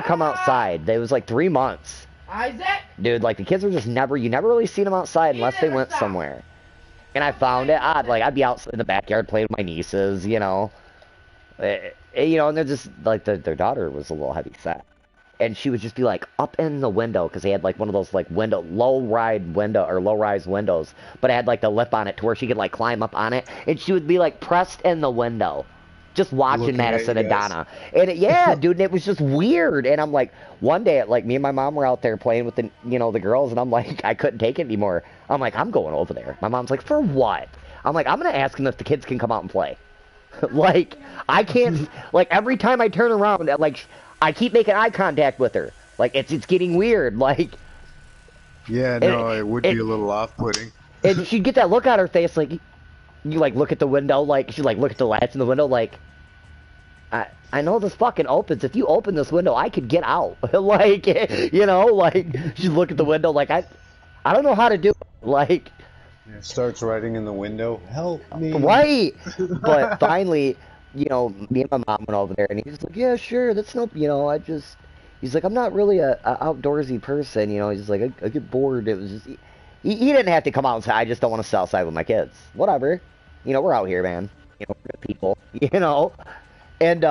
come outside. It was, like, 3 months. Isaac? Dude, like, the kids were just you never really seen them outside unless they went somewhere. And I found it odd, like, I'd be out in the backyard playing with my nieces, you know. You know, and they're just, like, their daughter was a little heavy set. And she would just be, like, up in the window, because they had, like, one of those, like, low-rise windows, but it had, like, the lip on it to where she could, like, climb up on it, and she would be, like, pressed in the window, just watching Madison and Donna. And, yeah, dude, and it was just weird, and I'm like, one day, like, me and my mom were out there playing with the, you know, the girls, and I'm like, I couldn't take it anymore. I'm like, I'm going over there. My mom's like, for what? I'm like, I'm going to ask them if the kids can come out and play. Like, I can't, like, every time I turn around, like, I keep making eye contact with her. Like, it's getting weird, like. Yeah, no, it would be a little off-putting. And she'd get that look on her face, like, you, like, look at the window, like, she'd, like, look at the latch in the window, like, I know this fucking opens. If you open this window, I could get out. Like, you know, like, she'd look at the window, like, I don't know how to do it. Like. Yeah, starts writing in the window, help me. Right! But finally, you know, me and my mom went over there, and he's like, yeah, sure, that's no, you know, he's like, I'm not really a outdoorsy person, you know, he's like, I get bored, it was just, he didn't have to come outside, I just don't want to sit outside with my kids. Whatever. You know, we're out here, man. You know, we're good people, you know? And,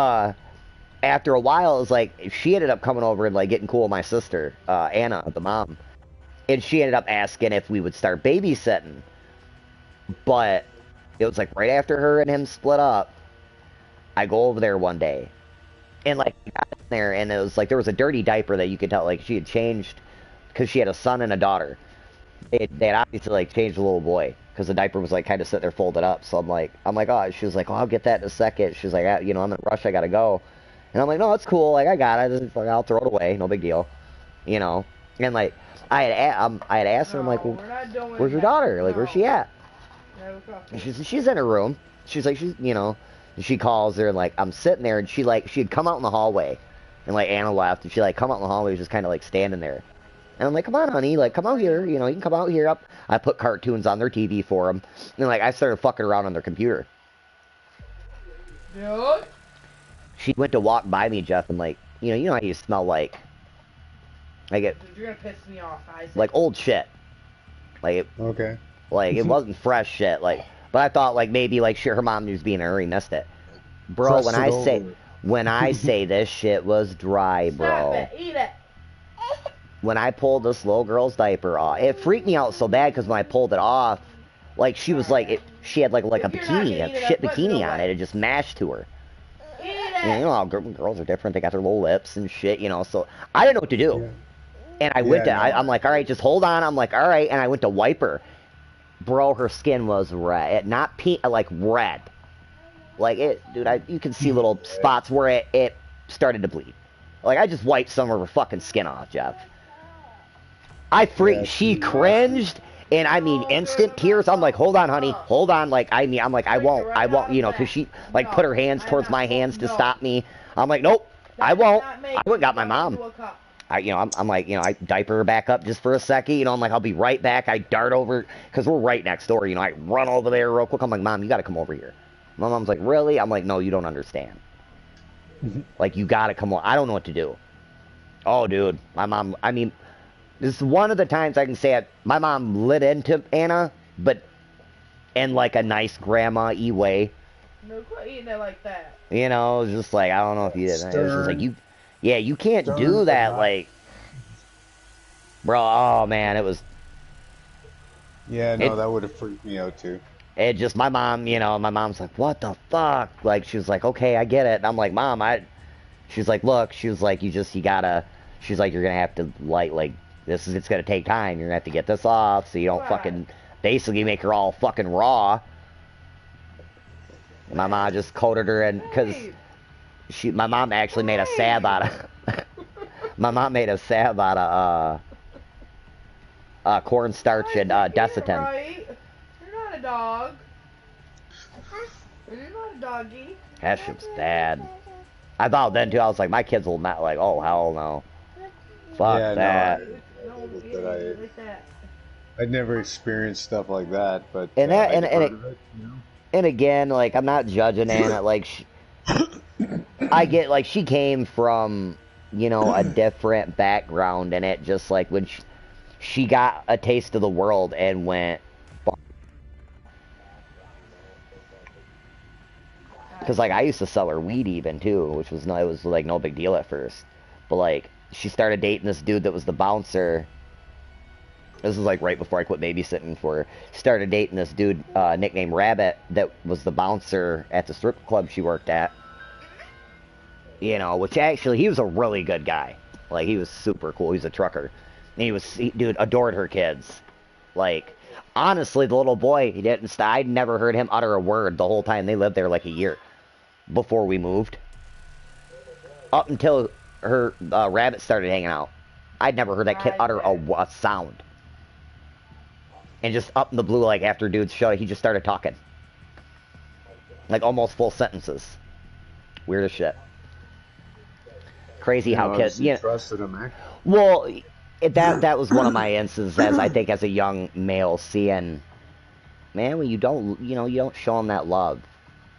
after a while, it was like, she ended up coming over and, like, getting cool with my sister, Anna, the mom. And she ended up asking if we would start babysitting. But it was, like, right after her and him split up, I go over there one day. And, like, I got in there, and it was, like, there was a dirty diaper that you could tell, like, she had changed, because she had a son and a daughter. They had obviously, like, changed the little boy, because the diaper was, like, kind of sitting there folded up. So I'm like, oh, she was like, oh, I'll get that in a second. She was like, you know, I'm in a rush, I gotta go. And I'm like, no, it's cool, like, I got it, I'll throw it away, no big deal. You know? And, like, I had asked her, I'm like, well, where's your daughter? Like, where's she at? And she's in her room. She's like, you know, and she calls her, and, like, I'm sitting there, and she had come out in the hallway, and, like, Anna left, and she, like, come out in the hallway, just kind of, like, standing there. And I'm like, come on, honey, like, come out here, you know, you can come out here. I put cartoons on their TV for them, and, like, I started fucking around on their computer. Dude? She went to walk by me, Jeff, and, like, you know how you smell, like it, dude, you're gonna piss me off, Isaac. like, old shit. Like, it, okay. Like, it wasn't fresh shit, like, but I thought, like, maybe, like, her mom was being in a hurry, missed it. Bro, when I say this shit was dry, bro. Stop it, eat it. When I pulled this little girl's diaper off, it freaked me out so bad, because when I pulled it off, like, she was, like, she had, like a bikini, a shit bikini on it, it just mashed to her. And, you know how girls are different, they got their little lips and shit, you know, so I didn't know what to do. Yeah. And I went to, I'm like, all right, just hold on. I'm like, all right. And I went to wipe her. Bro, her skin was red. Not pink, like red. Like, it, dude, you can see little spots where it started to bleed. Like, I just wiped some of her fucking skin off, Jeff. She cringed, and I mean, instant tears. I'm like, hold on, honey. Hold on. Like, I'm like, I won't, you know, because she, like, put her hands towards my hands to stop me. I'm like, nope, I won't. I went and got my mom. You know, I'm like, you know, I diaper her back up just for a second, you know, I'm like, I'll be right back. I dart over, because we're right next door, you know, I run over there real quick. I'm like, Mom, you got to come over here. My mom's like, really? I'm like, no, you don't understand. Like, you got to come on. I don't know what to do. Oh, dude, my mom, I mean, this is one of the times I can say it. My mom lit into Anna, but in, like, a nice grandma-y way. No, quit eating it like that. You know, it was just like, I don't know if you did. It was just like, you can't do that, like. Bro, oh man, it was... Yeah, no, that would have freaked me out too. It just, my mom, you know, my mom's like, what the fuck? Like, she was like, okay, I get it. And I'm like, Mom, she's like, look, she was like, you gotta, she's like, you're gonna have to, like, it's gonna take time. You're gonna have to get this off so you don't fucking, basically make her all fucking raw. And my mom just coated her in, because my mom actually made a salve out of, my mom made a salve out of, cornstarch and, Desitin. Right? You're not a dog. You're not a doggy. That shit was bad. I thought then too, I was like, my kids will not, like, oh, hell no. Fuck yeah, that. No, I'd never experienced stuff like that, but And and again, like, I'm not judging Anna, like, I get, like, she came from, you know, a different background, and it just, like, when she got a taste of the world and went, because, like, I used to sell her weed even, too, which was, no, it was, like, no big deal at first. But, like, she started dating this dude that was the bouncer. This was, like, right before I quit babysitting for her. Started dating this dude, nicknamed Rabbit, that was the bouncer at the strip club she worked at. You know, which actually, he was a really good guy. Like, he was super cool. He was a trucker. And dude, adored her kids. Like, honestly, the little boy, I'd never heard him utter a word the whole time they lived there, like, a year before we moved. Up until her Rabbit started hanging out. I'd never heard that kid utter a sound. And just up in the blue, like, after dudes showed, he just started talking. Like, almost full sentences. Weird as shit. Crazy how kids... You trusted him, eh? Well, that was one of my instances, I think, as a young male, seeing... Man, when you don't show them that love.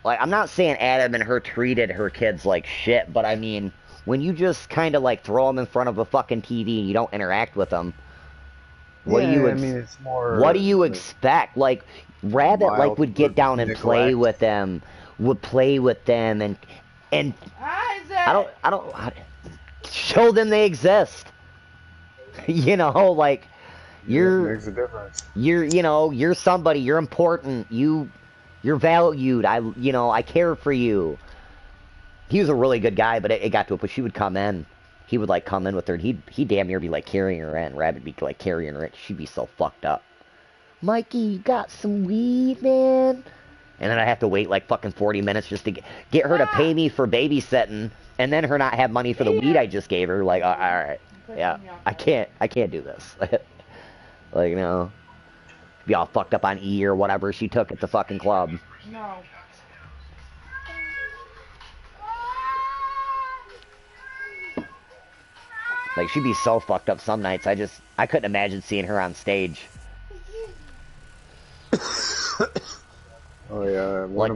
Like, I'm not saying Adam and her treated her kids like shit, but I mean, when you just kind of, like, throw them in front of a fucking TV and you don't interact with them, what do you expect? Like, Rabbit, like, would get down and play with them, and I don't show them they exist. You know, like, makes a difference. You're somebody, you're important, you're valued, I care for you. He was a really good guy, but it got to it, but she would come in. He would, like, come in with her, and he'd damn near be, like, carrying her in. Rabbit would be, like, carrying her in. She'd be so fucked up. Mikey, you got some weed, man? And then I have to wait, like, fucking 40 minutes just to get her to pay me for babysitting, and then her not have money for the weed I just gave her. Like, all right, yeah, I can't do this. Like, you know, be all fucked up on E or whatever she took at the fucking club. No. Like, she'd be so fucked up some nights, I couldn't imagine seeing her on stage. Oh, yeah. Like,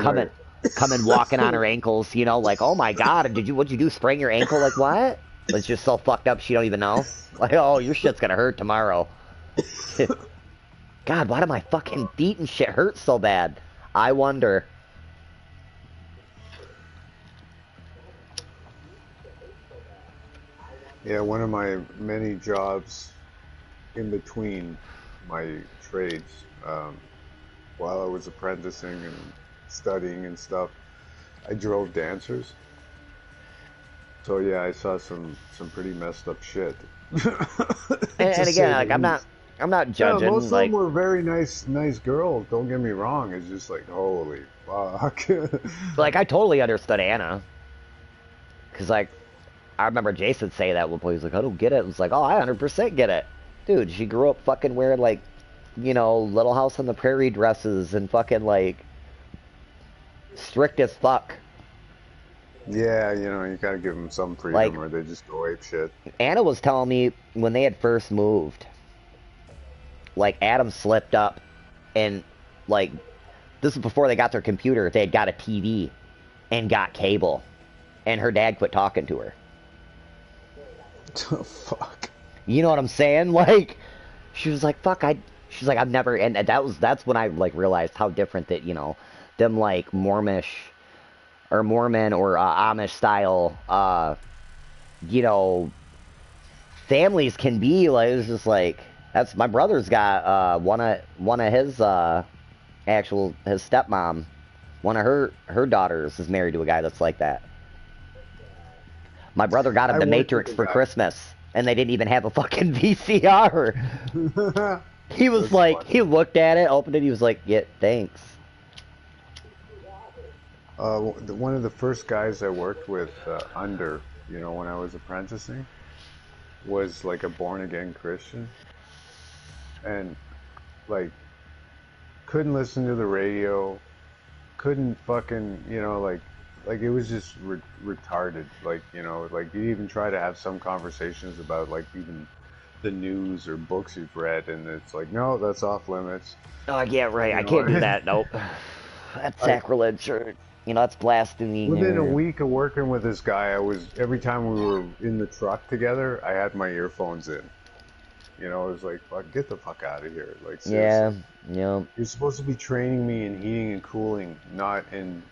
coming walking on her ankles, you know, like, oh my god, what'd you do, sprain your ankle? Like, what? It's just so fucked up she don't even know. Like, oh, your shit's gonna hurt tomorrow. God, why do my fucking feet and shit hurt so bad? I wonder. Yeah, one of my many jobs in between my trades, while I was apprenticing and studying and stuff, I drove dancers. So yeah, I saw some pretty messed up shit. and again, like, I'm not judging. Yeah, most of like, them were very nice girls. Don't get me wrong. It's just like, holy fuck. Like, I totally understood Anna, because, like, I remember Jason saying that one point. He's like, I don't get it. It was like, oh, I 100% get it. Dude, she grew up fucking wearing, like, you know, Little House on the Prairie dresses and fucking, like, strict as fuck. Yeah, you know, you gotta give them some freedom, like, or they just go ape shit. Anna was telling me when they had first moved, like, Adam slipped up and, like, this was before they got their computer. They had got a TV and got cable, and her dad quit talking to her. Oh, fuck. You know what I'm saying? Like, she was like, fuck, she's like, I've never, and that's when I, like, realized how different that, you know, them, like, Mormon or Amish style, you know, families can be like, it's just like, that's, my brother's got, one of his, his stepmom, one of her daughters is married to a guy that's like that. My brother got him The Matrix for Christmas, and they didn't even have a fucking VCR. He was like, he looked at it, opened it, he was like, yeah, thanks. One of the first guys I worked with under, you know, when I was apprenticing, was like a born-again Christian. And, like, couldn't listen to the radio, couldn't fucking, you know, like it was just retarded. Like, you know, like you even try to have some conversations about, like, even the news or books you've read, and it's like, no, that's off limits. Oh, yeah, right, I can't do that, nope. That's sacrilege, or, you know, that's blasphemy. Within a week of working with this guy, every time we were in the truck together, I had my earphones in. You know, it was like, fuck, get the fuck out of here. Like, seriously. Yeah. You're supposed to be training me in heating and cooling, not in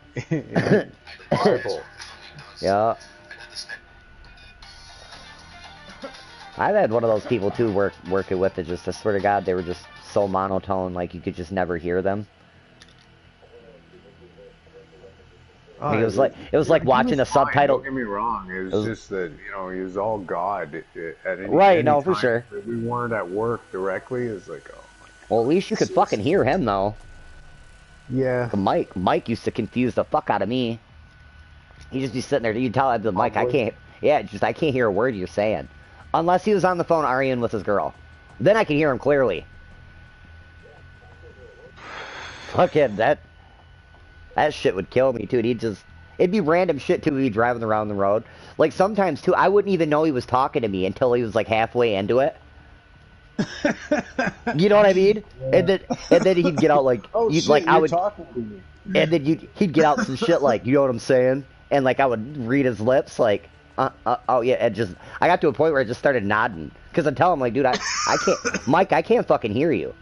Bible. Yeah. I've had one of those people too working with it. Just, I swear to God, they were just so monotone, like you could just never hear them. Oh, it was like watching a subtitle. Don't get me wrong. It was just that, you know, he was all God at any right. any No, time for sure. that we weren't at work directly. It's like, oh. Well, at least you could fucking hear him though. Yeah. Mike used to confuse the fuck out of me. He'd just be sitting there. You tell the Mike, I can't. Yeah, I can't hear a word you're saying, unless he was on the phone arguing with his girl. Then I can hear him clearly. Fucking that shit would kill me too. It'd be random shit too. We'd be driving around the road. Like sometimes too, I wouldn't even know he was talking to me until he was like halfway into it. You know what I mean? Yeah. And then he'd get out like, oh, you'd, shit, like I would, talking to me. And then he'd get out some shit like, you know what I'm saying? And like I would read his lips like, oh yeah, and just I got to a point where I just started nodding because I'd tell him like, dude, I can't, Mike, I can't fucking hear you.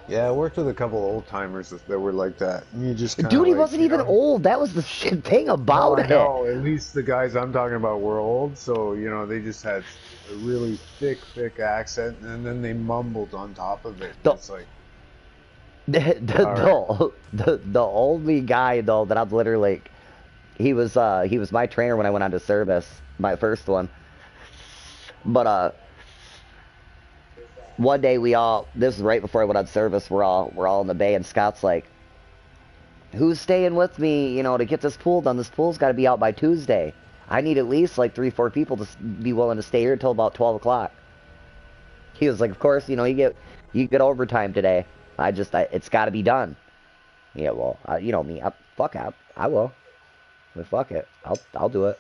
Yeah, I worked with a couple old timers that were like that. And you just dude, he wasn't even old. That was the shit thing about it. No, at least the guys I'm talking about were old, so you know they just had a really thick accent, and then they mumbled on top of it. It's like the only guy though that I'm literally like, he was my trainer when I went on to service, my first one. But one day this is right before I went on service, we're all in the bay, and Scott's like, who's staying with me, you know, to get this pool done? This pool's got to be out by Tuesday. I need at least like 3-4 people to be willing to stay here until about 12 o'clock. He was like, of course, you know, you get overtime today. It's got to be done. Yeah, well, you know me, I will. But fuck it, I'll do it.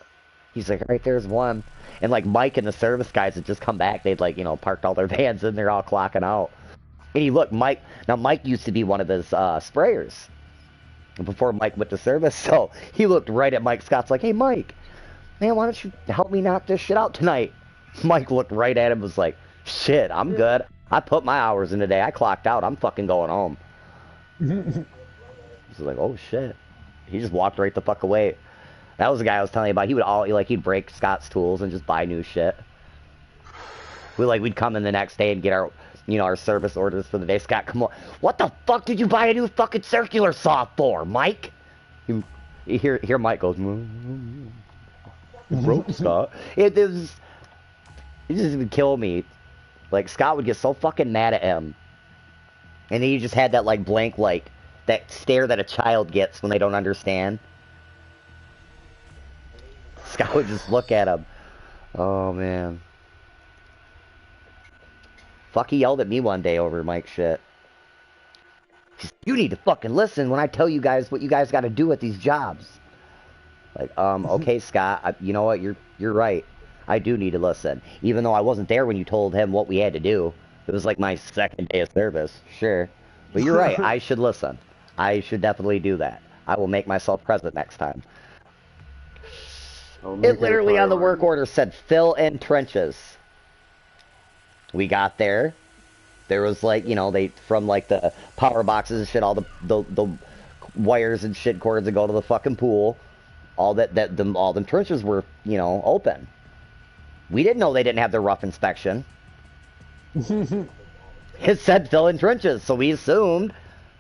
He's like, right there's one. And like Mike and the service guys had just come back. They'd like, you know, parked all their vans in there all clocking out. And he looked, Mike used to be one of his sprayers before Mike went to service. So he looked right at Mike. Scott's like, hey Mike, man, why don't you help me knock this shit out tonight? Mike looked right at him and was like, shit, I'm good. I put my hours in today. I clocked out. I'm fucking going home. He's like, oh shit. He just walked right the fuck away. That was the guy I was telling you about. He'd break Scott's tools and just buy new shit. We'd come in the next day and get our, you know, our service orders for the day. Scott, come on. What the fuck did you buy a new fucking circular saw for, Mike? You hear Mike goes, broke, Scott. It just would kill me. Like, Scott would get so fucking mad at him. And then he just had that, like, blank, like, that stare that a child gets when they don't understand. Scott would just look at him. Oh, man. Fuck, he yelled at me one day over Mike's shit. You need to fucking listen when I tell you guys what you guys got to do at these jobs. Like, okay, Scott, you know what? You're right. I do need to listen. Even though I wasn't there when you told him what we had to do. It was like my second day of service. Sure. But you're right. I should listen. I should definitely do that. I will make myself present next time. It literally on the work order said fill in trenches. We got there. There was like, you know, from like the power boxes and shit, all the wires and shit cords that go to the fucking pool. All them trenches were, you know, open. We didn't know they didn't have their rough inspection. It said fill in trenches, so we assumed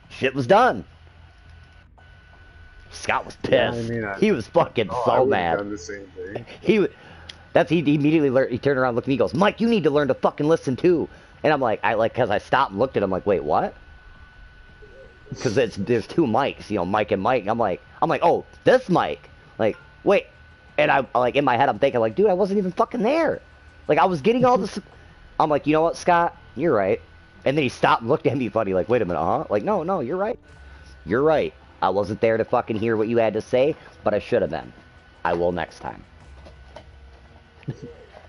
shit was done. Scott was pissed. Yeah, he was fucking so mad. Done the same thing. He immediately learned. He turned around, looked at me, he goes, "Mike, you need to learn to fucking listen too." And I'm like, because I stopped and looked at him, like, wait, what? Because there's two mics, you know, Mike and Mike. I'm like, oh, this mic. Like, wait. And I like in my head, I'm thinking, like, dude, I wasn't even fucking there. Like, I was getting all this. I'm like, you know what, Scott, you're right. And then he stopped and looked at me funny, like, wait a minute, huh? Like, no, you're right. You're right. I wasn't there to fucking hear what you had to say, but I should have been. I will next time.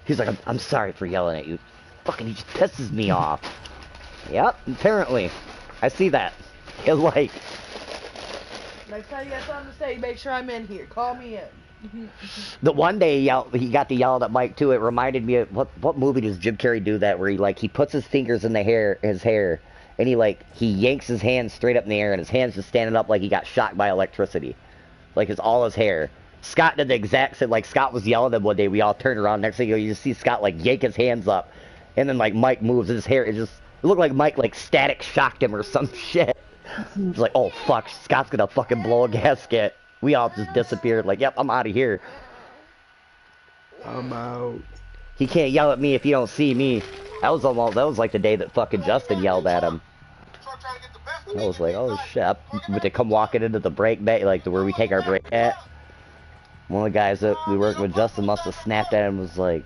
He's like, I'm sorry for yelling at you. Fucking, he just pisses me off. Yep, apparently. I see that. It's like... Next time you got something to say, make sure I'm in here. Call me in. The one day he got to yell at Mike too. It reminded me of what movie does Jim Carrey do that where he puts his fingers in his hair and he yanks his hands straight up in the air and his hands just standing up like he got shocked by electricity. Like it's all his hair. Scott did the exact same. Like Scott was yelling at him one day. We all turned around. Next thing you know, you just see Scott like yank his hands up, and then like Mike moves his hair. It looked like Mike like static shocked him or some shit. It's like, oh fuck, Scott's gonna fucking blow a gasket. We all just disappeared. Like, yep, I'm out of here. I'm out. He can't yell at me if he don't see me. That was like the day that fucking Justin yelled at him. I was like, oh shit. But they come walking into the break bay, like where we take our break at. One of the guys that we worked with, Justin, must have snapped at him and was like,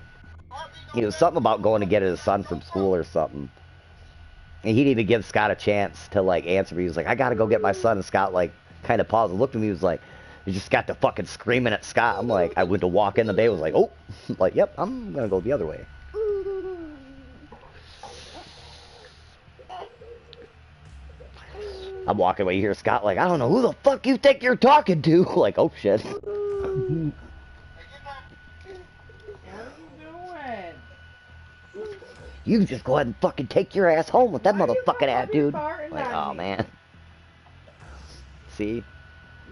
it was something about going to get his son from school or something. And he didn't even give Scott a chance to like answer me. He was like, I gotta go get my son. And Scott like kind of paused and looked at me. He was like, you just got to fucking screaming at Scott. I'm like, I went to walk in the bay. Was like, oh, like, yep, I'm gonna go the other way. I'm walking away. You hear Scott like, I don't know who the fuck you think you're talking to. Like, oh shit. What are you doing? You just go ahead and fucking take your ass home with that motherfucking attitude. Like, oh man. See?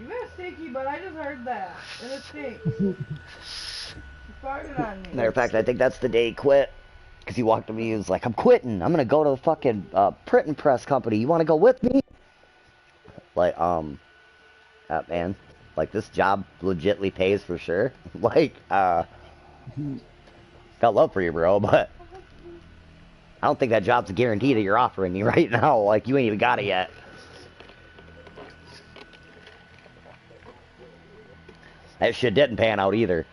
You got stinky, but I just heard that. And it stinks. You farted on me. Matter of fact, I think that's the day he quit. Because he walked to me, he was like, I'm quitting. I'm going to go to the fucking print and press company. You want to go with me? Like, man. Like, this job legitly pays for sure. Like, got love for you, bro, but I don't think that job's a guarantee that you're offering me right now. Like, you ain't even got it yet. That shit didn't pan out either.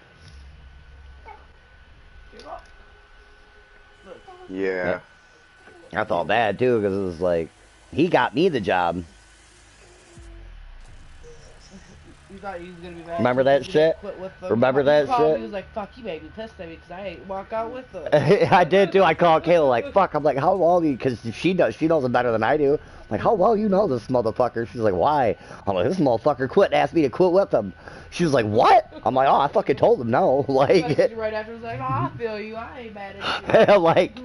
Yeah. I felt bad too, because it was like, he got me the job. You thought he was gonna be mad. Remember that shit? Remember that shit? He was like, fuck, you made me pissed at me because I ain't walk out with them. I did too. I called Kayla like, fuck. I'm like, how well you, because she knows it better than I do. I'm like, how well you know this motherfucker? She's like, why? I'm like, this motherfucker quit and asked me to quit with him. She was like, what? I'm like, oh, I fucking told him no. Like, right after, was like, oh, I feel you. I ain't mad at you. Like,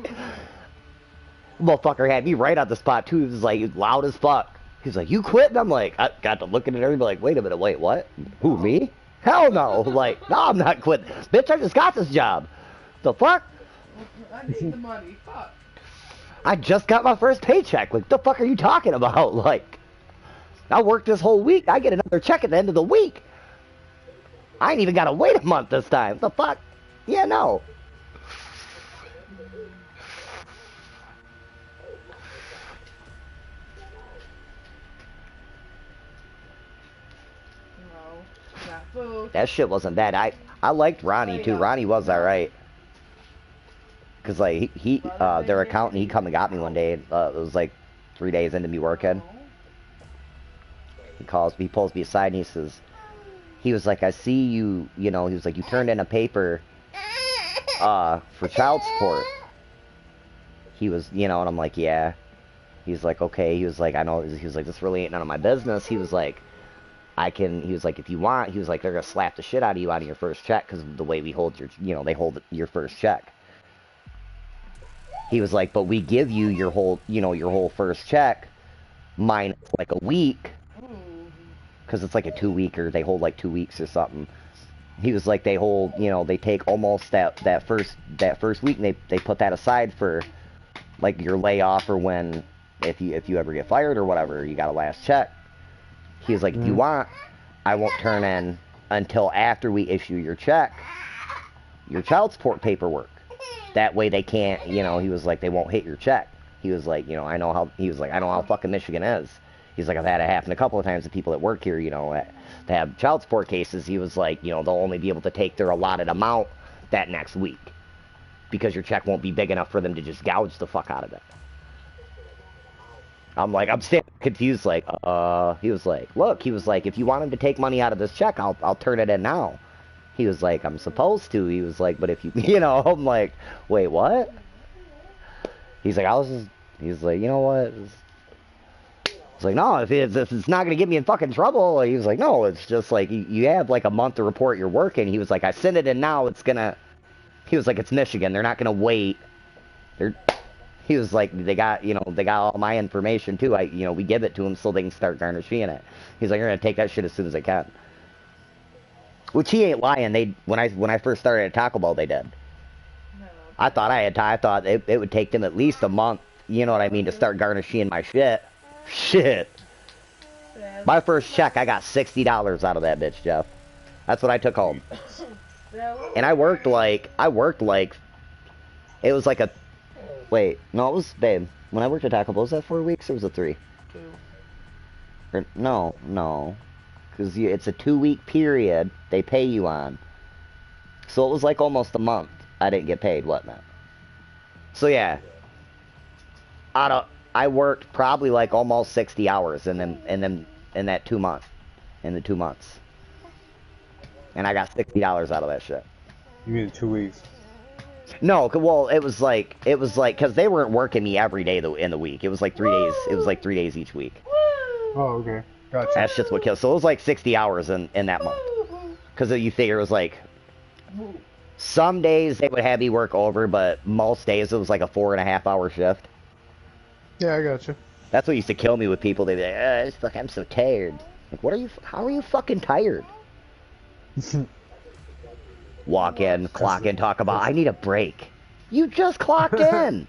motherfucker had me right on the spot too. He was like, loud as fuck. He's like, you quit? And I'm like, I got to looking at everybody like, wait a minute, wait, what? Who, me? Hell no. Like, no, I'm not quitting. Bitch, I just got this job. The fuck? I need the money. Fuck. I just got my first paycheck. Like, the fuck are you talking about? Like, I worked this whole week. I get another check at the end of the week. I ain't even got to wait a month this time. The fuck? Yeah, no. That shit wasn't bad. I liked Ronnie too. Ronnie was alright. Cause like he their accountant, he come and got me one day. It was like 3 days into me working. He calls me, he pulls me aside and he says, he was like, I see you, you know, he was like, you turned in a paper for child support. He was, you know, and I'm like, yeah. He's like, okay. He was like, I know. He was like, this really ain't none of my business. He was like, he was like, if you want, he was like, they're gonna slap the shit out of you out of your first check because of the way we hold your, you know, they hold your first check. He was like, but we give you your whole, you know, your whole first check minus like a week because it's like a 2 week, or they hold like 2 weeks or something. He was like, they hold, you know, they take almost that first week, and they put that aside for like your layoff, or when if you ever get fired or whatever, you got a last check. He was like, if you want, I won't turn in until after we issue your check, your child support paperwork. That way they can't, you know, he was like, they won't hit your check. He was like, you know, I know how fucking Michigan is. He's like, I've had it happen a couple of times to people that work here, you know, that have child support cases. He was like, you know, they'll only be able to take their allotted amount that next week because your check won't be big enough for them to just gouge the fuck out of it. I'm like, I'm standing confused, like, he was like, look, he was like, if you want him to take money out of this check, I'll turn it in now. He was like, I'm supposed to. He was like, but if you, you know, I'm like, wait, what? He's like, he's like, you know what? It's like, no, if it's not going to get me in fucking trouble. He was like, no, it's just like, you have like a month to report you're working. He was like, I sent it in now, he was like, it's Michigan. They're not going to wait. He was like, they got all my information too. We give it to them so they can start garnishing it. He's like, you're going to take that shit as soon as I can. Which he ain't lying. When I first started at Taco Bell, they did. No. I thought it would take them at least a month, you know what I mean, to start garnishing my shit. Shit. My first check, I got $60 out of that bitch, Jeff. That's what I took home. And I worked like, it was like wait, no, it was, babe, when I worked at Taco Bell, was that 4 weeks or was it 3? 2. No. Because it's a 2-week period they pay you on. So it was like almost a month I didn't get paid, wasn't it? So yeah. I worked probably like almost 60 hours in that 2 months. In the 2 months. And I got $60 out of that shit. You mean 2 weeks? No, well, it was like, because they weren't working me every day in the week. It was like 3 days. It was like 3 days each week. Oh, okay. Gotcha. That's just what kills. So it was like 60 hours in that month. Because you figure it was like, some days they would have me work over, but most days it was like a 4.5-hour shift. Yeah, I gotcha. That's what used to kill me with people. They'd be like, I'm so tired. Like, how are you fucking tired? Walk in, clock in, talk about, I need a break. You just clocked in.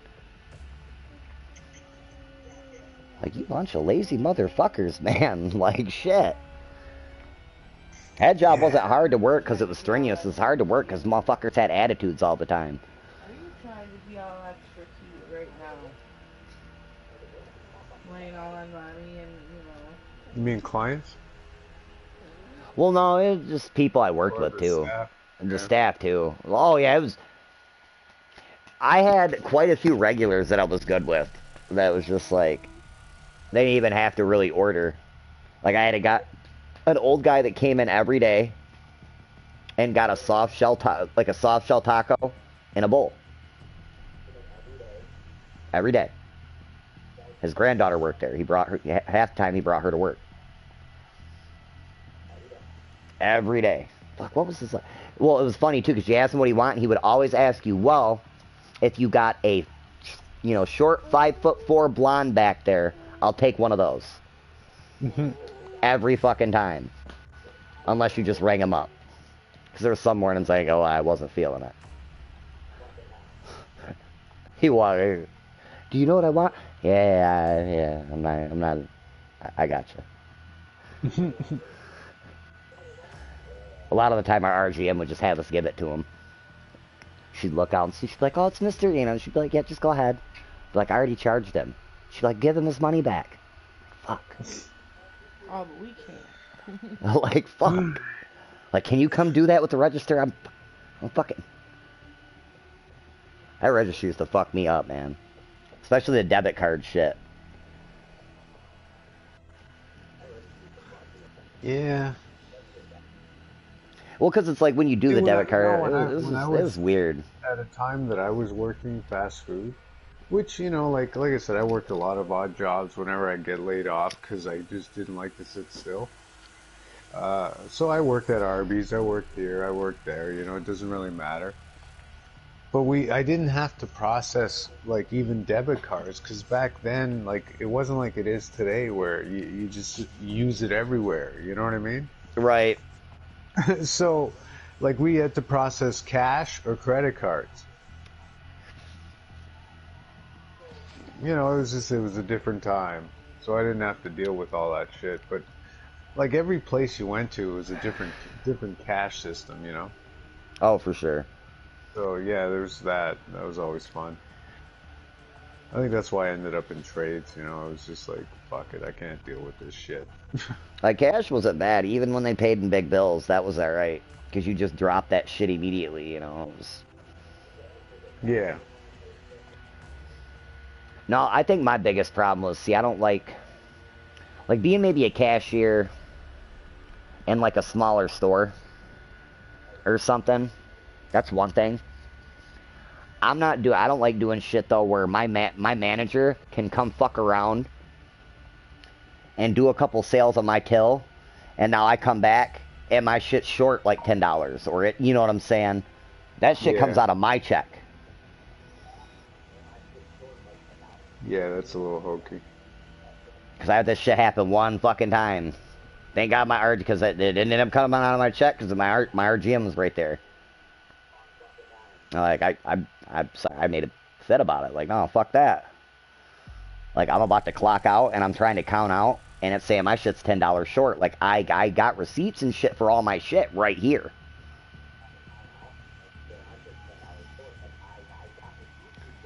Like, you bunch of lazy motherfuckers, man. Like, shit. That job wasn't hard to work because it was strenuous. It was hard to work because motherfuckers had attitudes all the time. Are you trying to be all extra cute right now? Laying all on mommy and, You mean clients? Well, no, it was just people I worked with, too. Staff. The staff, too. Oh, yeah, it was... I had quite a few regulars that I was good with. That was just like... They didn't even have to really order. Like, I got an old guy that came in every day and got a soft shell taco in a bowl. Every day. His granddaughter worked there. He brought her, half the time he brought her to work. Every day. Fuck, what was this like? Well, it was funny, too, because you asked him what he wanted, and he would always ask you, well, if you got a, short 5'4" blonde back there, I'll take one of those. Every fucking time. Unless you just rang him up. Because there were some mornings I go, I wasn't feeling it. He wanted, do you know what I want? Yeah, I'm not, I gotcha. A lot of the time our RGM would just have us give it to him. She'd look out and she'd be like, oh, it's Mr. She'd be like, yeah, just go ahead. Be like, I already charged him. She'd be like, give him his money back. Fuck. Oh, but we can't. Like, fuck. Like, can you come do that with the register? I'm fucking... That register used to fuck me up, man. Especially the debit card shit. Yeah. Well, because it's like when you do the debit card, it was weird. At a time that I was working fast food, which, like I said, I worked a lot of odd jobs whenever I'd get laid off because I just didn't like to sit still. So I worked at Arby's, I worked here, I worked there, it doesn't really matter. But I didn't have to process, like, even debit cards, because back then, like, it wasn't like it is today where you just use it everywhere, you know what I mean? Right. So, Like, we had to process cash or credit cards. You know, it was a different time. So I didn't have to deal with all that shit. But, like, every place you went to was a different cash system, you know? Oh, for sure. So, yeah, there's that. That was always fun. I think that's why I ended up in trades, you know? I was just like, fuck it, I can't deal with this shit. Like, cash wasn't bad. Even when they paid in big bills, that was alright. Because you just dropped that shit immediately, you know? It was... Yeah. No, I think my biggest problem was, see, I don't like being maybe a cashier in, like, a smaller store or something. That's one thing. I don't like doing shit, though, where my manager can come fuck around and do a couple sales on my till, and now I come back and my shit's short like $10, or you know what I'm saying? That shit comes out of my check. Yeah, that's a little hokey. Because I had this shit happen one fucking time. Thank God my RG, because it ended up coming out of my check because my RGM was right there. Like, I made a fit about it. Like, no, fuck that. Like, I'm about to clock out, and I'm trying to count out, and it's saying my shit's $10 short. Like, I got receipts and shit for all my shit right here.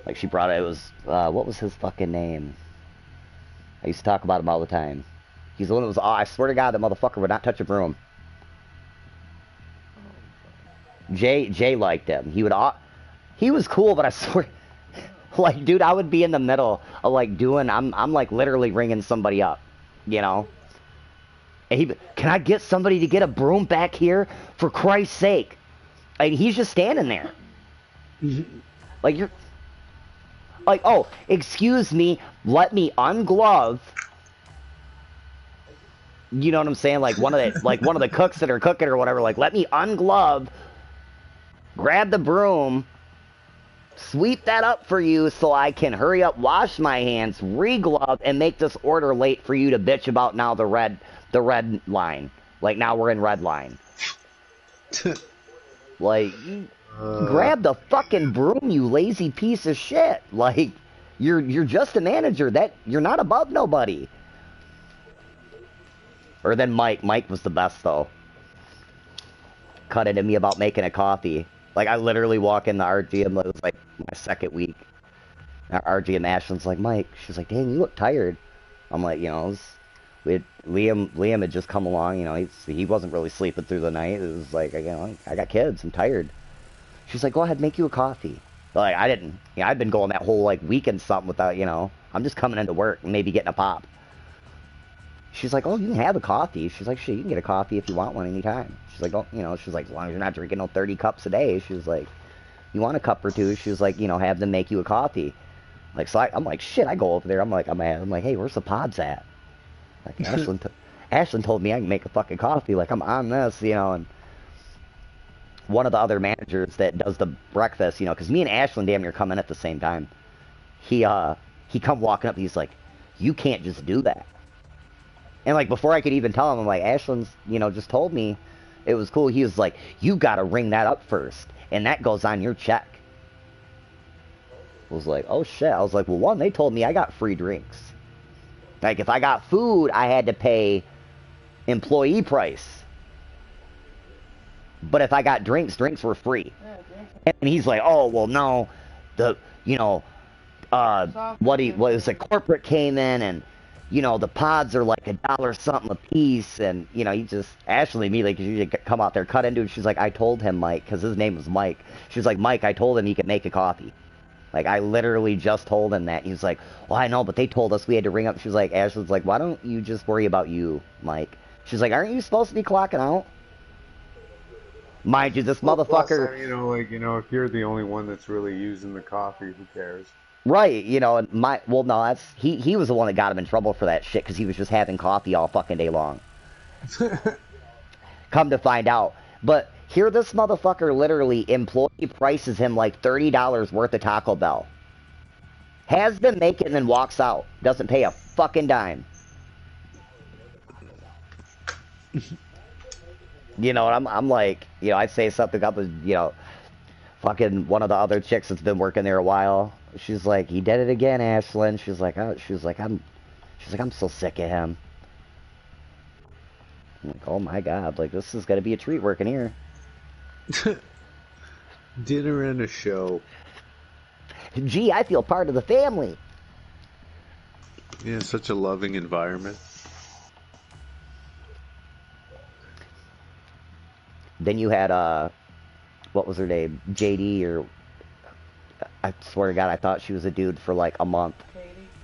Like, she brought it was, what was his fucking name? I used to talk about him all the time. He's the one that was, I swear to God, that motherfucker would not touch a broom. Jay liked him. He was cool, but I swear, like, dude, I would be in the middle of, like, I'm like, literally ringing somebody up, you know? And can I get somebody to get a broom back here? For Christ's sake. Like, he's just standing there. Like, you're... Like, oh, excuse me, let me unglove. You know what I'm saying? Like, one of the cooks that are cooking or whatever, like, let me unglove, grab the broom, sweep that up for you so I can hurry up, wash my hands, re-glove, and make this order late for you to bitch about now the red line. Like, now we're in red line. Like, grab the fucking broom, you lazy piece of shit. Like, you're just a manager. You're not above nobody. Or then Mike was the best, though. Cut into me about making a coffee. Like, I literally walk in the RGM, it was like my second week. Our RGM Ashland's like, Mike, she's like, dang, you look tired. I'm like, you know, Liam had just come along, you know, he wasn't really sleeping through the night. It was like, you know, I got kids, I'm tired. She's like, go ahead, make you a coffee. Like, I didn't, you know, I'd been going that whole, like, weekend something without, you know, I'm just coming into work and maybe getting a pop. She's like, oh, you can have a coffee. She's like, shit, you can get a coffee if you want one anytime. She's like, oh, you know, she's like, as long as you're not drinking no 30 cups a day. She's like, you want a cup or two? She's like, you know, have them make you a coffee. Like, so I'm like, shit, I go over there. I'm like, hey, where's the pods at? Like, Ashland told me I can make a fucking coffee. Like, I'm on this, you know, and one of the other managers that does the breakfast, you know, because me and Ashland damn near come in at the same time. He come walking up, he's like, you can't just do that. And, like, before I could even tell him, I'm like, Ashland's, you know, just told me it was cool. He was like, you gotta ring that up first, and that goes on your check. I was like, oh, shit. I was like, well, one, they told me I got free drinks. Like, if I got food, I had to pay employee price. But if I got drinks were free. And he's like, oh, well, no, you know, what was it, corporate came in and, you know, the pods are like $1 something a piece, and, you know, Ashley immediately, because you come out there, cut into it, she's like, I told him, Mike, because his name was Mike, she's like, Mike, I told him he could make a coffee. Like, I literally just told him that. He's like, well, I know, but they told us we had to ring up. She was like, Ashley's like, why don't you just worry about you, Mike? She's like, aren't you supposed to be clocking out? Mind you, this motherfucker... Plus, you know, like, you know, if you're the only one that's really using the coffee, who cares? Right, you know, and well, no, that's, he was the one that got him in trouble for that shit, because he was just having coffee all fucking day long. Come to find out. But here this motherfucker literally employee prices him like $30 worth of Taco Bell. Has them make it and then walks out. Doesn't pay a fucking dime. You know, I'm like, you know, I'd say something up with, you know, fucking one of the other chicks that's been working there a while. She's like, he did it again, Ashlyn. She's like, I'm so sick of him. I'm like, oh my god, like this is gonna be a treat working here. Dinner and a show. Gee, I feel part of the family. Yeah, such a loving environment. Then you had what was her name? JD, or I swear to God, I thought she was a dude for like a month.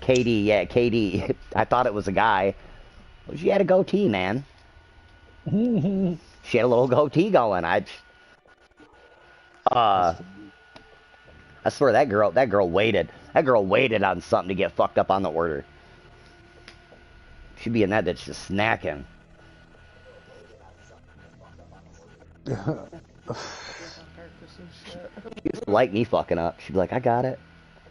Katie, yeah, Katie. I thought it was a guy. Well, she had a goatee, man. She had a little goatee going. I swear that girl waited. That girl waited on something to get fucked up on the order. She'd be in that bitch just snacking. She used to like me fucking up. She'd be like, I got it.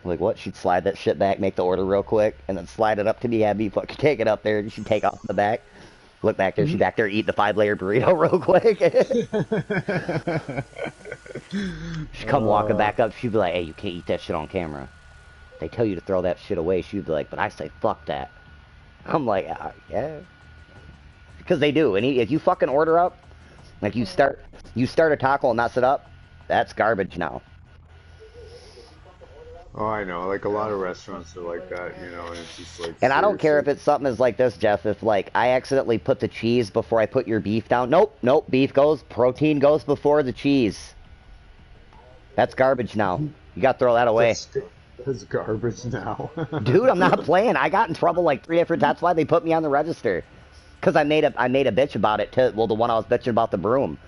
I'm like, what? She'd slide that shit back, make the order real quick, and then slide it up to me, have me fucking take it up there, and she'd take off the back. Look back there, she's back there eating the 5-layer burrito real quick. She'd come walking back up, she'd be like, hey, you can't eat that shit on camera. They tell you to throw that shit away. She'd be like, but I say, fuck that. I'm like, yeah. Because they do. And if you fucking order up, like you start a taco and mess it up, that's garbage now. Oh, I know. Like, a lot of restaurants are like that, you know, and it's just like... And I don't care if it's something as like this, Jeff. If, like, I accidentally put the cheese before I put your beef down. Nope, protein goes before the cheese. That's garbage now. You gotta throw that away. That's garbage now. Dude, I'm not playing. I got in trouble like 3 different times. That's why they put me on the register. Because I made a bitch about it, too. Well, the one I was bitching about the broom.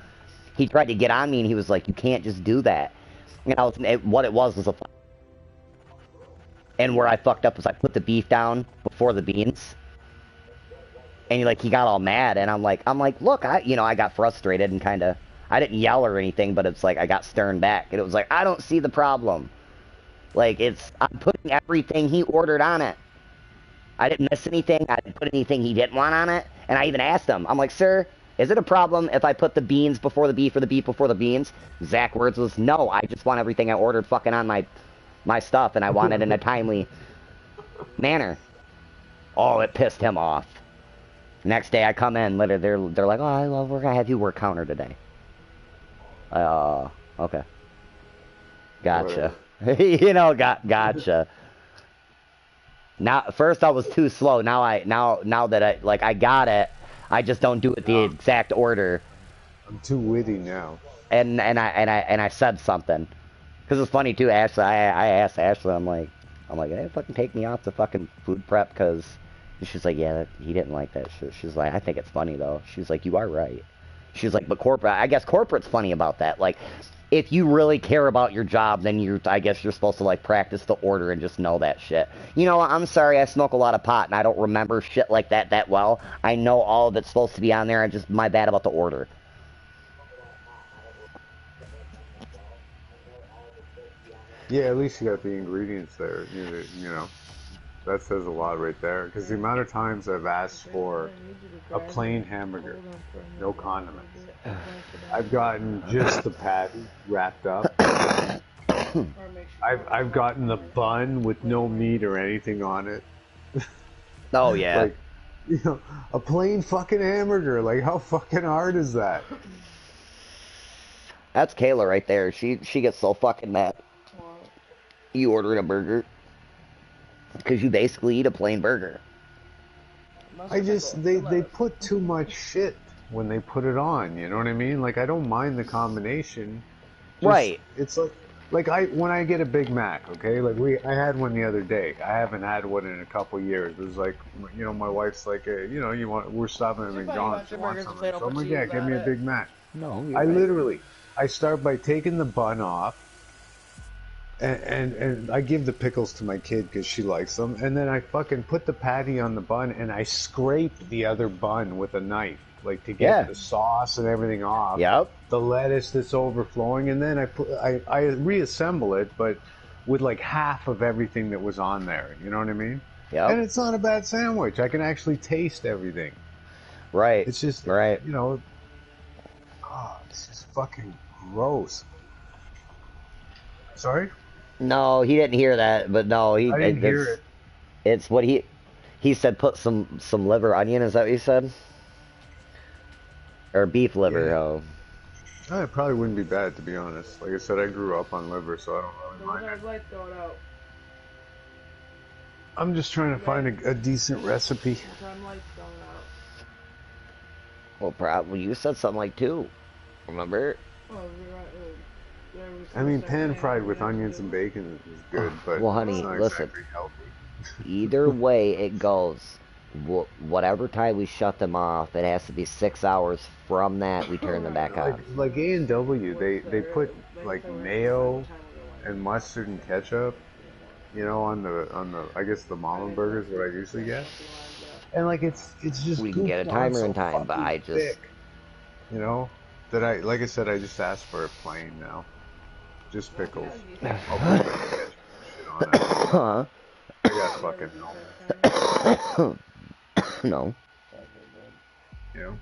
He tried to get on me, and he was like, you can't just do that. And what it was a... And where I fucked up was I put the beef down before the beans. And he got all mad, and I'm like, look, I got frustrated and kind of, I didn't yell or anything, but it's like I got stern back. And it was like, I don't see the problem. Like, I'm putting everything he ordered on it. I didn't miss anything. I didn't put anything he didn't want on it. And I even asked him, I'm like, sir, is it a problem if I put the beans before the beef or the beef before the beans? Exact words was, no, I just want everything I ordered fucking on my stuff, and I want it in a timely manner. Oh, it pissed him off. Next day I come in, later they're like, oh, we're gonna have you work counter today. Okay. Gotcha. Gotcha. Now, first I was too slow. Now that I got it, I just don't do it the exact order. I'm too witty now. And I said something. Because it's funny too, Ashley. I asked Ashley, I'm like, hey, fucking take me off the fucking food prep, because she's like, yeah, he didn't like that shit. She's like, I think it's funny though. She's like, you are right. She's like, but I guess corporate's funny about that. Like, if you really care about your job, then I guess you're supposed to like practice the order and just know that shit. You know, I'm sorry, I smoke a lot of pot and I don't remember shit like that well. I know all of it's supposed to be on there. My bad about the order. Yeah, at least you got the ingredients there, you know. That says a lot right there. Because the amount of times I've asked for a plain hamburger, no condiments. I've gotten just the patty wrapped up. I've gotten the bun with no meat or anything on it. Oh, yeah. Like, you know, a plain fucking hamburger. Like, how fucking hard is that? That's Kayla right there. She gets so fucking mad. You ordering a burger because you basically eat a plain burger. They put too much shit when they put it on, you know what I mean? Like, I don't mind the combination. Right. It's like when I get a Big Mac, okay? Like I had one the other day. I haven't had one in a couple years. It was like, you know, my wife's like, you know, we're stopping at McDonald's. You want something? So I'm like, yeah, give me a Big Mac. No, literally, I start by taking the bun off. And I give the pickles to my kid because she likes them. And then I fucking put the patty on the bun and I scrape the other bun with a knife, like to get the sauce and everything off. Yep. The lettuce that's overflowing, and then I reassemble it, but with like half of everything that was on there. You know what I mean? Yep. And it's not a bad sandwich. I can actually taste everything. Right. It's just, right. You know, Oh, this is fucking gross. Sorry? No, he didn't hear that, but no, I didn't hear it. It's what he said. Put some liver onion. Is that what you said? Or beef liver? Yeah. Oh. It probably wouldn't be bad, to be honest. Like I said, I grew up on liver, so I don't really mind it. Lights going out. I'm just trying to find a decent recipe. Lights going out. Well, probably you said something like 2. Remember? Oh, I mean, pan fried with onions and bacon is good, but well, honey, it's not listen. exactly healthy. Either way it goes, whatever time we shut them off, it has to be 6 hours from that we turn them back on. Like A&W, they put like mayo and mustard and ketchup, you know, on the I guess the mama burgers what I usually get, and like it's just we can get a timer in time, but I just thick, you know, that I like I said I just asked for a plain now, just pickles. I'll put like ketchup and shit on it. I got fucking no. You know.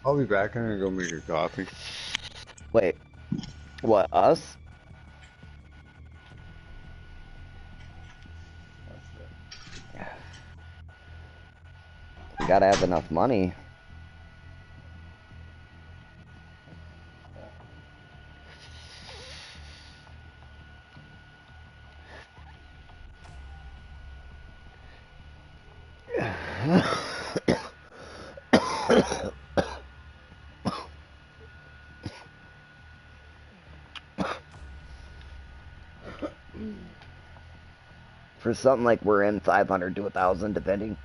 I'll be back. I'm gonna go make a coffee. Wait. What, us? We gotta have enough money. For something like we're in 500 to 1,000, depending.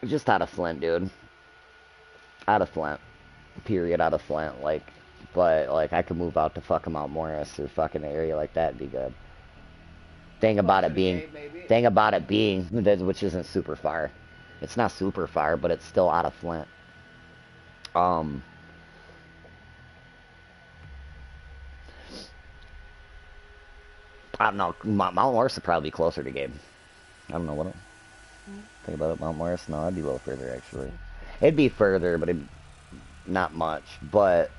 Just out of Flint, dude. Out of Flint. Period, out of Flint. Like, but, like, I could move out to fucking Mount Morris or fucking an area like that and be good. Thing about it being, which isn't super far. It's not super far, but it's still out of Flint. I don't know. Mount Morris would probably be closer to Gabe. I don't know what. Think about it, Mount Morris. No, it'd be a little further actually. It'd be further, but not much. But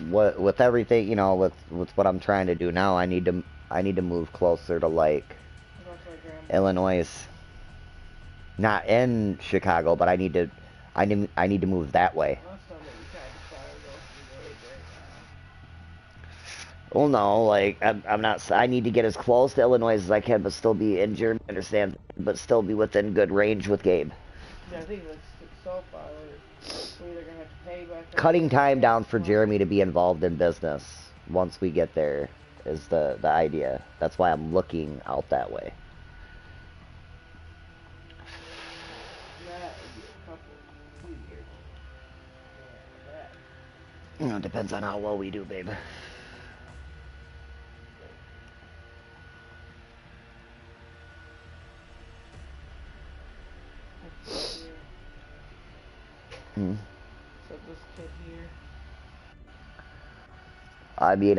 with everything, you know, with what I'm trying to do now, I need to move closer to like Illinois. Not in Chicago, but I need to move that way. Well, no, like, I'm not, I need to get as close to Illinois as I can, but still be in Germany, understand, but still be within good range with Gabe. Yeah, I think that's so far, we're either going to have to pay back... Cutting time down for Jeremy to be involved in business once we get there is the idea. That's why I'm looking out that way. You know, it depends on how well we do, babe. Hmm. So this kid here. I mean,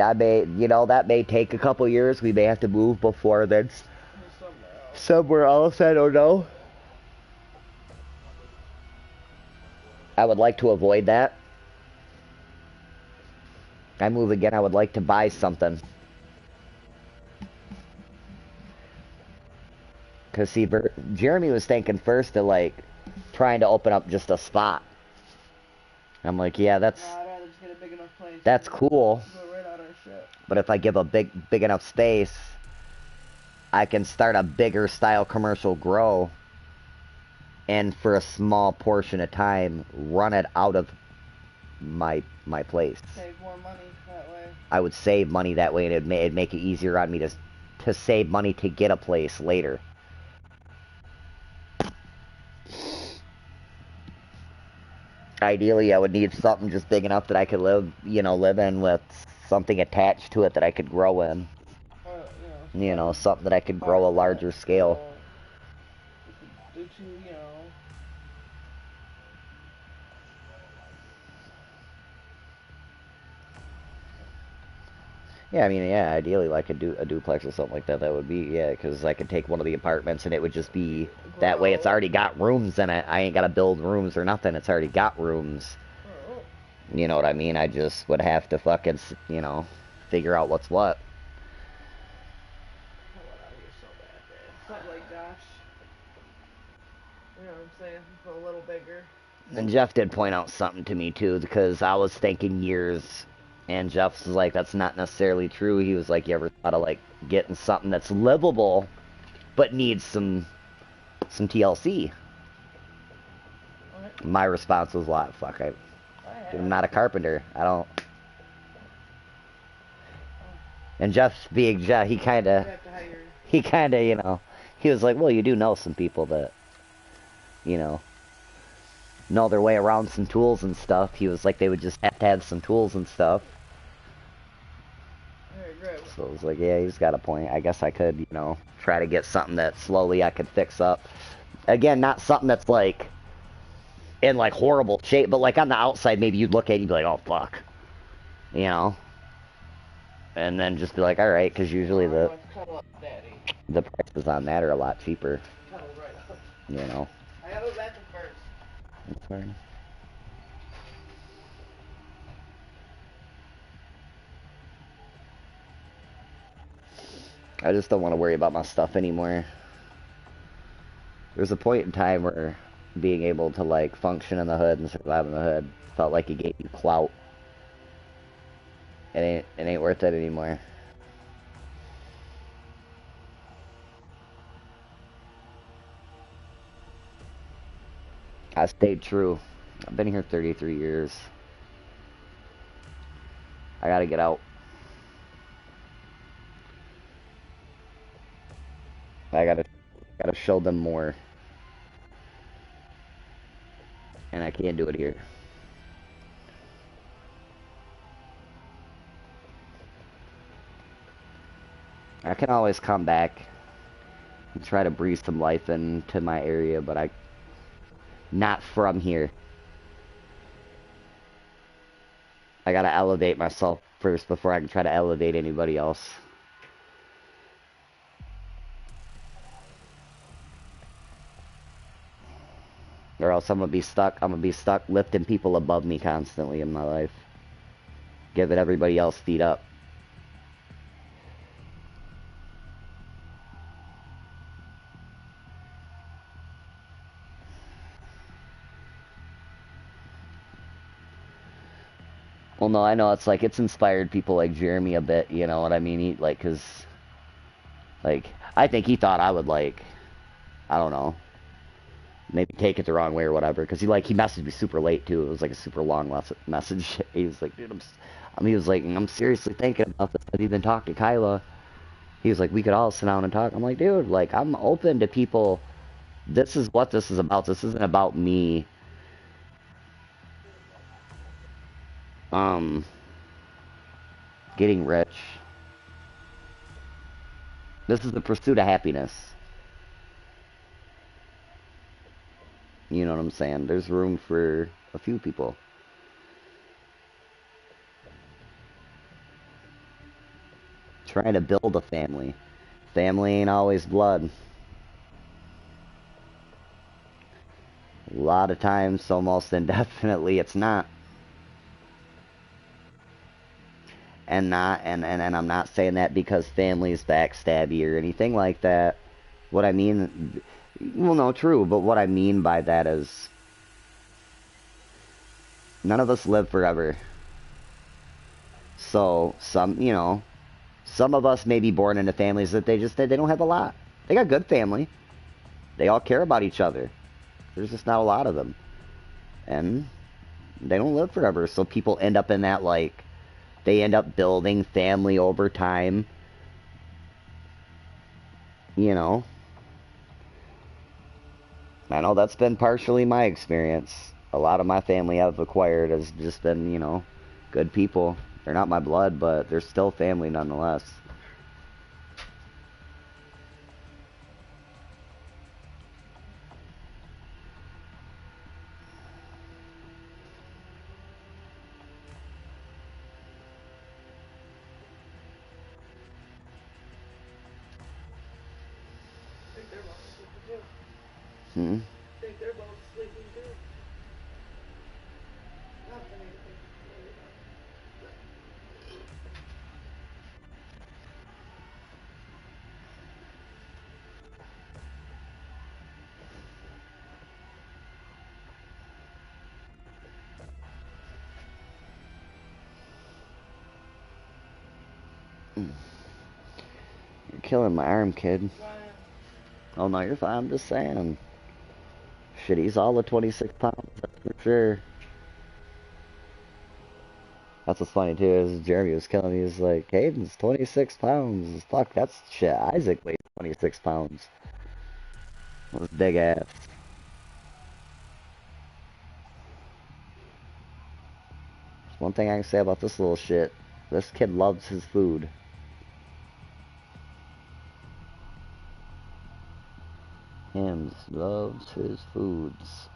you know, that may take a couple years. We may have to move before then. Somewhere else, I don't know. I would like to avoid that. I move again, I would like to buy something. Because, see, Jeremy was thinking first of, like, trying to open up just a spot. I'm like, yeah, that's cool. But if I give a big enough space, I can start a bigger style commercial grow, and for a small portion of time, run it out of my place. Save more money that way. I would save money that way, and it'd make it easier on me to save money to get a place later. Ideally, I would need something just big enough that I could live in with something attached to it that I could grow in. You know, something that I could grow a larger scale. Due to, you know. Yeah, I mean, yeah, ideally, like a duplex or something like that, that would be, yeah, because I could take one of the apartments and it would just be, that way it's already got rooms in it. I ain't got to build rooms or nothing. It's already got rooms. You know what I mean? I just would have to fucking, you know, figure out what's what. Something like Josh. You know what I'm saying? A little bigger. And Jeff did point out something to me, too, because I was thinking years, and Jeff was like, that's not necessarily true. He was like, you ever thought of, like, getting something that's livable, but needs some TLC? What? My response was, well, fuck, I'm not a carpenter. I don't... And Jeff, being Jeff, he kind of, you know, he was like, well, you do know some people that, you know their way around some tools and stuff. He was like, they would just have to have some tools and stuff. So I was like, yeah, he's got a point. I guess I could, you know, try to get something that slowly I could fix up. Again, not something that's like in like horrible shape, but like on the outside, maybe you'd look at it and you'd be like, oh fuck, you know. And then just be like, all right, because usually the prices on that are a lot cheaper. You know. I gotta go back to first. That's fine. I just don't want to worry about my stuff anymore. There's a point in time where being able to like function in the hood and survive in the hood felt like it gave you clout. It ain't worth it anymore. I stayed true. I've been here 33 years. I gotta get out. I gotta show them more. And I can't do it here. I can always come back and try to breathe some life into my area, but not from here. I gotta elevate myself first before I can try to elevate anybody else. Or else I'm gonna be stuck lifting people above me constantly in my life. Giving everybody else feet up. Well, no, I know it's like, it's inspired people like Jeremy a bit, you know what I mean? He, like, cause, like, I think he thought I would, like, I don't know, maybe take it the wrong way or whatever, because he messaged me super late, too. It was, like, a super long message. He was like, dude, he was like, I'm seriously thinking about this. Have you been talking to Kyla? He was like, we could all sit down and talk. I'm like, dude, like, I'm open to people. This is what this is about. This isn't about me. Getting rich. This is the pursuit of happiness. You know what I'm saying? There's room for a few people. Trying to build a family. Family ain't always blood. A lot of times, almost indefinitely, it's not. And I'm not saying that because family's backstabby or anything like that. What I mean, well, no, true, but what I mean by that is none of us live forever. So, some of us may be born into families that they don't have a lot. They got good family. They all care about each other. There's just not a lot of them. And they don't live forever. So people end up in that, like, they end up building family over time. You know. I know that's been partially my experience. A lot of my family I've acquired has just been, you know, good people. They're not my blood, but they're still family nonetheless. Hmm? I think they're both sleeping too. Nothing anything to worry You're killing my arm, kid. about. Oh no, you're fine. I'm just saying. Shit, he's all of 26 pounds, that's for sure. That's what's funny too, is Jeremy was killing me. He's like, Hayden's 26 pounds. Fuck, that's shit. Isaac weighs 26 pounds. Those big ass. There's one thing I can say about this little shit. This kid loves his food. Hims loves his foods.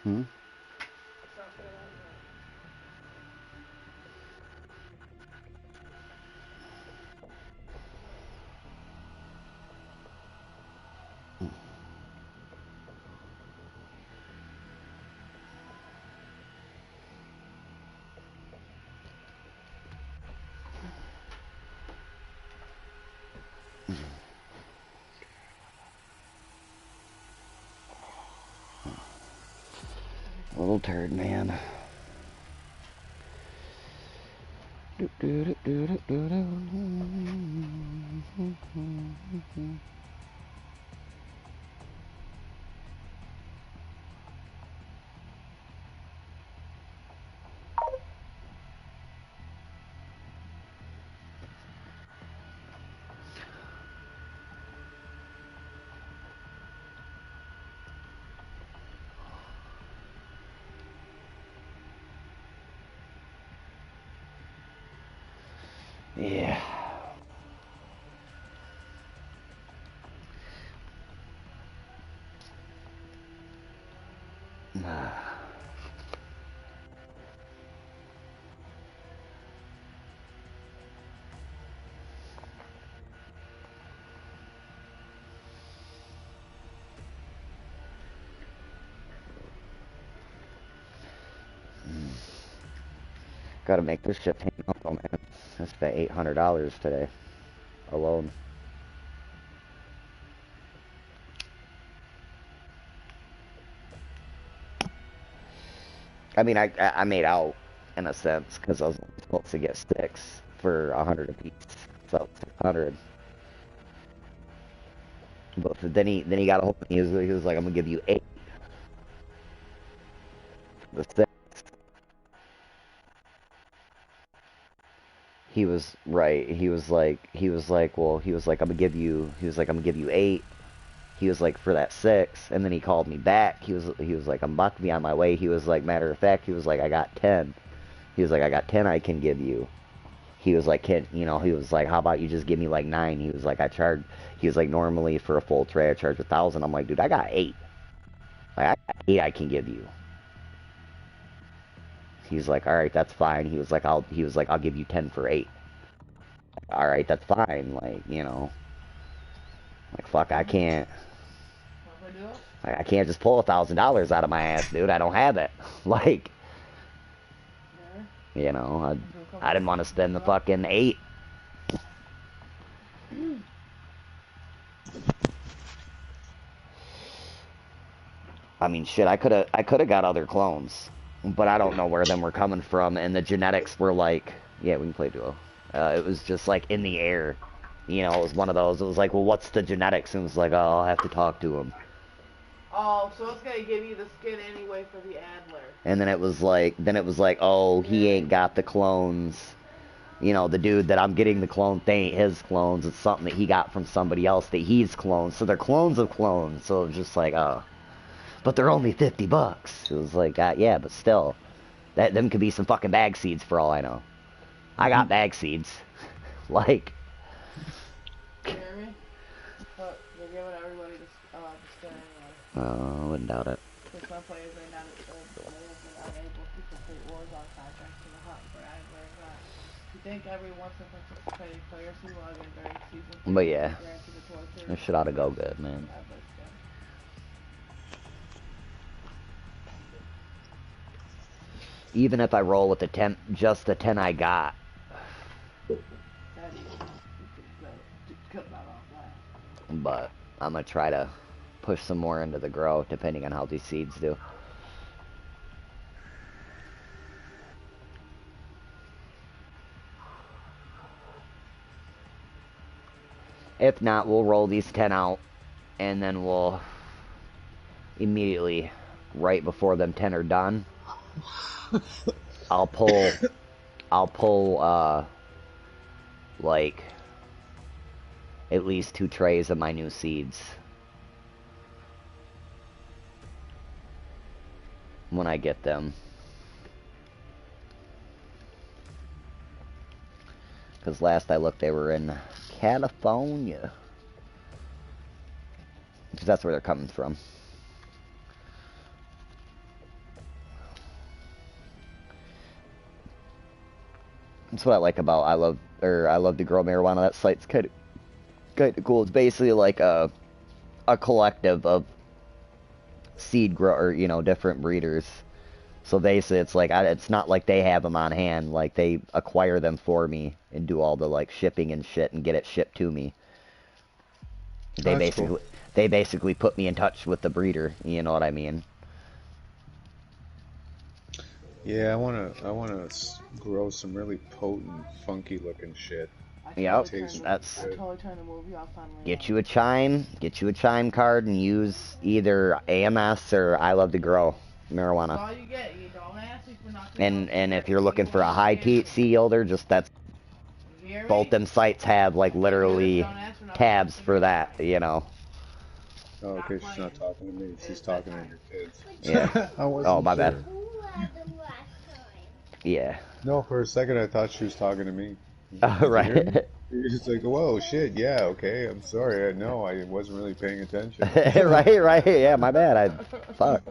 Hmm? Little turd, man. Yeah. Gotta make this shit pay off, oh man. I spent $800 today alone. I mean, I made out in a sense because I was only supposed to get 6 for 100 apiece, so 600. But then he got a hold of me. He was like, "I'm gonna give you 8 for the 6." He was right. Well, I'm gonna give you. He was like, I'm gonna give you 8. He was like, for that 6, and then he called me back. He was like, I'm about to be on my way. He was like, matter of fact, he was like, I got 10. He was like, I got 10 I can give you. He was like, he was like, how about you just give me like 9? He was like, he was like, normally for a full tray I charge 1,000. I'm like, dude, I got 8. Like, I got 8 I can give you. He's like, all right, that's fine. He was like, I'll give you 10 for 8. All right, that's fine. Like, like, fuck, I can't just pull $1,000 out of my ass, dude. I don't have it. Like, I didn't want to spend the fucking 8. I mean, shit, I could have got other clones, but I don't know where them were coming from, and the genetics were like, yeah, we can play duo. It was just like in the air. You know, it was one of those. It was like, well, what's the genetics? And it was like, oh, I'll have to talk to him. Oh, so it's gonna give you the skin anyway for the Adler. And then it was like, oh, he ain't got the clones. You know, the dude that I'm getting the clones, they ain't his clones. It's something that he got from somebody else that he's cloned. So they're clones of clones. So it was just like, oh. But they're only $50. It was like, yeah, but still. Them could be some fucking bag seeds for all I know. I got bag seeds. Like. You hear me? But they're giving everybody the skin anyway. I wouldn't doubt it. Because some players may not unable to complete Warzone contracts in the hunt for Adler. You think every once in participating players who log in during season 3 But yeah, guaranteed the torture? this shit ought to go good, man. Even if I roll with the 10, just the 10 I got. But I'm gonna try to push some more into the grow, depending on how these seeds do. If not, we'll roll these 10 out, and then we'll immediately, right before them 10 are done, I'll pull, like, at least 2 trays of my new seeds. When I get them. Because last I looked, they were in California. Because that's where they're coming from. That's what I like about I love to grow marijuana. That site's kind of cool. It's basically like a collective of seed grower, you know, different breeders. So basically, it's like it's not like they have them on hand. Like they acquire them for me and do all the like shipping and shit and get it shipped to me. They basically put me in touch with the breeder. You know what I mean? Yeah, I wanna grow some really potent, funky looking shit. Yep, that's. Totally turn the movie off on Get you a chime card, and use either AMS or I Love to Grow marijuana. That's all you get. You don't ask me for nothing. And if you're looking for a high THC yielder, just that's. Both them sites have like literally tabs for that, you know. Oh, okay, she's not talking to me. She's talking to your kids. Yeah. Oh, my bad. Yeah. No, for a second I thought she was talking to me. Right. You're just like, whoa, shit, yeah, okay, I'm sorry. No, I wasn't really paying attention. right. Yeah, my bad. Fuck.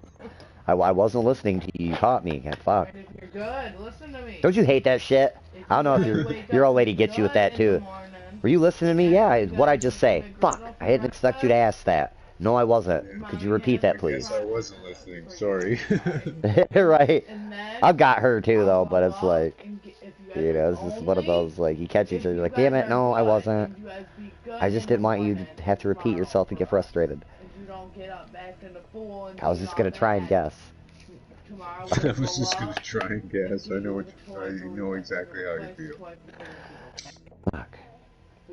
I wasn't listening to you. You caught me. Fuck. You're good. Listen to me. Don't you hate that shit? I don't know if your old lady gets you with that too. Were you listening to me? Yeah. What'd I just say? Fuck. I didn't expect you to ask that. No, I wasn't. Could you repeat that, please? I wasn't listening. Sorry. Right. I've got her too, though, but it's like, you know, it's just one of those, like, you catch each other, like, damn it, no, I wasn't. I just didn't want you to have to repeat yourself and get frustrated. I was just gonna try and guess. I was just gonna try and guess. I know exactly how you feel. Fuck.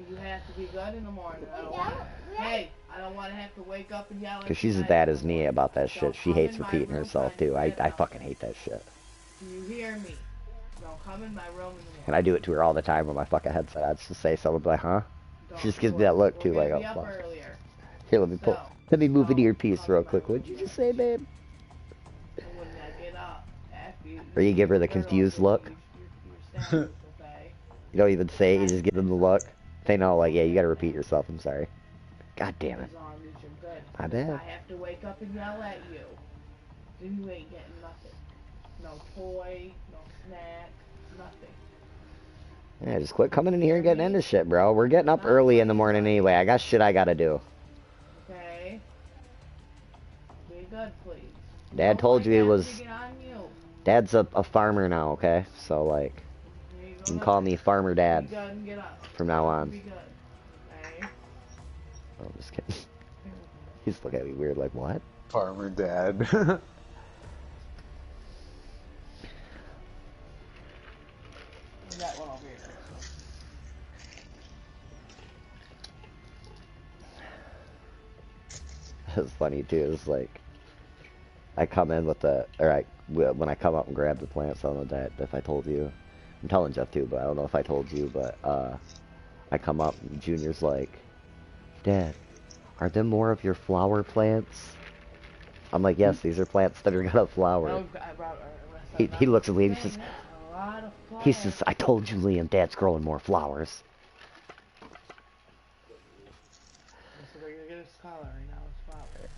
You have to be good in the morning. I don't want to have to wake up and yell. Because she's as bad as me about that shit. She hates repeating herself, too. I fucking hate that shit. Do you hear me? Don't come in my room in the morning. And I do it to her all the time with my fucking headset. I'd just say something like, huh? She just gives me that look, too, like, oh, fuck. Here, let me move into your piece real quick. What'd you just say, babe? Or you give her the confused look. You don't even say it, you just give them the look. They know, like, yeah, you gotta repeat yourself, I'm sorry. God damn it. My bad. I have to wake up and yell at you. Then you ain't getting nothing. No toy, no snack, nothing. Yeah, just quit coming in here and getting into shit, bro. We're getting up early in the morning anyway. I got shit I gotta do. Okay? Be good, please. Dad told you he was... Dad's a farmer now, okay? So, like, you can call me Farmer Dad from now on. Oh, I'm just kidding. He's looking at me weird, like, what? Farmer Dad. It's funny too. It's like I come in with the, when I come up and grab the plants, I don't know that if I told you. I'm telling Jeff too, but I don't know if I told you. But I come up and Junior's like, Dad, are there more of your flower plants? I'm like, yes, these are plants that are gonna flower. He looks at Liam. He says, I told you, Liam, Dad's growing more flowers. So they're gonna get a scholar right now. It's flower.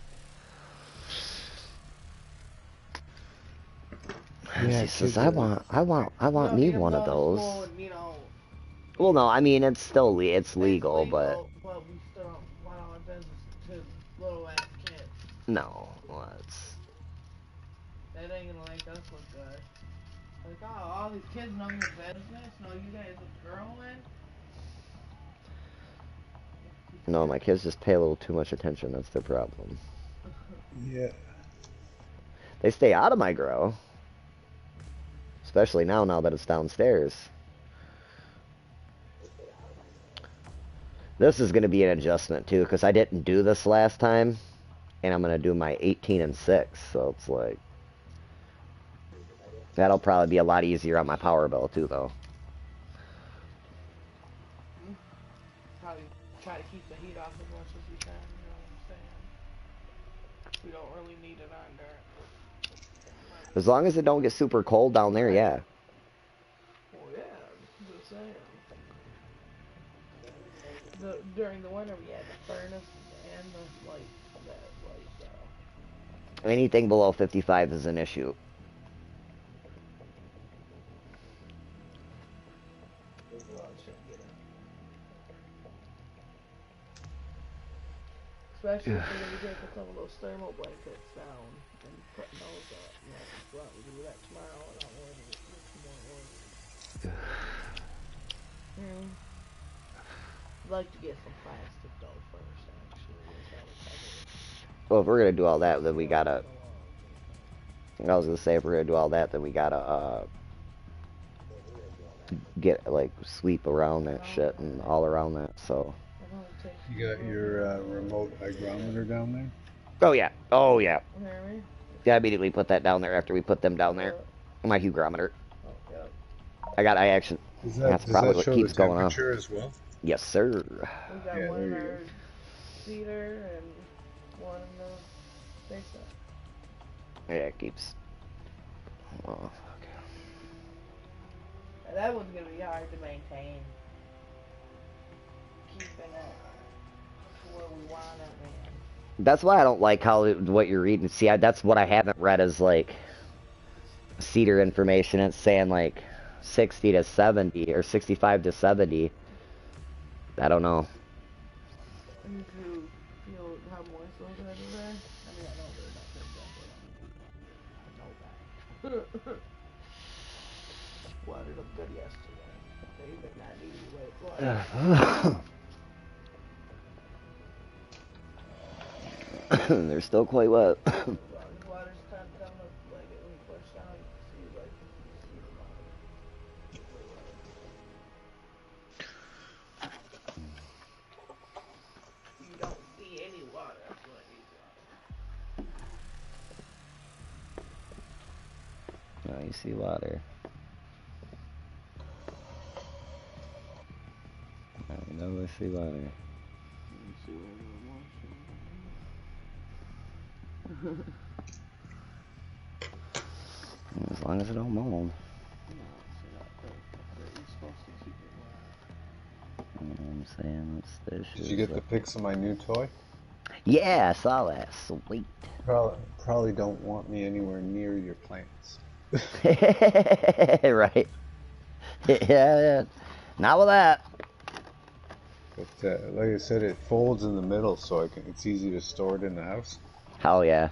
Yeah, he says, I want me one of those. Well, no, I mean it's still it's legal, but we still don't want our business to little ass kids. No, well, it's That ain't gonna make us look good. Like, oh, all these kids know your business, know you guys are growing. No, my kids just pay a little too much attention. That's their problem. Yeah. They stay out of my grow. Especially now that it's downstairs. This is going to be an adjustment, too, because I didn't do this last time. And I'm going to do my 18 and 6. So it's like... That'll probably be a lot easier on my power bill, too, though. Probably try to keep the heat off as much as we can, you know what I'm saying? We don't really need it on there. As long as it don't get super cold down there, yeah. Well, yeah, just saying. During the winter, we had the furnace and the light. Anything below 55 is an issue. Especially if we're going to be taking some of those thermal blankets down and putting those up. You know, we'll do that tomorrow and I'll order it tomorrow morning. I'd like to get some plastic though first, actually. Well, if we're going to do all that, then we gotta... I was going to say, if we're going to do all that, then we gotta, get, like, sweep around that shit and all around that, so... You got your remote hygrometer down there? Oh, yeah. Oh, yeah. Yeah, I immediately put that down there after we put them down there. My hygrometer. I actually... That's probably what keeps going on. As well? Yes, sir. We got one in our cedar and one in the basement. Yeah, it keeps... Oh, okay. That one's going to be hard to maintain. Keeping it where we want it, man. That's why I don't like what you're reading. See, that's what I haven't read is, like, cedar information. It's saying, like, 60 to 70 or 65 to 70. I don't know. You feel how moist those are today? I mean, I know they're not good, but I know that. Watered them good yesterday. They may not need to wait water. They're still quite wet. Water's kind of coming up like it when you push down, you see the water. You don't see any water. That's what I need water. No, you see water. I know I see water. You see where As long as it don't mold. You know what I'm saying? Did you get the pics of my new toy? Yeah, I saw that. Sweet. Probably don't want me anywhere near your plants. Right. Yeah. Not with that. But like I said, it folds in the middle, so it's easy to store it in the house. Hell yeah.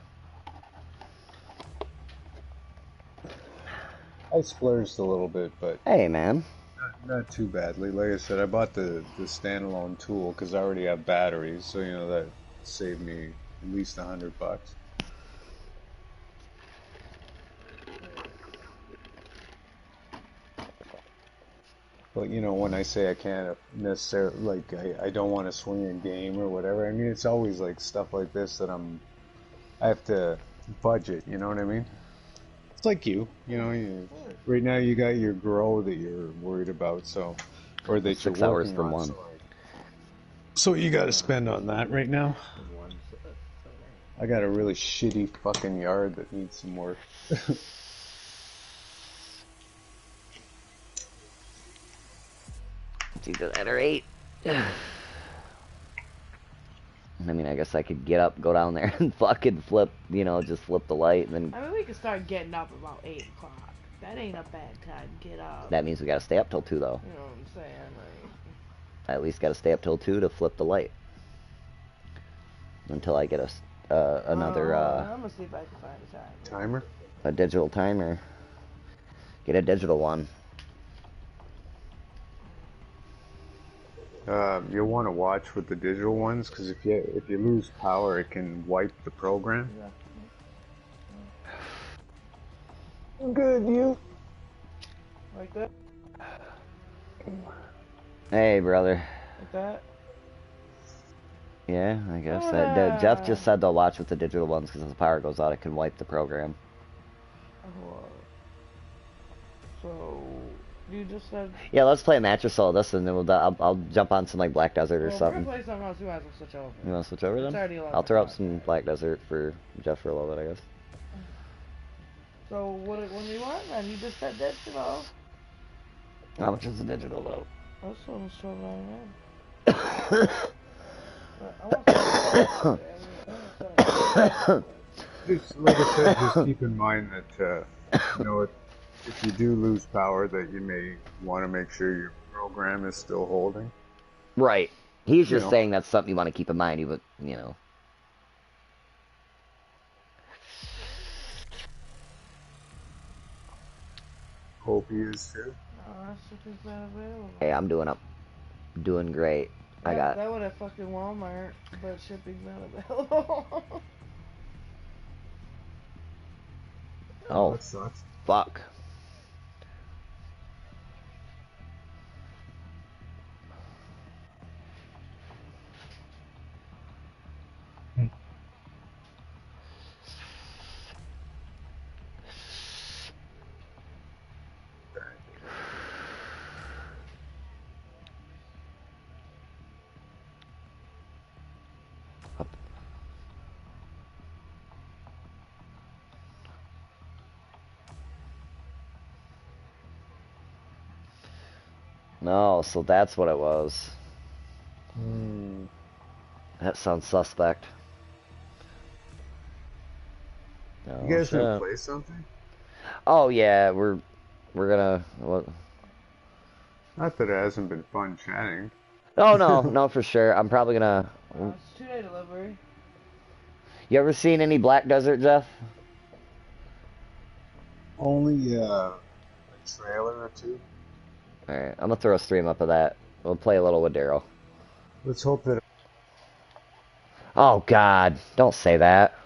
I splurged a little bit, but hey, man, not too badly. Like I said, I bought the standalone tool because I already have batteries, so you know that saved me at least $100. But you know, when I say I can't necessarily, like, I don't want to swing a game or whatever, I mean, it's always like stuff like this that I have to budget, you know what I mean? It's like you know, right now you got your grow that you're worried about, so, or that you're 6 hours working from on, one. so you got to spend on that right now. I got a really shitty fucking yard that needs some work. It's either that or 8. I mean, I guess I could get up, go down there, and fucking flip, you know, just flip the light, and then... I mean, we could start getting up about 8 o'clock. That ain't a bad time to get up. That means we gotta stay up till 2, though. You know what I'm saying? Like... I at least gotta stay up till 2 to flip the light. Until I get another, I'm gonna see if I can find a timer. Timer? A digital timer. Get a digital one. You'll want to watch with the digital ones, because if you lose power, it can wipe the program. Good, you. Like that? Hey, brother. Like that? Yeah, I guess. Jeff just said they'll watch with the digital ones, because if the power goes out, it can wipe the program. So, you just said... Yeah, let's play a match or so of this, and then I'll jump on some, like, Black Desert or something. We're gonna play something else. We might as well switch over. You want to switch over It's already then? 11 I'll throw up o'clock. some Black Desert for Jeff for a little bit, I guess. So, what do you want then? You just said digital. How much is the digital, though? That's what I'm showing right now. Just, like I said, just keep in mind that, you know, if you do lose power, that you may want to make sure your program is still holding. Right. He's just saying that's something you want to keep in mind, but, you know. Hope he is too. Hey, I'm doing great. I got... That would have fucking Walmart, but shipping's not available. Oh, that sucks. Fuck. No, so that's what it was. That sounds suspect. Oh, You guys gonna shit. play something? Oh yeah, we're gonna what? Not that it hasn't been fun chatting. Oh no, for sure. I'm probably gonna. It's 2-day delivery. You ever seen any Black Desert, Jeff? Only a trailer or two. Alright, I'm gonna throw a stream up of that. We'll play a little with Daryl. Let's hope that. Oh God, don't say that.